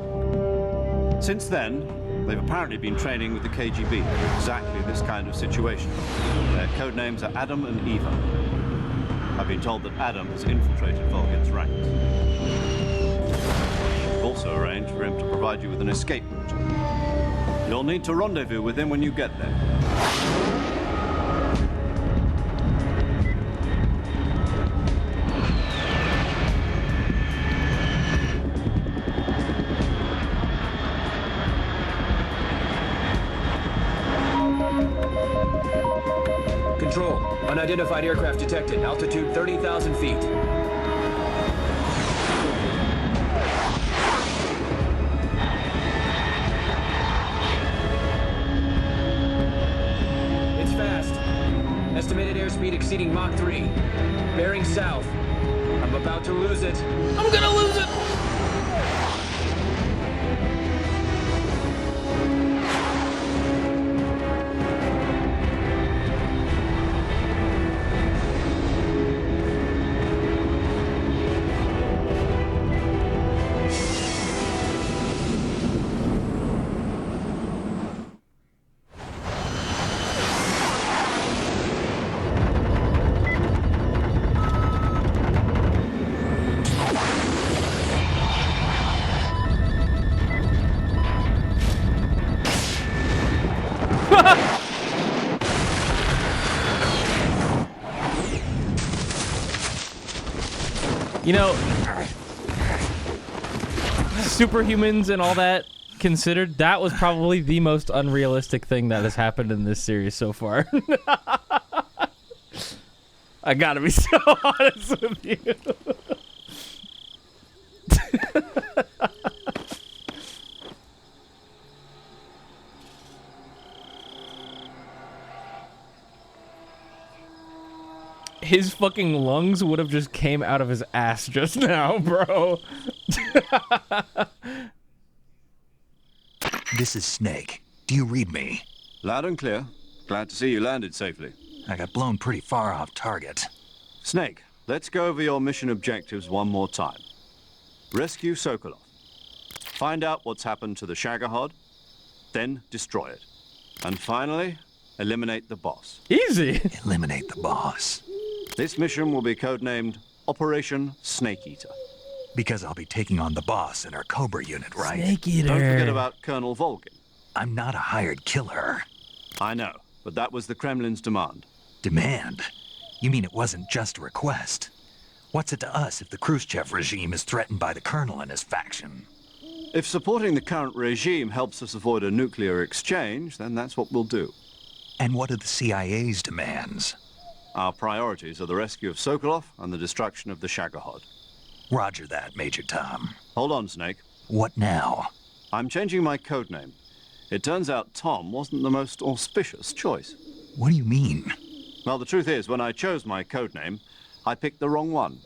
Speaker 4: Since then, they've apparently been training with the KGB for exactly this kind of situation. Their code names are Adam and Eva. I've been told that Adam has infiltrated Volgin's ranks. I've also arranged for him to provide you with an escape route. You'll need to rendezvous with him when you get there.
Speaker 6: Control. Unidentified aircraft detected. Altitude 30,000 feet. It's fast. Estimated airspeed exceeding Mach 3. Bearing south. I'm about to lose it.
Speaker 1: I'm gonna lose it. You know, superhumans and all that considered, that was probably the most unrealistic thing that has happened in this series so far. I gotta be so honest with you. His fucking lungs would have just came out of his ass just now, bro.
Speaker 2: This is Snake. Do you read me?
Speaker 4: Loud and clear. Glad to see you landed safely.
Speaker 2: I got blown pretty far off target.
Speaker 4: Snake, let's go over your mission objectives one more time. Rescue Sokolov. Find out what's happened to the Shagohod, then destroy it. And finally, eliminate the boss.
Speaker 1: Easy.
Speaker 2: Eliminate the boss.
Speaker 4: This mission will be codenamed Operation Snake Eater.
Speaker 2: Because I'll be taking on the boss in our Cobra unit, right?
Speaker 1: Snake Eater.
Speaker 4: Don't forget about Colonel Volgin.
Speaker 2: I'm not a hired killer.
Speaker 4: I know, but that was the Kremlin's demand.
Speaker 2: Demand? You mean it wasn't just a request? What's it to us if the Khrushchev regime is threatened by the Colonel and his faction?
Speaker 4: If supporting the current regime helps us avoid a nuclear exchange, then that's what we'll do.
Speaker 2: And what are the CIA's demands?
Speaker 4: Our priorities are the rescue of Sokolov and the destruction of the Shagohod.
Speaker 2: Roger that, Major Tom.
Speaker 4: Hold on, Snake.
Speaker 2: What now?
Speaker 4: I'm changing my codename. It turns out Tom wasn't the most auspicious choice.
Speaker 2: What do you mean?
Speaker 4: Well, the truth is, when I chose my codename, I picked the wrong one.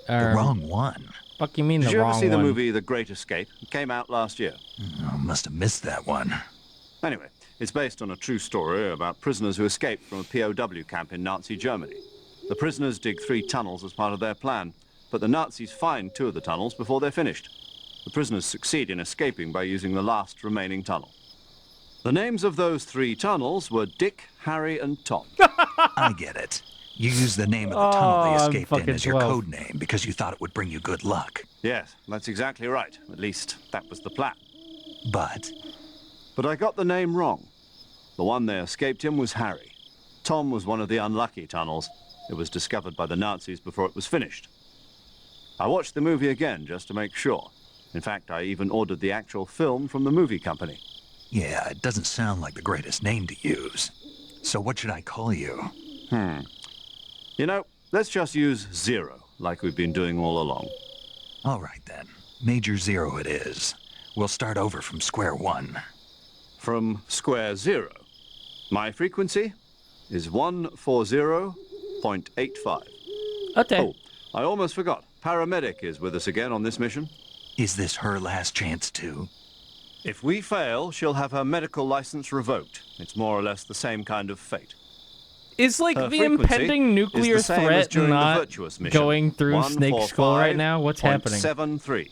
Speaker 2: The wrong one?
Speaker 1: Fuck you mean
Speaker 4: Did
Speaker 1: the
Speaker 4: you
Speaker 1: wrong
Speaker 4: ever see the
Speaker 1: one?
Speaker 4: movie The Great Escape? It came out last year.
Speaker 2: Oh, must have missed that one.
Speaker 4: Anyway, it's based on a true story about prisoners who escaped from a POW camp in Nazi Germany. The prisoners dig 3 tunnels as part of their plan, but the Nazis find 2 of the tunnels before they're finished. The prisoners succeed in escaping by using the last remaining tunnel. The names of those 3 tunnels were Dick, Harry, and Tom.
Speaker 2: I get it. You used the name of the tunnel they
Speaker 1: I'm
Speaker 2: escaped in
Speaker 1: fucking
Speaker 2: as your
Speaker 1: 12.
Speaker 2: code name because you thought it would bring you good luck.
Speaker 4: Yes, that's exactly right. At least, that was the plan.
Speaker 2: But
Speaker 4: I got the name wrong. The one they escaped in was Harry. Tom was one of the unlucky tunnels. It was discovered by the Nazis before it was finished. I watched the movie again just to make sure. In fact, I even ordered the actual film from the movie company.
Speaker 2: yeah, it doesn't sound like the greatest name to use. So what should I call you?
Speaker 4: You know, let's just use Zero, like we've been doing all along.
Speaker 2: All right then. Major Zero it is. We'll start over from square one.
Speaker 4: From square 0. My frequency is 140.85.
Speaker 1: Okay.
Speaker 4: Oh, I almost forgot. Paramedic is with us again on this mission.
Speaker 2: Is this her last chance too?
Speaker 4: If we fail, she'll have her medical license revoked. It's more or less the same kind of fate.
Speaker 1: Is like
Speaker 4: Her
Speaker 1: the
Speaker 4: frequency
Speaker 1: impending nuclear
Speaker 4: is the same as
Speaker 1: threat
Speaker 4: during the
Speaker 1: not
Speaker 4: virtuous mission.
Speaker 1: going through Snake's skull right now? What's happening?
Speaker 4: 145.73.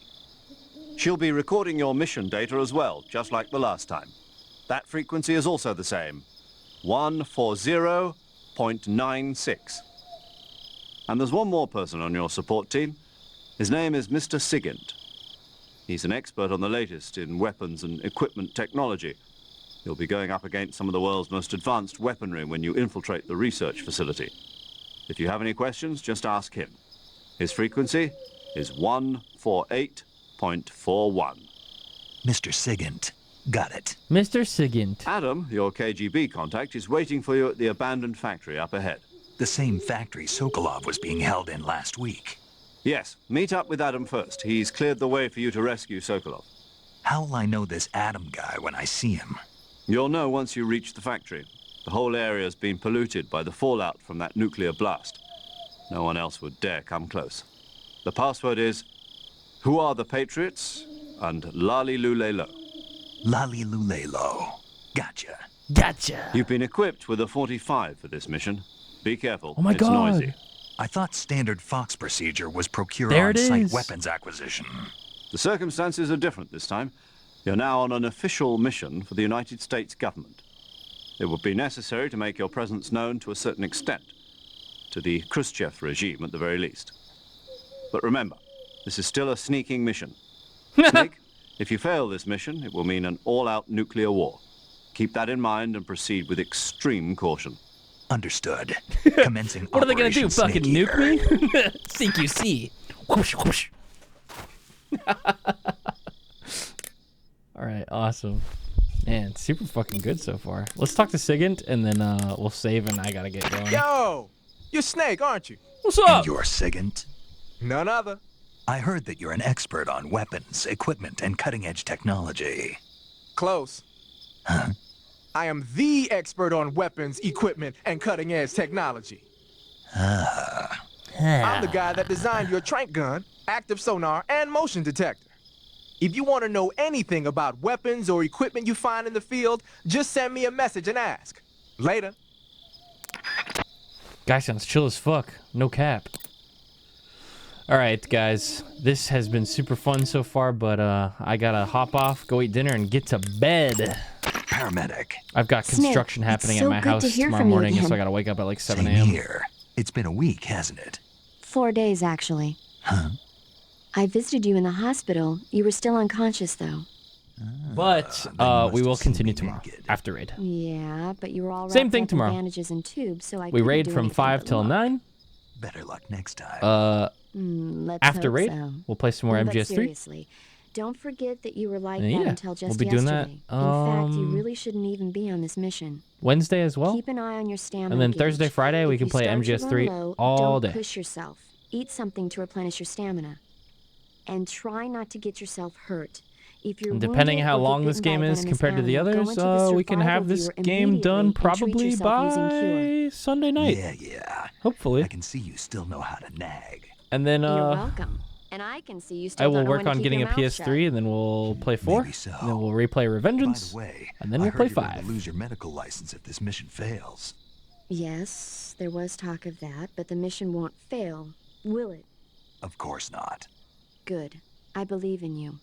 Speaker 4: She'll be recording your mission data as well, just like the last time. That frequency is also the same. 140.96. And there's one more person on your support team. His name is Mr. Sigint. He's an expert on the latest in weapons and equipment technology. You'll be going up against some of the world's most advanced weaponry when you infiltrate the research facility. If you have any questions, just ask him. His frequency is 148.41.
Speaker 2: Mr. Sigint. Got it.
Speaker 1: Mr. Sigint.
Speaker 4: Adam, your KGB contact, is waiting for you at the abandoned factory up ahead.
Speaker 2: The same factory Sokolov was being held in last week.
Speaker 4: Yes, meet up with Adam first. He's cleared the way for you to rescue Sokolov.
Speaker 2: How will I know this Adam guy when I see him?
Speaker 4: You'll know once you reach the factory. The whole area's been polluted by the fallout from that nuclear blast. No one else would dare come close. The password is, "Who are the Patriots?" and "Lali Lule Lo."
Speaker 2: Lali Lule Lo. Gotcha.
Speaker 1: Gotcha.
Speaker 4: You've been equipped with a 45 for this mission. Be careful.
Speaker 1: Oh my
Speaker 4: it's
Speaker 1: God.
Speaker 4: noisy.
Speaker 2: I thought standard Fox procedure was procure
Speaker 1: There it
Speaker 2: on-site
Speaker 1: is.
Speaker 2: weapons acquisition.
Speaker 4: The circumstances are different this time. You're now on an official mission for the United States government. It would be necessary to make your presence known to a certain extent, to the Khrushchev regime at the very least. But remember, this is still a sneaking mission. Snake, if you fail this mission, it will mean an all-out nuclear war. Keep that in mind and proceed with extreme caution.
Speaker 2: Understood. Commencing
Speaker 1: What are they gonna do?
Speaker 2: Operation
Speaker 1: Fucking
Speaker 2: Snake
Speaker 1: nuke me? CQC. Whoosh, whoosh. All right, awesome. Man, super fucking good so far. Let's talk to Sigint, and then we'll save, and I gotta get going.
Speaker 19: Yo, you're Snake, aren't you?
Speaker 1: What's up?
Speaker 2: And you're Sigint?
Speaker 19: None other.
Speaker 2: I heard that you're an expert on weapons, equipment, and cutting-edge technology.
Speaker 19: Close.
Speaker 2: Huh?
Speaker 19: I am the expert on weapons, equipment, and cutting-edge technology. I'm the guy that designed your trank gun, active sonar, and motion detector. If you want to know anything about weapons or equipment you find in the field, just send me a message and ask. Later.
Speaker 1: Guy sounds chill as fuck. No cap. All right, guys. This has been super fun so far, but I gotta hop off, go eat dinner, and get to bed.
Speaker 2: Paramedic.
Speaker 1: I've got construction happening at my house tomorrow morning, so I gotta wake up at like 7 a.m.
Speaker 2: Here. It's been a week, hasn't it?
Speaker 7: 4 days, actually.
Speaker 2: Huh?
Speaker 7: I visited you in the hospital. You were still unconscious, though.
Speaker 1: But we will continue tomorrow after raid.
Speaker 7: Yeah, but you were all
Speaker 1: Same
Speaker 7: wrapped
Speaker 1: thing
Speaker 7: up in
Speaker 1: tomorrow.
Speaker 7: bandages and tubes, so I
Speaker 1: We
Speaker 7: couldn't
Speaker 1: raid
Speaker 7: do
Speaker 1: from
Speaker 7: anything
Speaker 1: 5
Speaker 7: but
Speaker 1: till
Speaker 7: look.
Speaker 1: 9.
Speaker 2: Better luck next time.
Speaker 7: Let's
Speaker 1: After
Speaker 7: hope
Speaker 1: raid,
Speaker 7: so.
Speaker 1: we'll play some more
Speaker 7: But
Speaker 1: MGS3.
Speaker 7: seriously, don't forget that you were like that
Speaker 1: Yeah,
Speaker 7: until just
Speaker 1: we'll be doing
Speaker 7: yesterday.
Speaker 1: that,
Speaker 7: In fact, you really shouldn't even be on this mission.
Speaker 1: Wednesday as well.
Speaker 7: Keep an eye on your stamina.
Speaker 1: And then
Speaker 7: gauge.
Speaker 1: Thursday, Friday, we
Speaker 7: If
Speaker 1: can
Speaker 7: you
Speaker 1: play
Speaker 7: start to
Speaker 1: MGS3
Speaker 7: run low,
Speaker 1: all
Speaker 7: don't
Speaker 1: day.
Speaker 7: push yourself. Eat something to replenish your stamina. And try not to get yourself hurt. If you're
Speaker 1: And depending
Speaker 7: wounded
Speaker 1: how
Speaker 7: or get
Speaker 1: long this
Speaker 7: bitten by
Speaker 1: game
Speaker 7: a
Speaker 1: is
Speaker 7: venomous
Speaker 1: compared to the
Speaker 7: animal, go
Speaker 1: others,
Speaker 7: into the
Speaker 1: we can
Speaker 7: survival
Speaker 1: have this
Speaker 7: viewer
Speaker 1: game done
Speaker 7: immediately and treat
Speaker 1: probably
Speaker 7: yourself using cure.
Speaker 1: by Sunday night.
Speaker 2: Yeah.
Speaker 1: Hopefully.
Speaker 2: I can see you still know how to nag.
Speaker 1: And then
Speaker 7: You're welcome. And I can see you still
Speaker 1: I will
Speaker 7: don't know
Speaker 1: work
Speaker 7: when to
Speaker 1: on
Speaker 7: keep
Speaker 1: getting a
Speaker 7: your mouth shut.
Speaker 1: PS3, and then we'll play 4.
Speaker 2: Maybe so.
Speaker 1: And then we'll replay Revengeance.
Speaker 2: By the way,
Speaker 1: and then
Speaker 2: I
Speaker 1: we'll
Speaker 2: heard
Speaker 1: play
Speaker 2: you're going
Speaker 1: 5.
Speaker 2: to lose your medical license if this mission fails.
Speaker 7: Yes, there was talk of that, but the mission won't fail, will it?
Speaker 2: Of course not.
Speaker 7: Good. I believe in you.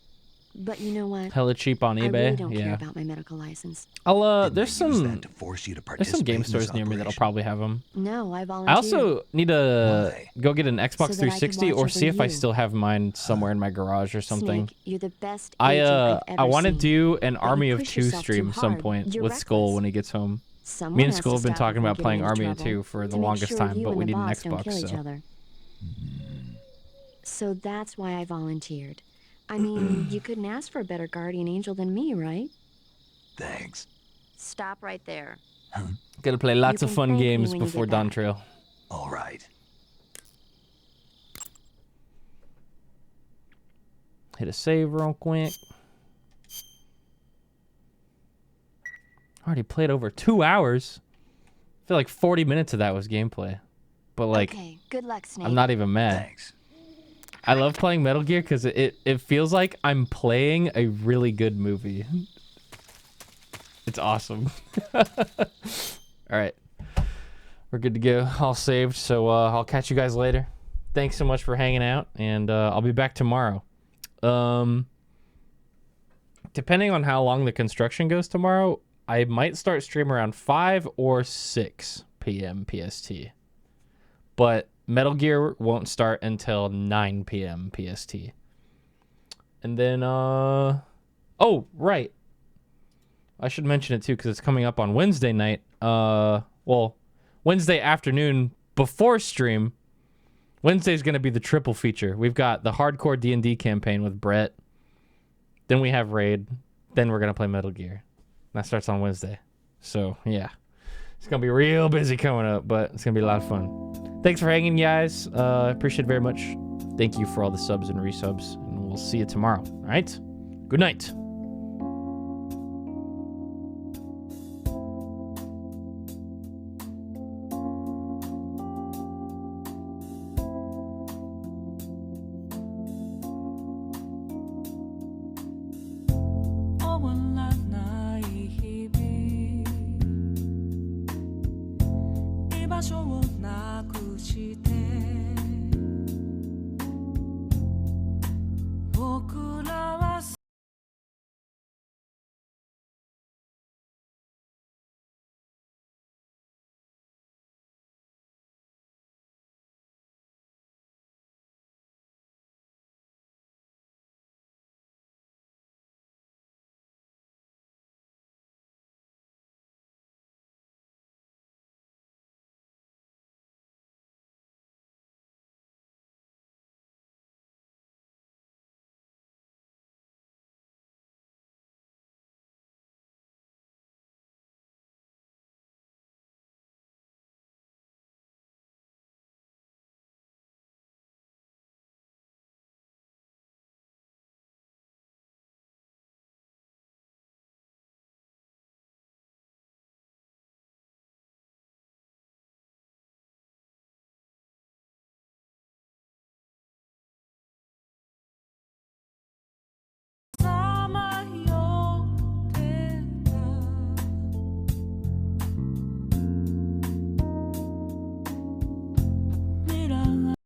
Speaker 7: But you know what?
Speaker 1: Hella cheap on
Speaker 7: I
Speaker 1: eBay.
Speaker 7: really don't care
Speaker 1: Yeah.
Speaker 7: about my medical license.
Speaker 1: I'll there's some
Speaker 2: force you to
Speaker 1: there's some game
Speaker 2: participate in
Speaker 1: stores
Speaker 2: this
Speaker 1: near me that'll probably have them.
Speaker 7: No, I volunteered.
Speaker 1: I also need to go get an Xbox
Speaker 7: So that I can
Speaker 1: 360
Speaker 7: watch
Speaker 1: or
Speaker 7: over
Speaker 1: see if I
Speaker 7: you.
Speaker 1: still have mine somewhere in my garage or something.
Speaker 7: Snake, you're the best
Speaker 1: I
Speaker 7: agent I've ever
Speaker 1: I want to
Speaker 7: seen.
Speaker 1: do an
Speaker 7: But you
Speaker 1: Army of
Speaker 7: push
Speaker 1: 2
Speaker 7: yourself
Speaker 1: stream
Speaker 7: too
Speaker 1: some
Speaker 7: hard.
Speaker 1: point
Speaker 7: You're
Speaker 1: with Skull when he gets home.
Speaker 7: Someone
Speaker 1: Me and
Speaker 7: has
Speaker 1: Skull
Speaker 7: to
Speaker 1: have been
Speaker 7: stop
Speaker 1: talking
Speaker 7: you
Speaker 1: about
Speaker 7: from
Speaker 1: playing
Speaker 7: getting into
Speaker 1: Army of 2
Speaker 7: trouble
Speaker 1: for the
Speaker 7: to make
Speaker 1: longest
Speaker 7: sure
Speaker 1: time,
Speaker 7: you
Speaker 1: but
Speaker 7: and
Speaker 1: we
Speaker 7: the
Speaker 1: need an
Speaker 7: boss don't
Speaker 1: Xbox.
Speaker 7: kill each
Speaker 1: So
Speaker 7: other. So that's why I volunteered. I mean, you couldn't ask for a better guardian angel than me, right?
Speaker 2: Thanks.
Speaker 7: Stop right there.
Speaker 1: gotta play lots
Speaker 7: You
Speaker 1: of
Speaker 7: can
Speaker 1: fun
Speaker 7: thank me
Speaker 1: games
Speaker 7: when you
Speaker 1: before
Speaker 7: get
Speaker 1: Dawn
Speaker 7: back.
Speaker 1: Trail.
Speaker 2: All right.
Speaker 1: Hit a save real quick. Already played over 2 hours. I feel like 40 minutes of that was gameplay. But like,
Speaker 7: Okay, good luck, Snake.
Speaker 1: I'm not even mad.
Speaker 2: Thanks.
Speaker 1: I love playing Metal Gear because it feels like I'm playing a really good movie. It's awesome. All right. We're good to go. All saved. So I'll catch you guys later. Thanks so much for hanging out. And I'll be back tomorrow. Depending on how long the construction goes tomorrow, I might start stream around 5 or 6 p.m. PST. But Metal Gear won't start until 9 p.m. PST. And then, oh, right. I should mention it too because it's coming up on Wednesday night. Well, Wednesday afternoon before stream. Wednesday's going to be the triple feature. We've got the hardcore D&D campaign with Brett. Then we have Raid. Then we're going to play Metal Gear. That starts on Wednesday. So, yeah. It's going to be real busy coming up, but it's going to be a lot of fun. Thanks for hanging, guys. Appreciate it very much. Thank you for all the subs and resubs, and we'll see you tomorrow. All right? Good night.
Speaker 15: show